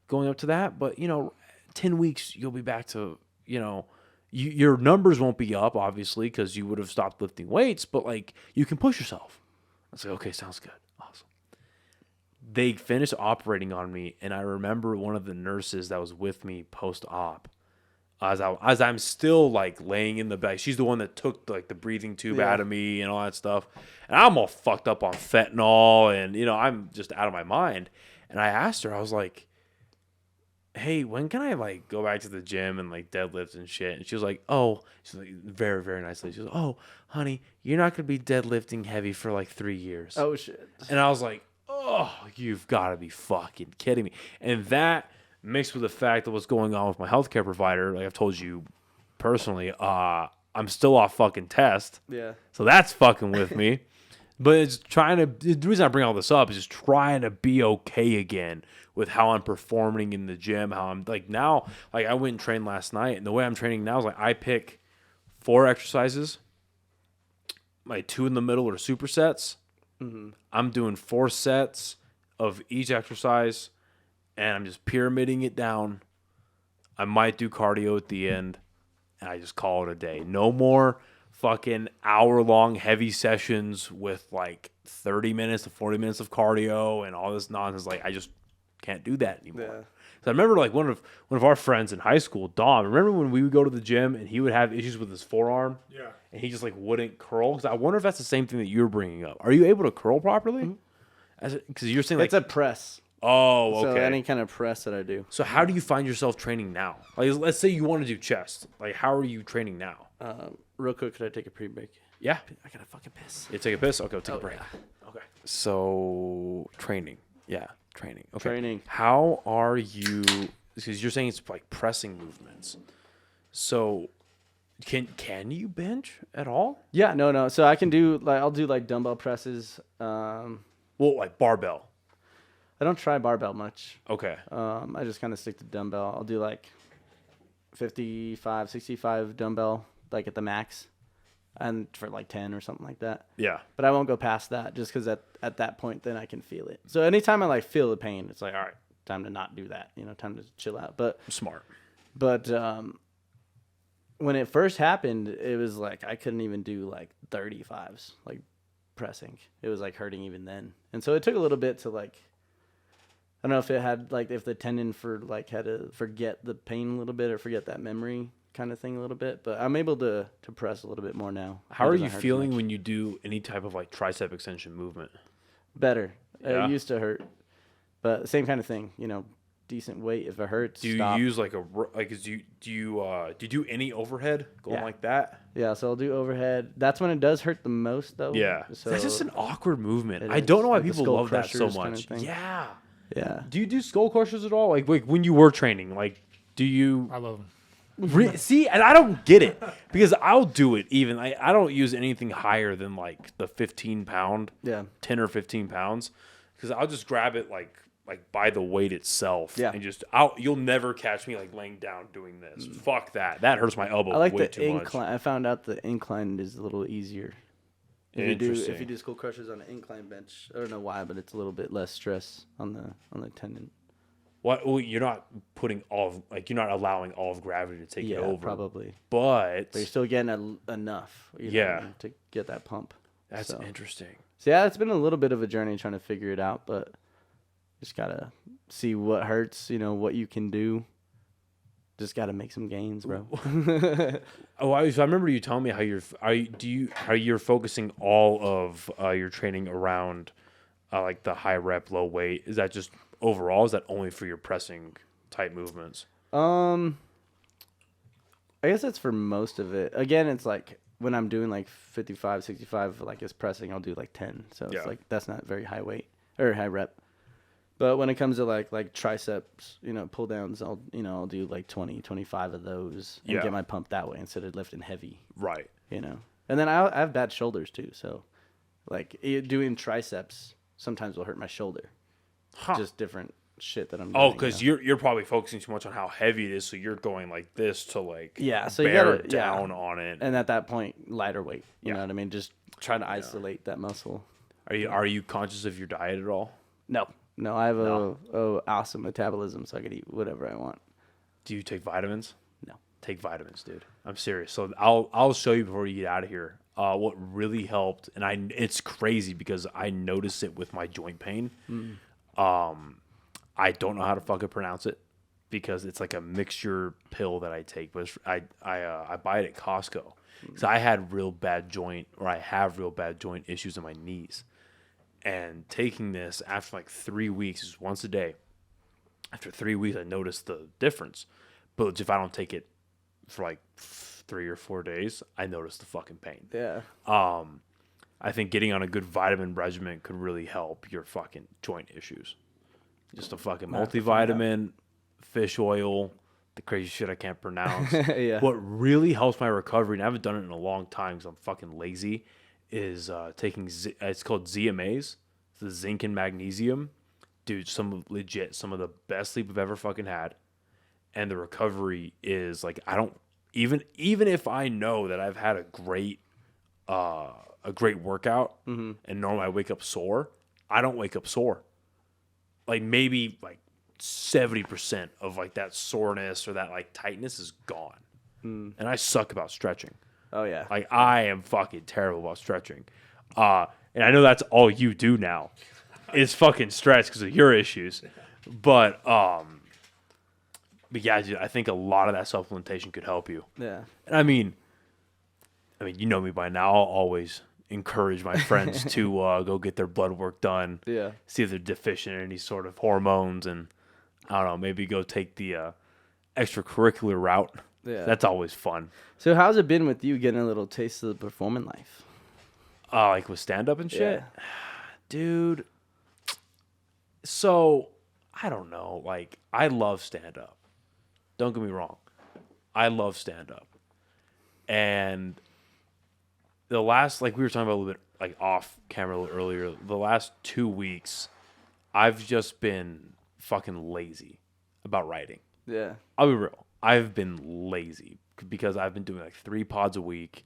going up to that. But 10 weeks, you'll be back to your numbers won't be up, obviously, because you would have stopped lifting weights. But like you can push yourself. I was like, okay, sounds good, awesome. They finished operating on me, and I remember one of the nurses that was with me post-op. As I'm still like laying in the bed, she's the one that took like the breathing tube out of me and all that stuff, and I'm all fucked up on fentanyl, and I'm just out of my mind. And I asked her, I was like, "Hey, when can I like go back to the gym and like deadlift and shit?" And she was like, she's like very, very nicely. She was, "Oh, honey, you're not gonna be deadlifting heavy for like 3 years." Oh shit! And I was like, "Oh, you've got to be fucking kidding me!" And that, mixed with the fact of what's going on with my healthcare provider, like I've told you personally, I'm still off fucking test. Yeah. So that's fucking with me. But the reason I bring all this up is just trying to be okay again with how I'm performing in the gym, how I'm like now, like I went and trained last night, and the way I'm training now is like I pick 4 exercises. My 2 in the middle are supersets. Mm-hmm. I'm doing 4 sets of each exercise, and I'm just pyramiding it down. I might do cardio at the end, and I just call it a day. No more fucking hour-long heavy sessions with like 30 minutes to 40 minutes of cardio and all this nonsense. Like I just can't do that anymore. Yeah. So I remember like one of our friends in high school, Dom. Remember when we would go to the gym and he would have issues with his forearm? Yeah. And he just like wouldn't curl. Because I wonder if that's the same thing that you're bringing up. Are you able to curl properly? Because you're saying like it's a press. Oh, So okay. any kind of press that I do. So how do you find yourself training now? Like, let's say you want to do chest. Like, how are you training now? Real quick, could I take a pre-break? Yeah. I gotta fucking piss. You take a piss? Okay, take a break. Okay. So training. Yeah, training. Okay. Training. How are you? Because you're saying it's like pressing movements. So can you bench at all? Yeah, no. So I can do I'll do dumbbell presses. Well, like barbell. I don't try barbell much. Okay. I just kind of stick to dumbbell. I'll do 55, 65 dumbbell, at the max, and for 10 or something like that. Yeah. But I won't go past that just because at that point, then I can feel it. So anytime I feel the pain, it's all right, time to not do that. Time to chill out. But Smart. But when it first happened, it was I couldn't even do 35s, pressing. It was hurting even then. And so it took a little bit to I don't know if it had if the tendon had to forget the pain a little bit or forget that memory kind of thing a little bit, but I'm able to press a little bit more now. How are you feeling when you do any type of tricep extension movement? Better. Yeah. It used to hurt, but same kind of thing. Decent weight. If it hurts, do you stop. use do you do any overhead going like that? Yeah, so I'll do overhead. That's when it does hurt the most, though. Yeah, so that's just an awkward movement. I is. don't know why The people skull love that so crushers much. kind of thing. Yeah. Yeah. Do you do skull crushers at all? Like when you were training, do you? I love them. See, and I don't get it because I'll do it even. I don't use anything higher than the 15-pound, 10 or 15 pounds, because I'll just grab it like by the weight itself, and just you'll never catch me laying down doing this. Fuck that. That hurts my elbow. I like way the too incline. I found out the incline is a little easier. If Interesting. you do skull crushers on an incline bench, I don't know why, but it's a little bit less stress on the tendon. What? Well, you're not putting you're not allowing all of gravity to take it over. Probably. But you're still getting enough. To get that pump. That's interesting. So yeah, it's been a little bit of a journey trying to figure it out, but just gotta see what hurts. What you can do. Just gotta make some gains, bro. I remember you telling me how you're focusing all of your training around the high rep, low weight. Is that just overall? Is that only for your pressing type movements? I guess that's for most of it. Again, it's when I'm doing 55, 65, it's pressing, I'll do 10. So it's that's not very high weight or high rep. But when it comes to triceps, pull downs, I'll do 20, 25 of those and get my pump that way instead of lifting heavy. Right. And then I have bad shoulders too. So doing triceps sometimes will hurt my shoulder. Just different shit that I'm doing. Oh, because you're probably focusing too much on how heavy it is, so you're going like this to so you bear gotta, down on it. And at that point, lighter weight. You know what I mean? Just try to isolate that muscle. Are you conscious of your diet at all? No, I have a awesome metabolism, so I can eat whatever I want. Do you take vitamins? No. Take vitamins, dude. I'm serious. So I'll show you before you get out of here. What really helped, and it's crazy because I notice it with my joint pain. I don't know how to fucking pronounce it because it's a mixture pill that I take, but I buy it at Costco because I have real bad joint issues in my knees. And taking this after 3 weeks, is once a day. After 3 weeks, I noticed the difference. But if I don't take it for 3 or 4 days, I notice the fucking pain. Yeah. I think getting on a good vitamin regimen could really help your fucking joint issues. Just a fucking multivitamin, fish oil, the crazy shit I can't pronounce. Yeah. What really helps my recovery, and I haven't done it in a long time because I'm fucking lazy, is taking it's called ZMAs. It's the zinc and magnesium. Dude, some of the best sleep I've ever fucking had. And the recovery is I don't even if I know that I've had a great workout and normally I wake up sore, I don't wake up sore. Maybe 70% of that soreness or that tightness is gone. And I suck about stretching. Oh yeah. I am fucking terrible about stretching. And I know that's all you do now is fucking stretch because of your issues. But yeah, dude, I think a lot of that supplementation could help you. Yeah. And I mean, you know me by now. I'll always encourage my friends to go get their blood work done. Yeah. See if they're deficient in any sort of hormones, and I don't know, maybe go take the extracurricular route. Yeah. That's always fun. So how's it been with you getting a little taste of the performing life? Like with stand up and shit, Yeah. dude. So I don't know. Like I love stand up. Don't get me wrong. I love stand up, and the last, like we were talking about a little bit, like off camera a little earlier, the last 2 weeks, I've just been fucking lazy about writing. Yeah. I'll be real. I've been lazy because I've been doing like 3 pods a week,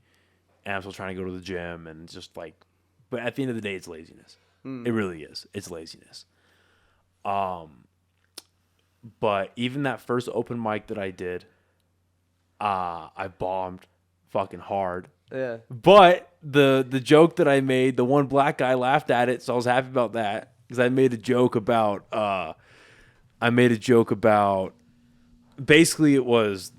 and I'm still trying to go to the gym, and just like, but at the end of the day, it's laziness. It really is. It's laziness. But even that first open mic that I did, I bombed fucking hard. Yeah. But the joke that I made, the one black guy laughed at it, so I was happy about that because I made a joke about basically it was,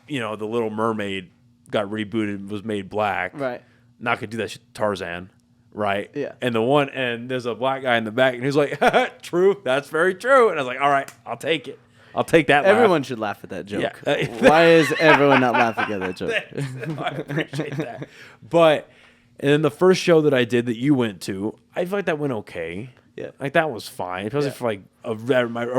you know, the Little Mermaid got rebooted and was made black. Right. Not gonna do that shit to Tarzan, right? Yeah. And there's a black guy in the back, and he's like, "True, that's very true." And I was like, "All right, I'll take it. I'll take that." Everyone should laugh at that joke. Yeah. Why is everyone not laughing at that joke? I appreciate that. But and then the first show that I did that you went to, I feel like that went okay. Yeah. Like that was fine, especially for like a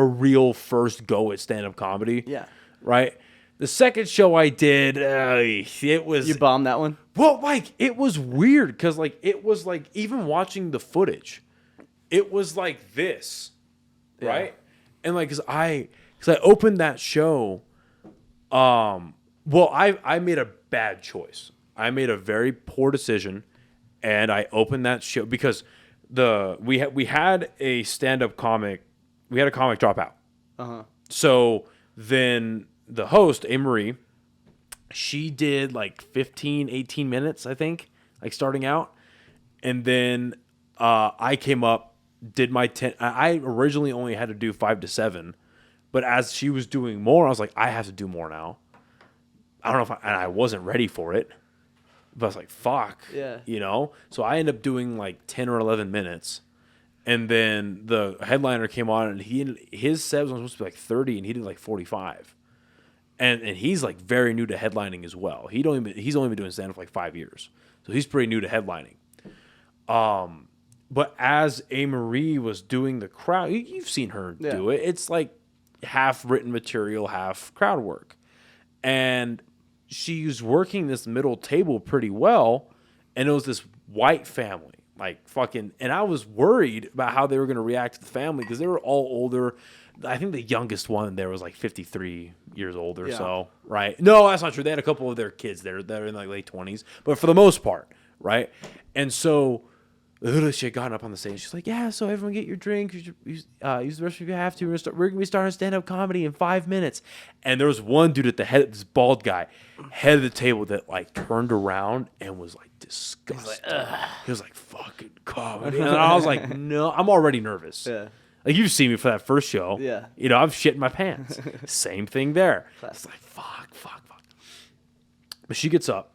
real first go at stand up comedy. Yeah. Right. The second show I did, it was You bombed that one? well, like it was weird because like it was like even watching the footage, it was like this, right? And like because I opened that show, well I made a bad choice. I made a very poor decision, and I opened that show because we had a stand-up comic, we had a comic drop out. So then the host, A-Marie, she did like 15, 18 minutes, I think, like starting out. And then I came up, did my 10. I originally only had to do 5 to 7. But as she was doing more, I was like, I have to do more now. I don't know and I wasn't ready for it. But I was like, fuck. Yeah. You know? So I ended up doing like 10 or 11 minutes. And then the headliner came on, and his set was supposed to be like 30, and he did like 45. And he's like very new to headlining as well. He's only been doing stand-up for like 5 years. So he's pretty new to headlining. But as A-Marie was doing the crowd, you've seen her do it. It's like half written material, half crowd work. And she's working this middle table pretty well. And it was this white family, like fucking, and I was worried about how they were going to react to the family because they were all older. I think the youngest one there was like 53 years old or so, right? No, that's not true. They had a couple of their kids there that are in like late 20s, but for the most part, right? And so she had gotten up on the stage. She's like, yeah, so everyone get your drink. Use the restroom if you have to. We're going to be starting stand-up comedy in 5 minutes. And there was one dude at the head, this bald guy, head of the table that like turned around and was like disgusted. He was like, fucking comedy. And I was like, no, I'm already nervous. Yeah. Like you've seen me for that first show. Yeah. You know, I'm shitting my pants. Same thing there. It's like, fuck. But she gets up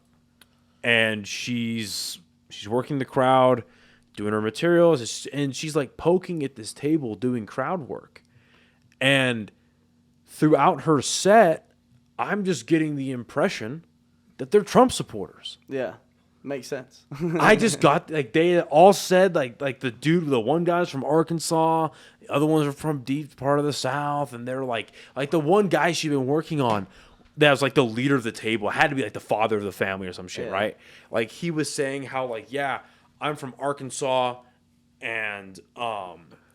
and she's working the crowd, doing her materials, and she's like poking at this table doing crowd work. And throughout her set, I'm just getting the impression that they're Trump supporters. Yeah. Makes sense. I just got like they all said like the one guy's from Arkansas, the other ones are from deep part of the South, and they're like the one guy she'd been working on that was like the leader of the table, had to be like the father of the family or some shit, right? Like he was saying how like, yeah, I'm from Arkansas, and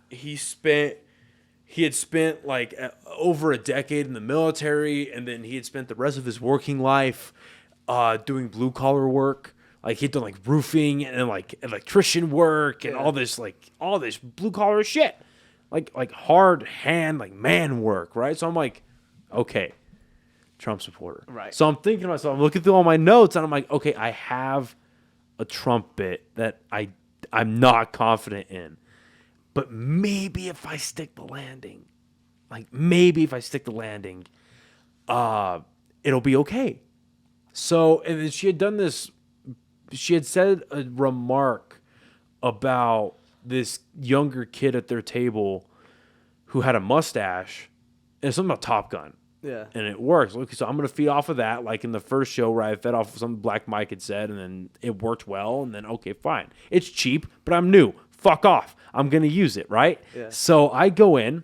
he had spent like over a decade in the military, and then he had spent the rest of his working life doing blue collar work. Like he'd done like roofing and like electrician work and all this blue collar shit, like hard hand, like man work, right? So I'm like, okay, Trump supporter, right? So I'm thinking to myself, I'm looking through all my notes, and I'm like, okay, I have a Trump bit that I'm not confident in, but maybe if I stick the landing, it'll be okay. So, and then she had done this she had said a remark about this younger kid at their table who had a mustache, and something about Top Gun. Yeah. And it works. Okay, so I'm going to feed off of that, like in the first show where I fed off of something Black Mike had said, and then it worked well, and then, okay, fine. It's cheap, but I'm new. Fuck off. I'm going to use it, right? Yeah. So I go in,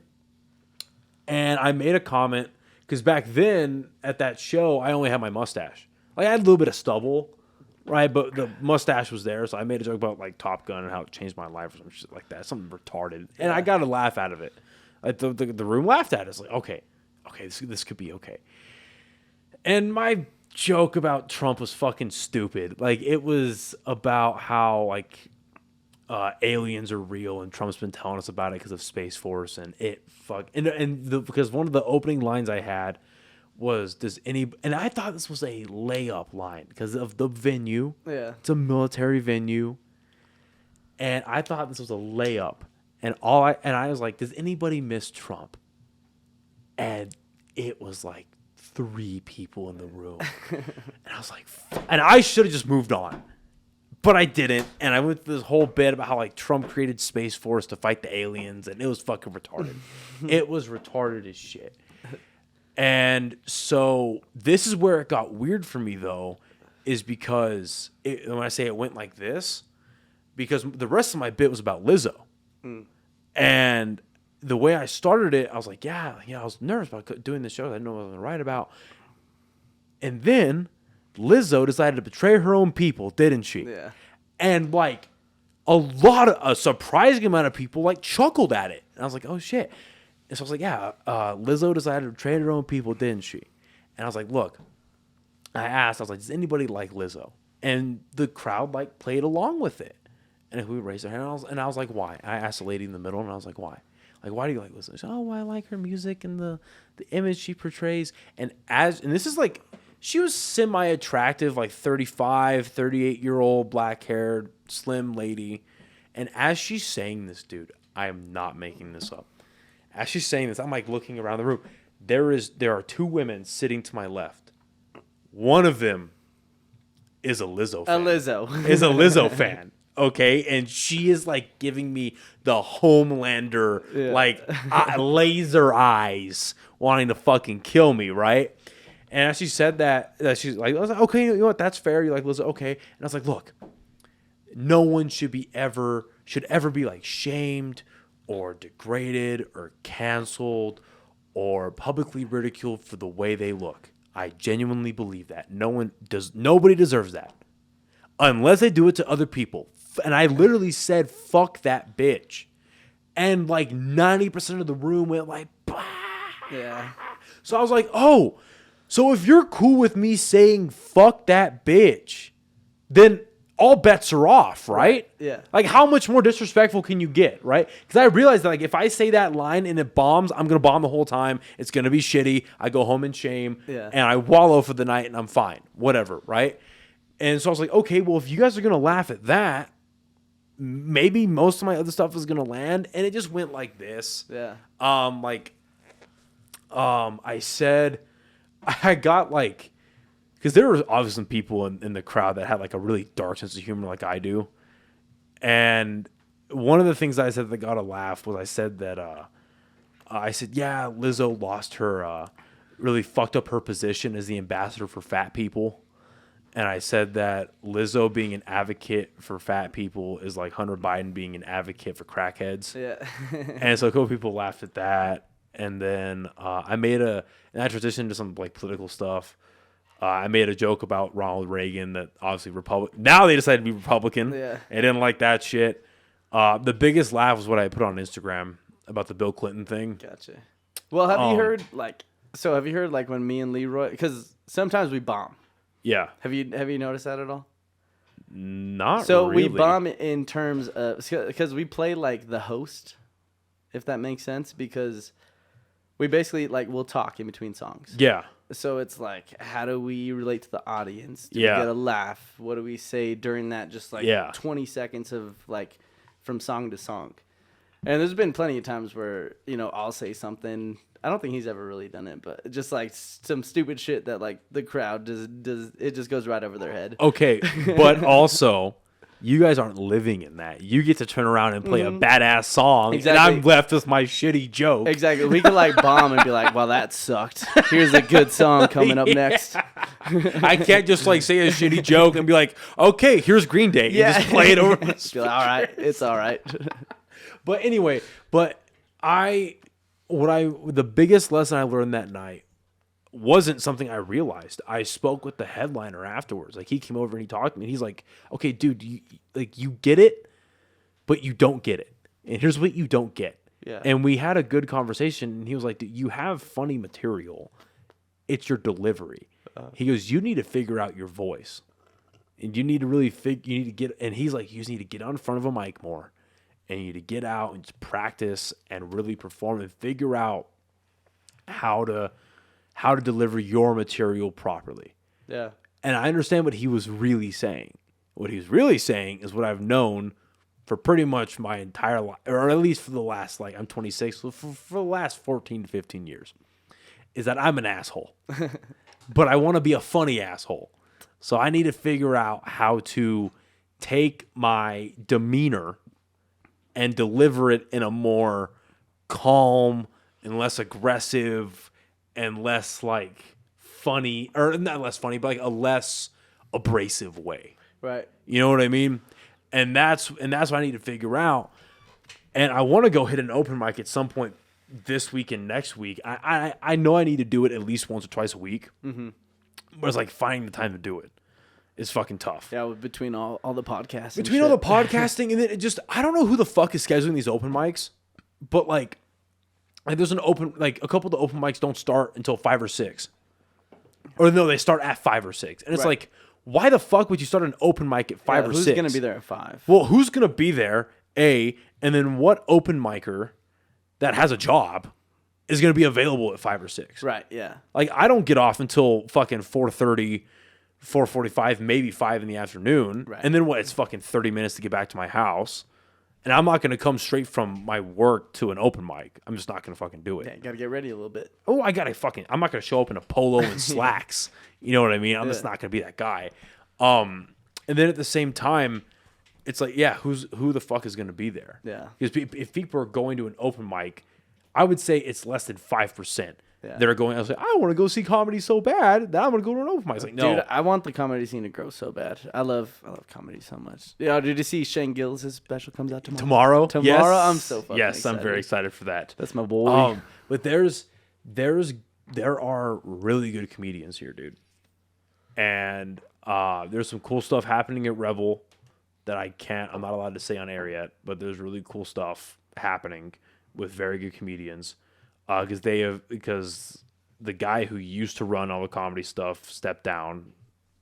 and I made a comment, because back then, at that show, I only had my mustache. Like, I had a little bit of stubble, right? But the mustache was there, so I made a joke about, like, Top Gun and how it changed my life or some shit like that. Something retarded. And I got a laugh out of it. Like, the room laughed at it. It's like, okay, this could be okay. And my joke about Trump was fucking stupid. Like, it was about how, like, aliens are real, and Trump's been telling us about it because of Space Force, and because one of the opening lines I had was, and I thought this was a layup line because of the venue. Yeah. It's a military venue. And I thought this was a layup. And I was like, does anybody miss Trump? And it was like 3 people in the room. And I was like, and I should have just moved on. But I didn't. And I went through this whole bit about how, like, Trump created Space Force to fight the aliens. And it was fucking retarded. It was retarded as shit. And so this is where it got weird for me, though, is because when I say it went like this, because the rest of my bit was about Lizzo. And the way I started it, I was like, yeah, I was nervous about doing the show. I didn't know what I was going to write about. And then Lizzo decided to betray her own people, didn't she? Yeah. And, like, a surprising amount of people, like, chuckled at it. And I was like, oh, shit. And so I was like, yeah, Lizzo decided to betray her own people, didn't she? And I was like, look, I was like, does anybody like Lizzo? And the crowd, like, played along with it. And we raised our hand, and I was like, why? I asked the lady in the middle, and I was like, why? Like, why do you like Lizzo? She said, oh, well, I like her music and the image she portrays. And this is like, she was semi-attractive, like 35, 38-year-old, black-haired, slim lady. And as she's saying this, dude, I am not making this up. As she's saying this, I'm like looking around the room. There are 2 women sitting to my left. One of them is a Lizzo fan. Is a Lizzo fan. Okay, and she is like giving me the Homelander, like laser eyes, wanting to fucking kill me, right? And as she said that she's like, I was like, okay, you know what? That's fair. You like Lizzo, okay? And I was like, look, no one should ever be like shamed or degraded or canceled or publicly ridiculed for the way they look. I genuinely believe that nobody deserves that unless they do it to other people. And I literally said, fuck that bitch. And like 90% of the room went like, bah! Yeah. So I was like, oh, so if you're cool with me saying fuck that bitch, then all bets are off, right? Yeah. Like, how much more disrespectful can you get, right? Because I realized that, like, if I say that line and it bombs, I'm going to bomb the whole time. It's going to be shitty. I go home in shame. Yeah. And I wallow for the night and I'm fine. Whatever, right? And so I was like, okay, well, if you guys are going to laugh at that, maybe most of my other stuff is going to land. And it just went like this. Yeah. I said, I got like, because there were obviously some people in the crowd that had like a really dark sense of humor like I do. And one of the things I said that got a laugh was I said that, yeah, Lizzo lost her, really fucked up her position as the ambassador for fat people. And I said that Lizzo being an advocate for fat people is like Hunter Biden being an advocate for crackheads. Yeah. And so a couple people laughed at that. And then I transitioned to some like political stuff. I made a joke about Ronald Reagan that obviously now they decided to be Republican. Yeah. I didn't like that shit. The biggest laugh was what I put on Instagram about the Bill Clinton thing. Gotcha. Well, have you heard like when me and Leroy, because sometimes we bomb. Yeah. Have you noticed that at all? Not so really. We bomb in terms of, because we play like the host, if that makes sense, because we basically like we'll talk in between songs. Yeah. So it's like, how do we relate to the audience? Do Yeah. we get a laugh? What do we say during that just like 20 seconds of like from song to song? And there's been plenty of times where, I'll say something. I don't think he's ever really done it, but just like some stupid shit that like the crowd does it just goes right over their head. Okay, but also you guys aren't living in that. You get to turn around and play a badass song, Exactly. and I'm left with my shitty joke. Exactly. We could like bomb and be like, well, that sucked. Here's a good song coming up next. I can't just like say a shitty joke and be like, okay, here's Green Day. And just play it over. Be like, all right, it's all right. But anyway, the biggest lesson I learned that night wasn't something I realized. I spoke with the headliner afterwards. Like he came over and he talked to me. And he's like, "Okay, dude, you get it, but you don't get it. And here's what you don't get." Yeah. And we had a good conversation. And he was like, "Dude, you have funny material. It's your delivery." He goes, "You need to figure out your voice, and you need to really you need to get." And he's like, "You just need to get out in front of a mic more, and you need to get out and just practice and really perform and figure out how to deliver your material properly." Yeah. And I understand what he was really saying. What he was really saying is what I've known for pretty much my entire life, or at least for the last, I'm 26, so for the last 14 to 15 years, is that I'm an asshole. But I want to be a funny asshole. So I need to figure out how to take my demeanor and deliver it in a more calm and less aggressive and less funny, or not less funny, but a less abrasive way. Right. You know what I mean? And that's what I need to figure out. And I want to go hit an open mic at some point this week and next week. I know I need to do it at least once or twice a week. Mm-hmm. But it's finding the time to do it is fucking tough. Yeah, between all the podcasts. Between all the podcasting and then I don't know who the fuck is scheduling these open mics, but there's an open, a couple of the open mics don't start until 5 or 6. Or no, they start at 5 or 6. And it's why the fuck would you start an open mic at 5 or 6? Who's going to be there at 5? Well, who's going to be there, A, and then what open micer that has a job is going to be available at 5 or 6? Right, yeah. I don't get off until fucking 4:30, 4:45, maybe 5 in the afternoon. Right. And then it's fucking 30 minutes to get back to my house. And I'm not going to come straight from my work to an open mic. I'm just not going to fucking do it. Yeah, you got to get ready a little bit. Oh, I'm not going to show up in a polo and slacks. You know what I mean? I'm just not going to be that guy. And then at the same time, it's who the fuck is going to be there? Yeah. Because if people are going to an open mic, I would say it's less than 5% that are going. I was like, I want to go see comedy so bad that I'm going to go to an open mic. It's no. Dude, I want the comedy scene to grow so bad. I love comedy so much. Yeah, did you see Shane Gillis' special comes out tomorrow? Tomorrow? Yes. I'm so fucking excited. excited. I'm very excited for that. That's my boy. But there are really good comedians here, dude. And there's some cool stuff happening at Revel that I'm not allowed to say on air yet, but there's really cool stuff happening with very good comedians. Because the guy who used to run all the comedy stuff stepped down,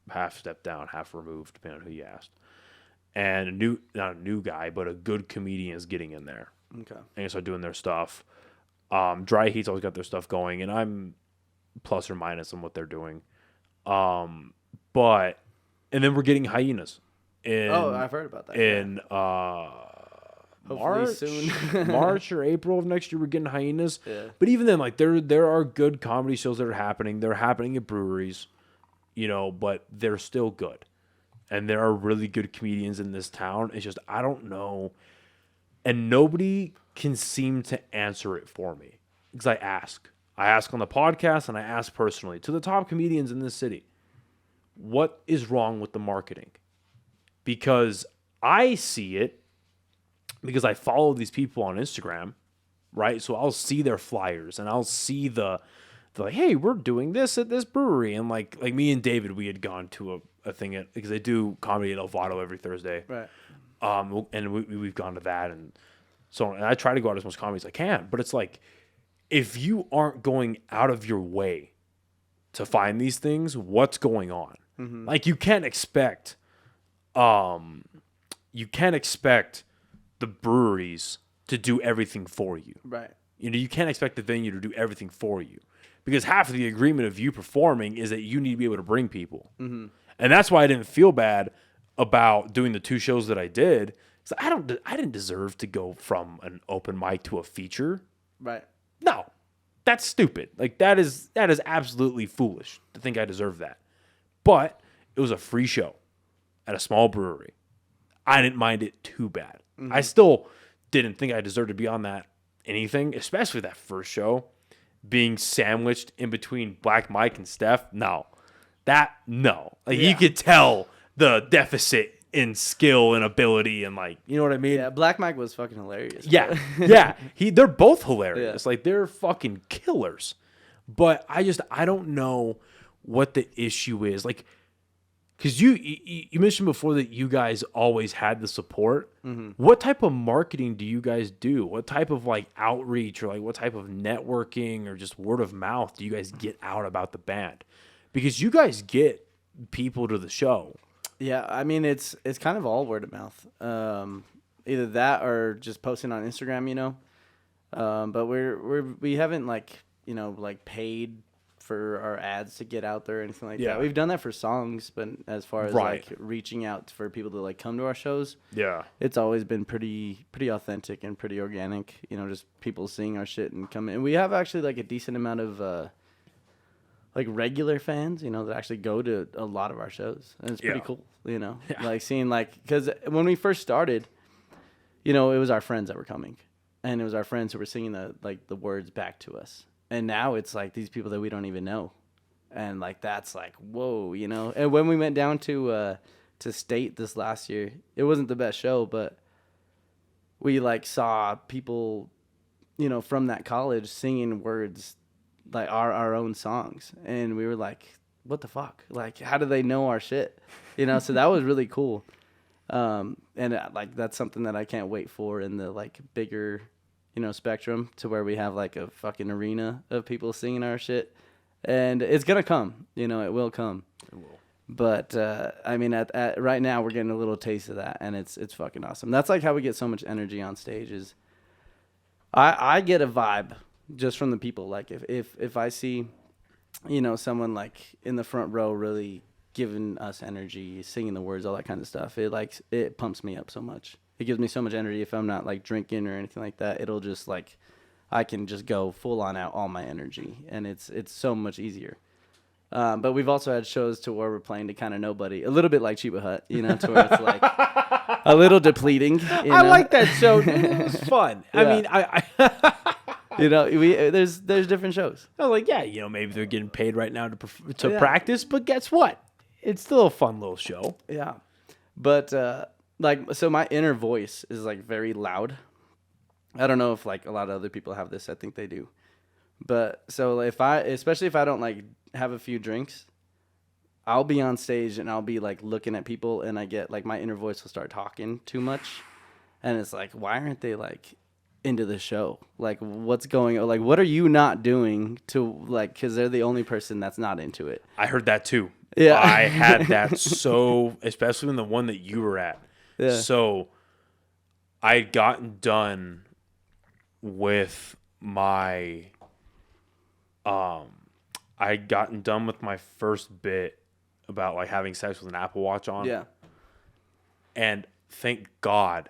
half removed, depending on who you asked. And not a new guy, but a good comedian is getting in there. Okay. And they start doing their stuff. Dry Heat's always got their stuff going, and I'm plus or minus on what they're doing. And then we're getting Hyenas. I've heard about that. In Hopefully soon. March or April of next year, we're getting Hyenas. Yeah. But even then, there are good comedy shows that are happening. They're happening at breweries, but they're still good. And there are really good comedians in this town. It's just, I don't know. And nobody can seem to answer it for me. Because I ask. I ask on the podcast and I ask personally to the top comedians in this city. What is wrong with the marketing? Because I see it because I follow these people on Instagram, right? So I'll see their flyers and I'll see the hey, we're doing this at this brewery. And like me and David, we had gone to a thing because they do comedy at Elvado every Thursday. Right. And we've gone to that and so on. And I try to go out as much comedy as I can, but it's if you aren't going out of your way to find these things, what's going on? Mm-hmm. You can't expect the breweries to do everything for you. Right. You can't expect the venue to do everything for you because half of the agreement of you performing is that you need to be able to bring people. Mm-hmm. And that's why I didn't feel bad about doing the 2 shows that I did So I didn't deserve to go from an open mic to a feature. Right. No, that's stupid. Like that is absolutely foolish to think I deserve that. But it was a free show at a small brewery. I didn't mind it too bad. I still didn't think I deserved to be on that anything, especially that first show, being sandwiched in between Black Mike and Steph. No, like you could tell the deficit in skill and ability and like, you know what I mean? Yeah, Black Mike was fucking hilarious. Yeah. Yeah. They're both hilarious. Like they're fucking killers. But I don't know what the issue is. Like, cause you mentioned before that you guys always had the support. What type of marketing do you guys do? What type of like outreach or like what type of networking or just word of mouth do you guys get out about the band? Because you guys get people to the show. Yeah, I mean it's kind of all word of mouth. Either that or just posting on Instagram, you know. But we haven't like paid for our ads to get out there or anything like that. We've done that for songs, but as far as like reaching out for people to like come to our shows, it's always been pretty authentic and pretty organic. You know, just people seeing our shit and coming. And we have actually like a decent amount of like regular fans, you know, that actually go to a lot of our shows, and it's pretty cool, you know, like seeing like, because when we first started, you know, it was our friends that were coming, and it was our friends who were singing the words back to us, and now it's like these people that we don't even know, and like that's like whoa, you know. And when we went down to State this last year, it wasn't the best show, but we like saw people, you know, from that college singing words like our own songs, and we were like, what the fuck, like how do they know our shit, you know? So that was really cool. And like that's something that I can't wait for in the like bigger, you know, spectrum, to where we have like a fucking arena of people singing our shit, and it's gonna come, you know, it will come. It will. But I mean at right now we're getting a little taste of that, and it's fucking awesome. That's like how we get so much energy on stage. Is I get a vibe just from the people. Like if I see, you know, someone like in the front row really giving us energy, singing the words, all that kind of stuff, it pumps me up so much. It gives me so much energy. If I'm not like drinking or anything like that, it'll just like, I can just go full on out all my energy, and it's so much easier. But we've also had shows to where we're playing to kind of nobody, a little bit like Chiba Hut, you know, to where it's like a little depleting. You know? I like that show. It was fun. Yeah. I mean, I you know, there's different shows. I was like, yeah, you know, maybe they're getting paid right now to practice, but guess what? It's still a fun little show. Yeah, but like, so my inner voice is like very loud. I don't know if like a lot of other people have this. I think they do. But so especially if I don't like have a few drinks, I'll be on stage and I'll be like looking at people, and I get like my inner voice will start talking too much, and it's like, why aren't they like into the show? Like, what's going on? Like, what are you not doing to like? Because they're the only person that's not into it. I heard that too. Yeah, I had that so, especially in the one that you were at. Yeah. So I had gotten done with my first bit about like having sex with an Apple Watch on. Yeah. And thank God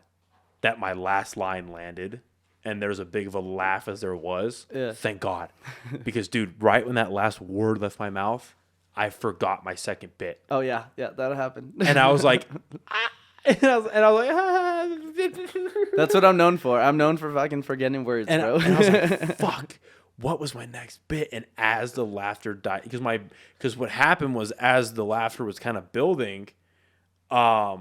that my last line landed, and there's a big of a laugh as there was. Yeah. Thank God. Because dude, right when that last word left my mouth, I forgot my second bit. Oh yeah, that'll happen. And I was like, and I was like, That's what I'm known for. I'm known for fucking forgetting words, bro. And I was like, fuck, what was my next bit? And as the laughter died, because what happened was, as the laughter was kind of building, I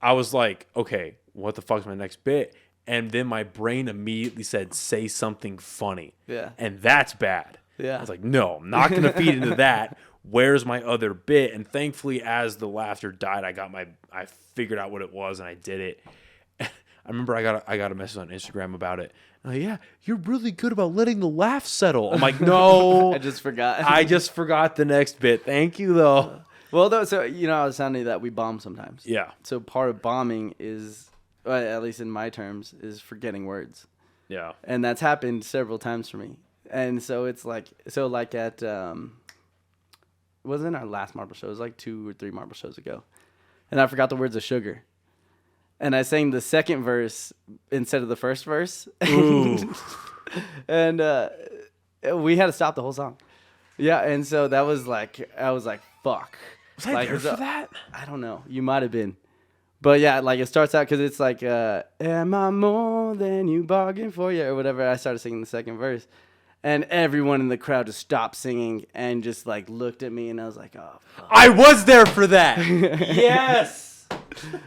was like, okay, what the fuck's my next bit? And then my brain immediately said, say something funny. Yeah. And that's bad. Yeah. I was like, no, I'm not going to feed into that. Where's my other bit? And thankfully, as the laughter died, I figured out what it was, and I did it. I remember I got a message on Instagram about it. I'm like, yeah, you're really good about letting the laugh settle. I'm like, no. I just forgot. I just forgot the next bit. Thank you, though. Well, though, so, you know, I was telling you that we bomb sometimes. Yeah. So part of bombing is, at least in my terms, is forgetting words. Yeah. And that's happened several times for me. And so it's like, at, it wasn't our last marble show. It was like 2 or 3 marble shows ago. And I forgot the words of sugar. and I sang the second verse instead of the first verse. Ooh. And we had to stop the whole song. Yeah, and so that was like, I was like, fuck. Was I like, there for that? I don't know. You might have been. But yeah, like it starts out because it's like, am I more than you bargained for? Yeah, or whatever. I started singing the second verse. And everyone in the crowd just stopped singing and just like looked at me, and I was like, oh, fuck. I was there for that. Yes.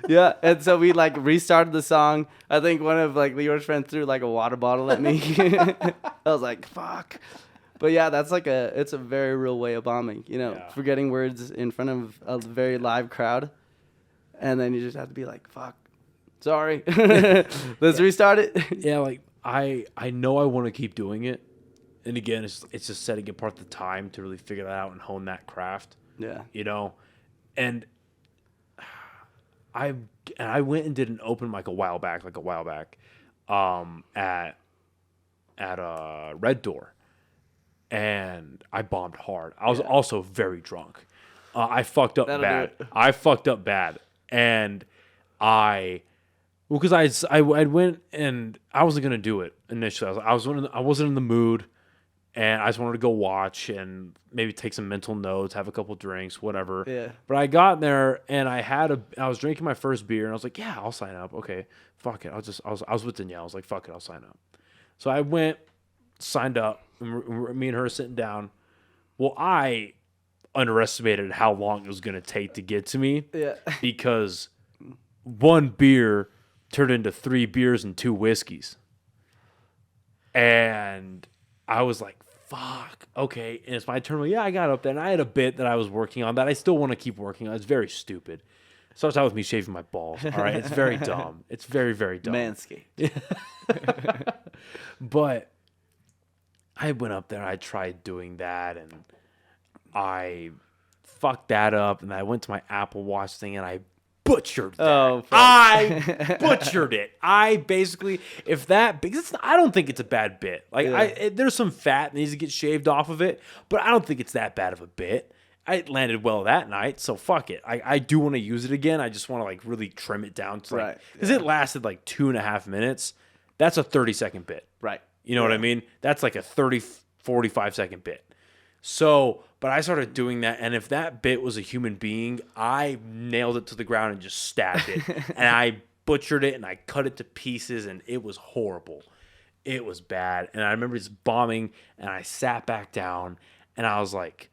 Yeah, and so we like restarted the song. I think one of like Leor's friends threw like a water bottle at me. I was like, fuck. But yeah, that's like it's a very real way of bombing, you know, forgetting words in front of a very live crowd. And then you just have to be like, fuck, sorry. Let's restart it. Yeah, like I know I want to keep doing it. And again, it's just setting apart the time to really figure that out and hone that craft. Yeah. You know? And I went and did an open mic a while back, at Red Door. And I bombed hard. I was also very drunk. I fucked up bad. And because I went and I wasn't gonna do it initially. I wasn't in the mood, and I just wanted to go watch and maybe take some mental notes, have a couple drinks, whatever. Yeah. But I got there and I was drinking my first beer, and I was like, yeah, I'll sign up. Okay, fuck it. I was with Danielle. I was like, fuck it, I'll sign up. So I went, signed up, and me and her sitting down. Well, I underestimated how long it was going to take to get to me. Yeah. Because one beer turned into 3 beers and 2 whiskeys. And I was like, fuck, okay. And it's my turn. Well, yeah, I got up there, and I had a bit that I was working on that I still want to keep working on. It's very stupid. It starts out with me shaving my balls, all right? It's very dumb. It's very, very dumb. Manscaped. But I went up there, I tried doing that, and I fucked that up, and I went to my Apple Watch thing, and I butchered that. Oh, fuck. I butchered it. I basically, because I don't think it's a bad bit. Like, there's some fat that needs to get shaved off of it, but I don't think it's that bad of a bit. I landed well that night, so fuck it. I do want to use it again. I just want to like really trim it down to like, because it lasted like 2.5 minutes. That's a 30-second bit. Right. You know what I mean? That's like a 30, 45-second bit. So, but I started doing that, and if that bit was a human being, I nailed it to the ground and just stabbed it. And I butchered it, and I cut it to pieces, and it was horrible. It was bad. And I remember just bombing, and I sat back down, and I was like,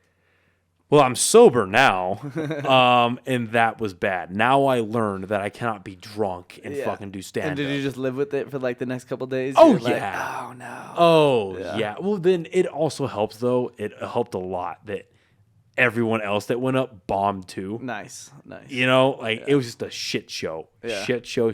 well, I'm sober now, and that was bad. Now I learned that I cannot be drunk and fucking do stand-up. And did you just live with it for like the next couple of days? Oh, You're like, yeah. oh, no. Oh, yeah. Well, then it also helps, though. It helped a lot that everyone else that went up bombed, too. Nice. You know, like, it was just a shit show. Yeah. Shit show.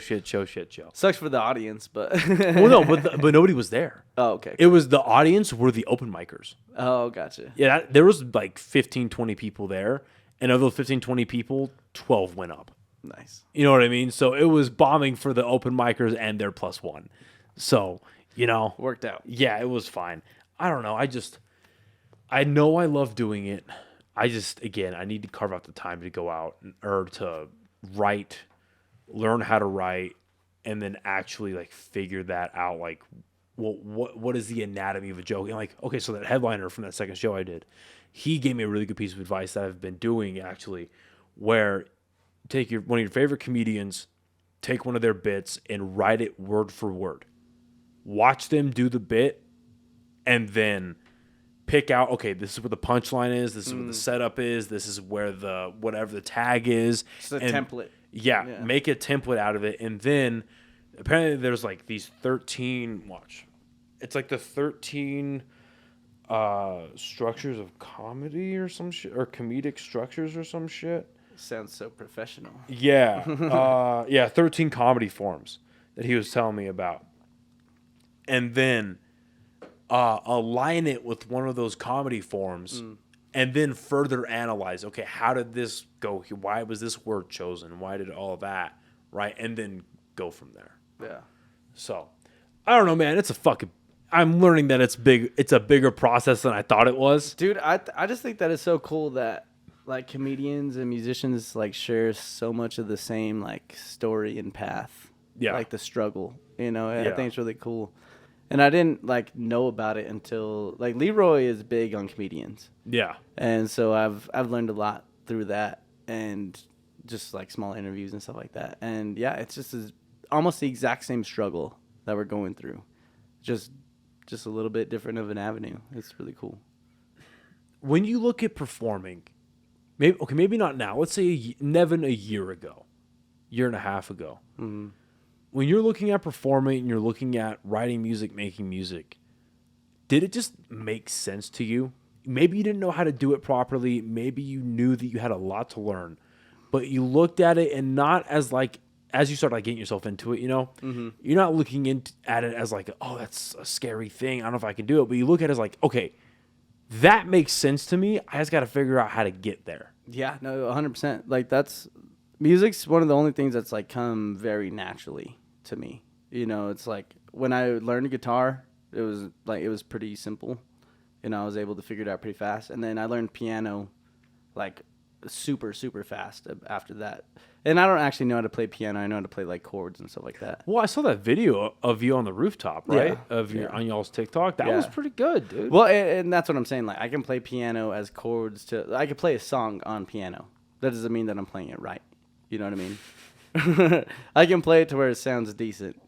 Sucks for the audience, but... Well, no, but nobody was there. Oh, okay. It was the audience were the open micers. Oh, gotcha. Yeah, there was like 15, 20 people there. And of those 15, 20 people, 12 went up. Nice. You know what I mean? So it was bombing for the open micers and their +1. So, you know. Worked out. Yeah, it was fine. I don't know. I know I love doing it. Again, I need to carve out the time to go out or to write, learn how to write, and then actually like figure that out. Like, well, what is the anatomy of a joke? And like, okay, so that headliner from that second show I did, he gave me a really good piece of advice that I've been doing actually, where take one of your favorite comedians, take one of their bits and write it word for word. Watch them do the bit, and then pick out, okay, this is where the punchline is, this is where the setup is, this is where the whatever the tag is. It's a template. Yeah, make a template out of it, and then apparently there's like these 13, it's like the 13 structures of comedy or some shit, or comedic structures or some shit. Sounds so professional. Yeah. 13 comedy forms that he was telling me about. And then align it with one of those comedy forms and then further analyze, okay, how did this go here? Why was this word chosen? Why did all that, right? And then go from there. Yeah. So, I don't know, man. I'm learning that it's big. It's a bigger process than I thought it was. Dude, I just think that it's so cool that like comedians and musicians like share so much of the same like story and path. Yeah. Like the struggle, you know. I Yeah. think it's really cool. And I didn't like know about it until like Leroy is big on comedians. Yeah. And so I've learned a lot through that and just like small interviews and stuff like that. And yeah, it's just almost the exact same struggle that we're going through. Just a little bit different of an avenue. It's really cool. When you look at performing, maybe not now. Let's say Nevin a year ago, year and a half ago. Mm-hmm. When you're looking at performing and you're looking at writing music, making music, did it just make sense to you? Maybe you didn't know how to do it properly. Maybe you knew that you had a lot to learn, but you looked at it and not as like, as you start like getting yourself into it, you know, you're not looking at it as like, oh, that's a scary thing. I don't know if I can do it. But you look at it as like, okay, that makes sense to me. I just got to figure out how to get there. Yeah, no, 100%. Like music's one of the only things that's like come very naturally to me. You know, it's like when I learned guitar, it was pretty simple. You know, I was able to figure it out pretty fast. And then I learned piano like super, super fast after that. And I don't actually know how to play piano. I know how to play like chords and stuff like that. Well, I saw that video of you on the rooftop, right? Yeah. On y'all's TikTok. That was pretty good, dude. Well, and that's what I'm saying. Like, I can play piano as chords I could play a song on piano. That doesn't mean that I'm playing it right. You know what I mean? I can play it to where it sounds decent.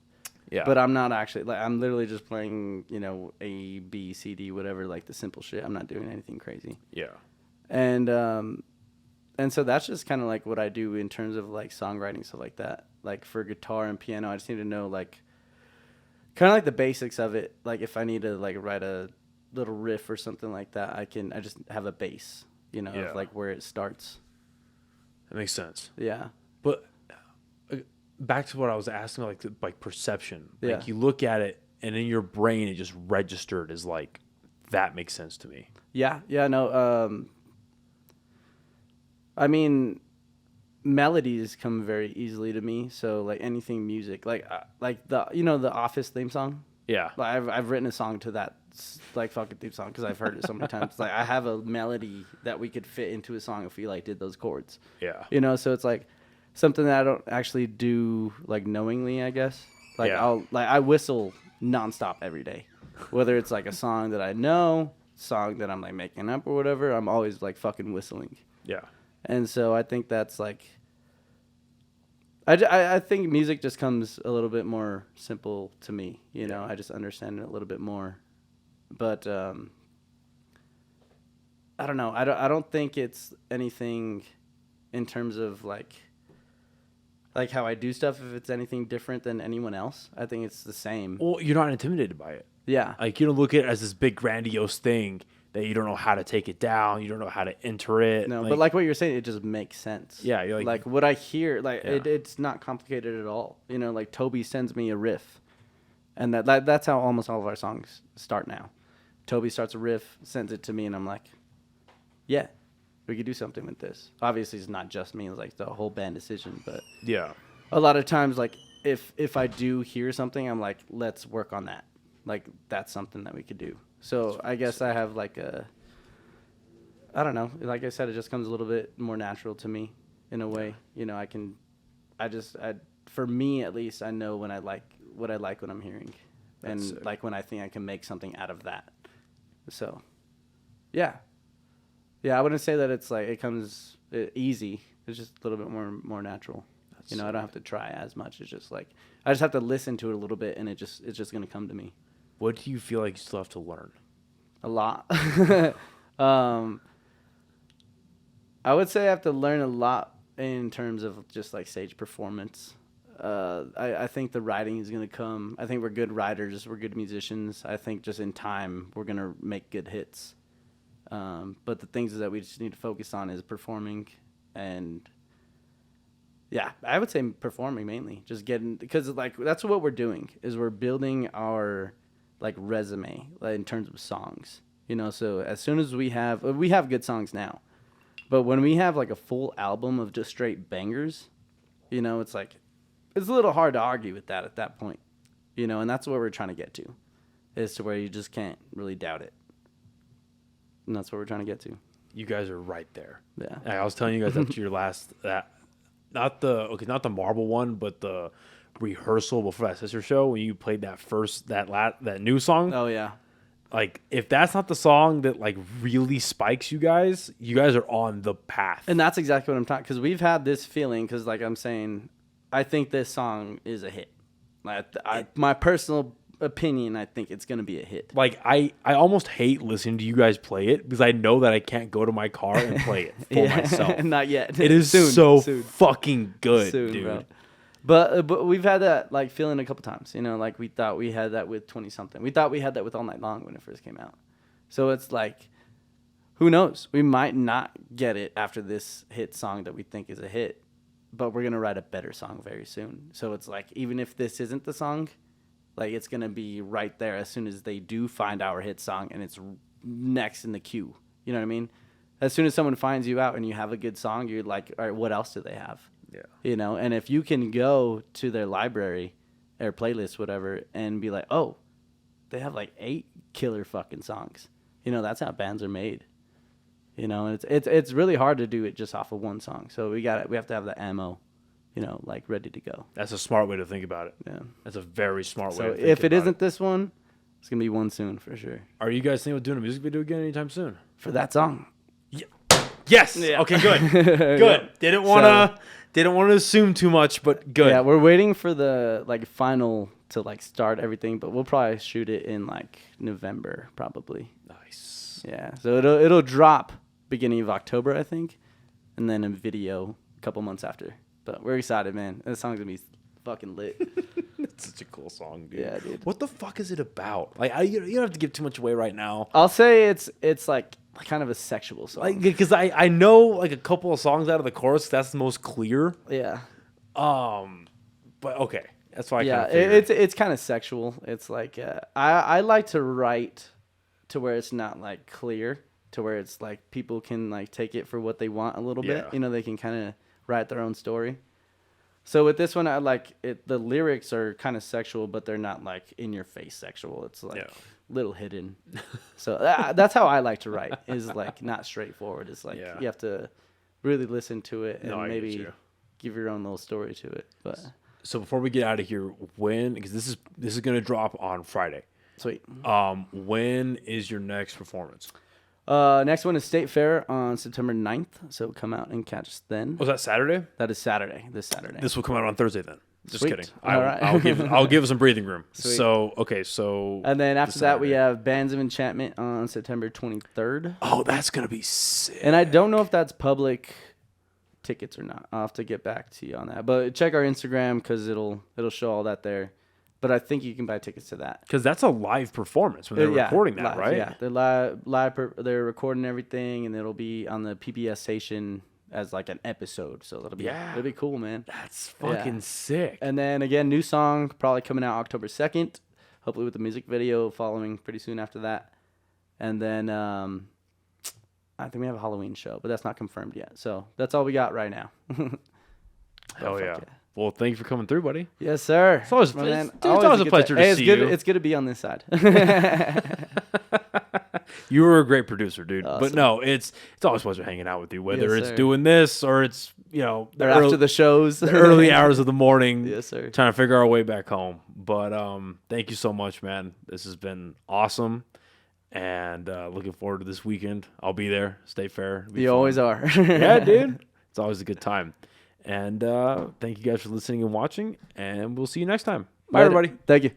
Yeah. But I'm not actually, like, I'm literally just playing, you know, A, B, C, D, whatever, like the simple shit. I'm not doing anything crazy. Yeah. And so that's just kind of like what I do in terms of like songwriting, stuff like that. Like for guitar and piano, I just need to know like kind of like the basics of it. Like if I need to like write a little riff or something like that, I just have a bass, you know, of like where it starts. That makes sense. Yeah. But back to what I was asking, like perception. Yeah. Like you look at it and in your brain, it just registered as like, that makes sense to me. Yeah. Yeah. No. I mean, melodies come very easily to me. So like anything music, like the the Office theme song. Yeah. Like I've written a song to that like fucking theme song because I've heard it so many times. Like I have a melody that we could fit into a song if we like did those chords. Yeah. You know, so it's like something that I don't actually do like knowingly, I guess. Like I whistle nonstop every day, whether it's like a song that I know, song that I'm like making up or whatever. I'm always like fucking whistling. Yeah. And so I think that's like, I think music just comes a little bit more simple to me. You know, I just understand it a little bit more. But I don't know. I don't think it's anything in terms of like how I do stuff. If it's anything different than anyone else, I think it's the same. Well, you're not intimidated by it. Yeah. Like you don't look at it as this big grandiose thing that you don't know how to take it down. You don't know how to enter it. No, but like what you're saying, it just makes sense. Yeah. You're like what I hear, like it's not complicated at all. You know, like Toby sends me a riff, and that's how almost all of our songs start now. Toby starts a riff, sends it to me, and I'm like, yeah, we could do something with this. Obviously, it's not just me; it's like the whole band decision. But yeah, a lot of times, like if I do hear something, I'm like, let's work on that. Like that's something that we could do. So I guess I have like I don't know. Like I said, it just comes a little bit more natural to me in a way. You know, for me at least, I know when I like what I like when I'm hearing, and sick. like when I think I can make something out of that. So, yeah, I wouldn't say that it's like it comes easy. It's just a little bit more natural. That's I don't have to try as much. It's just like I just have to listen to it a little bit, and it's just gonna come to me. What do you feel like you still have to learn? A lot. I would say I have to learn a lot in terms of just like stage performance. I think the writing is going to come. I think we're good writers. We're good musicians. I think just in time, we're going to make good hits. But the things that we just need to focus on is performing. And yeah, I would say performing mainly. Just getting, because like that's what we're doing is we're building our like resume in terms of songs, you know. So as soon as we have good songs now, but when we have like a full album of just straight bangers, you know, it's like it's a little hard to argue with that at that point, you know. And that's what we're trying to get to, is to where you just can't really doubt it, and that's what we're trying to get to. you guys are right there. Yeah. And I was telling you guys after your last not the marble one, but the rehearsal before that sister show when you played that new song. Oh yeah. Like, if that's not the song that like really spikes you guys are on the path. And that's exactly what I'm talking, because we've had this feeling, because like I'm saying, I think this song is a hit. My personal opinion, I think it's going to be a hit. Like, I almost hate listening to you guys play it because I know that I can't go to my car and play it for myself. Not yet. It is soon. Fucking good, soon, dude. Bro. But we've had that like feeling a couple times, you know, like we thought we had that with 20 something. We thought we had that with All Night Long when it first came out. So it's like, who knows? We might not get it after this hit song that we think is a hit, but we're going to write a better song very soon. So it's like, even if this isn't the song, like it's going to be right there as soon as they do find our hit song and it's next in the queue. You know what I mean? As soon as someone finds you out and you have a good song, you're like, all right, what else do they have? Yeah. You know, and if you can go to their library or playlist, whatever, and be like, oh, they have like 8 killer fucking songs. You know, that's how bands are made. You know, and it's really hard to do it just off of one song. So we have to have the ammo, you know, like ready to go. That's a smart way to think about it. Yeah. That's a very smart way to think about it. So if it isn't this one, it's going to be one soon for sure. Are you guys thinking of doing a music video again anytime soon? For that song? Yeah. Yes. Yeah. Okay, good. Good. Yeah. Didn't want to assume too much, but good. Yeah, we're waiting for the like final to like start everything, but we'll probably shoot it in like November probably. Nice. Yeah. So it'll drop beginning of October, I think, and then a video a couple months after. But we're excited, man. This song's gonna be fucking lit. It's such a cool song, dude. Yeah, dude. What the fuck is it about? Like, you don't have to give too much away right now. I'll say it's like kind of a sexual song. Like, because I know like a couple of songs out of the chorus. That's the most clear. Yeah. But okay, that's why. It's kind of sexual. It's like I like to write to where it's not like clear, to where it's like people can like take it for what they want a little bit. You know, they can kind of write their own story. So with this one, I like it. The lyrics are kind of sexual, but they're not like in your face sexual. It's like little hidden. So that's how I like to write. Is like not straightforward. It's like you have to really listen to it and maybe give your own little story to it. But so before we get out of here, because this is going to drop on Friday. Sweet. When is your next performance? Next one is State Fair on September 9th, so come out and catch us then. Was that Saturday? That is Saturday, this Saturday. This will come out on Thursday then. Just Sweet. kidding. All right. I'll give some breathing room. Sweet. So, okay, so... And then after that, we have Bands of Enchantment on September 23rd. Oh, that's going to be sick. And I don't know if that's public tickets or not. I'll have to get back to you on that. But check our Instagram because it'll show all that there. But I think you can buy tickets to that. Because that's a live performance when they're recording that, live, right? Yeah, they're live. They're recording everything, and it'll be on the PBS station as like an episode. So it'll be cool, man. That's fucking sick. And then again, new song probably coming out October 2nd. Hopefully with the music video following pretty soon after that. And then I think we have a Halloween show, but that's not confirmed yet. So that's all we got right now. Hell yeah. Well, thank you for coming through, buddy. Yes, sir. It's always a pleasure to see you. It's good to be on this side. You were a great producer, dude. Awesome. But no, it's always a pleasure hanging out with you, whether it's doing this or it's, after the shows. The early hours of the morning. Yes, sir. Trying to figure our way back home. But thank you so much, man. This has been awesome. And looking forward to this weekend. I'll be there. Stay fair. You always are. Yeah, dude. It's always a good time. And thank you guys for listening and watching. And we'll see you next time. Bye, everybody. Thank you.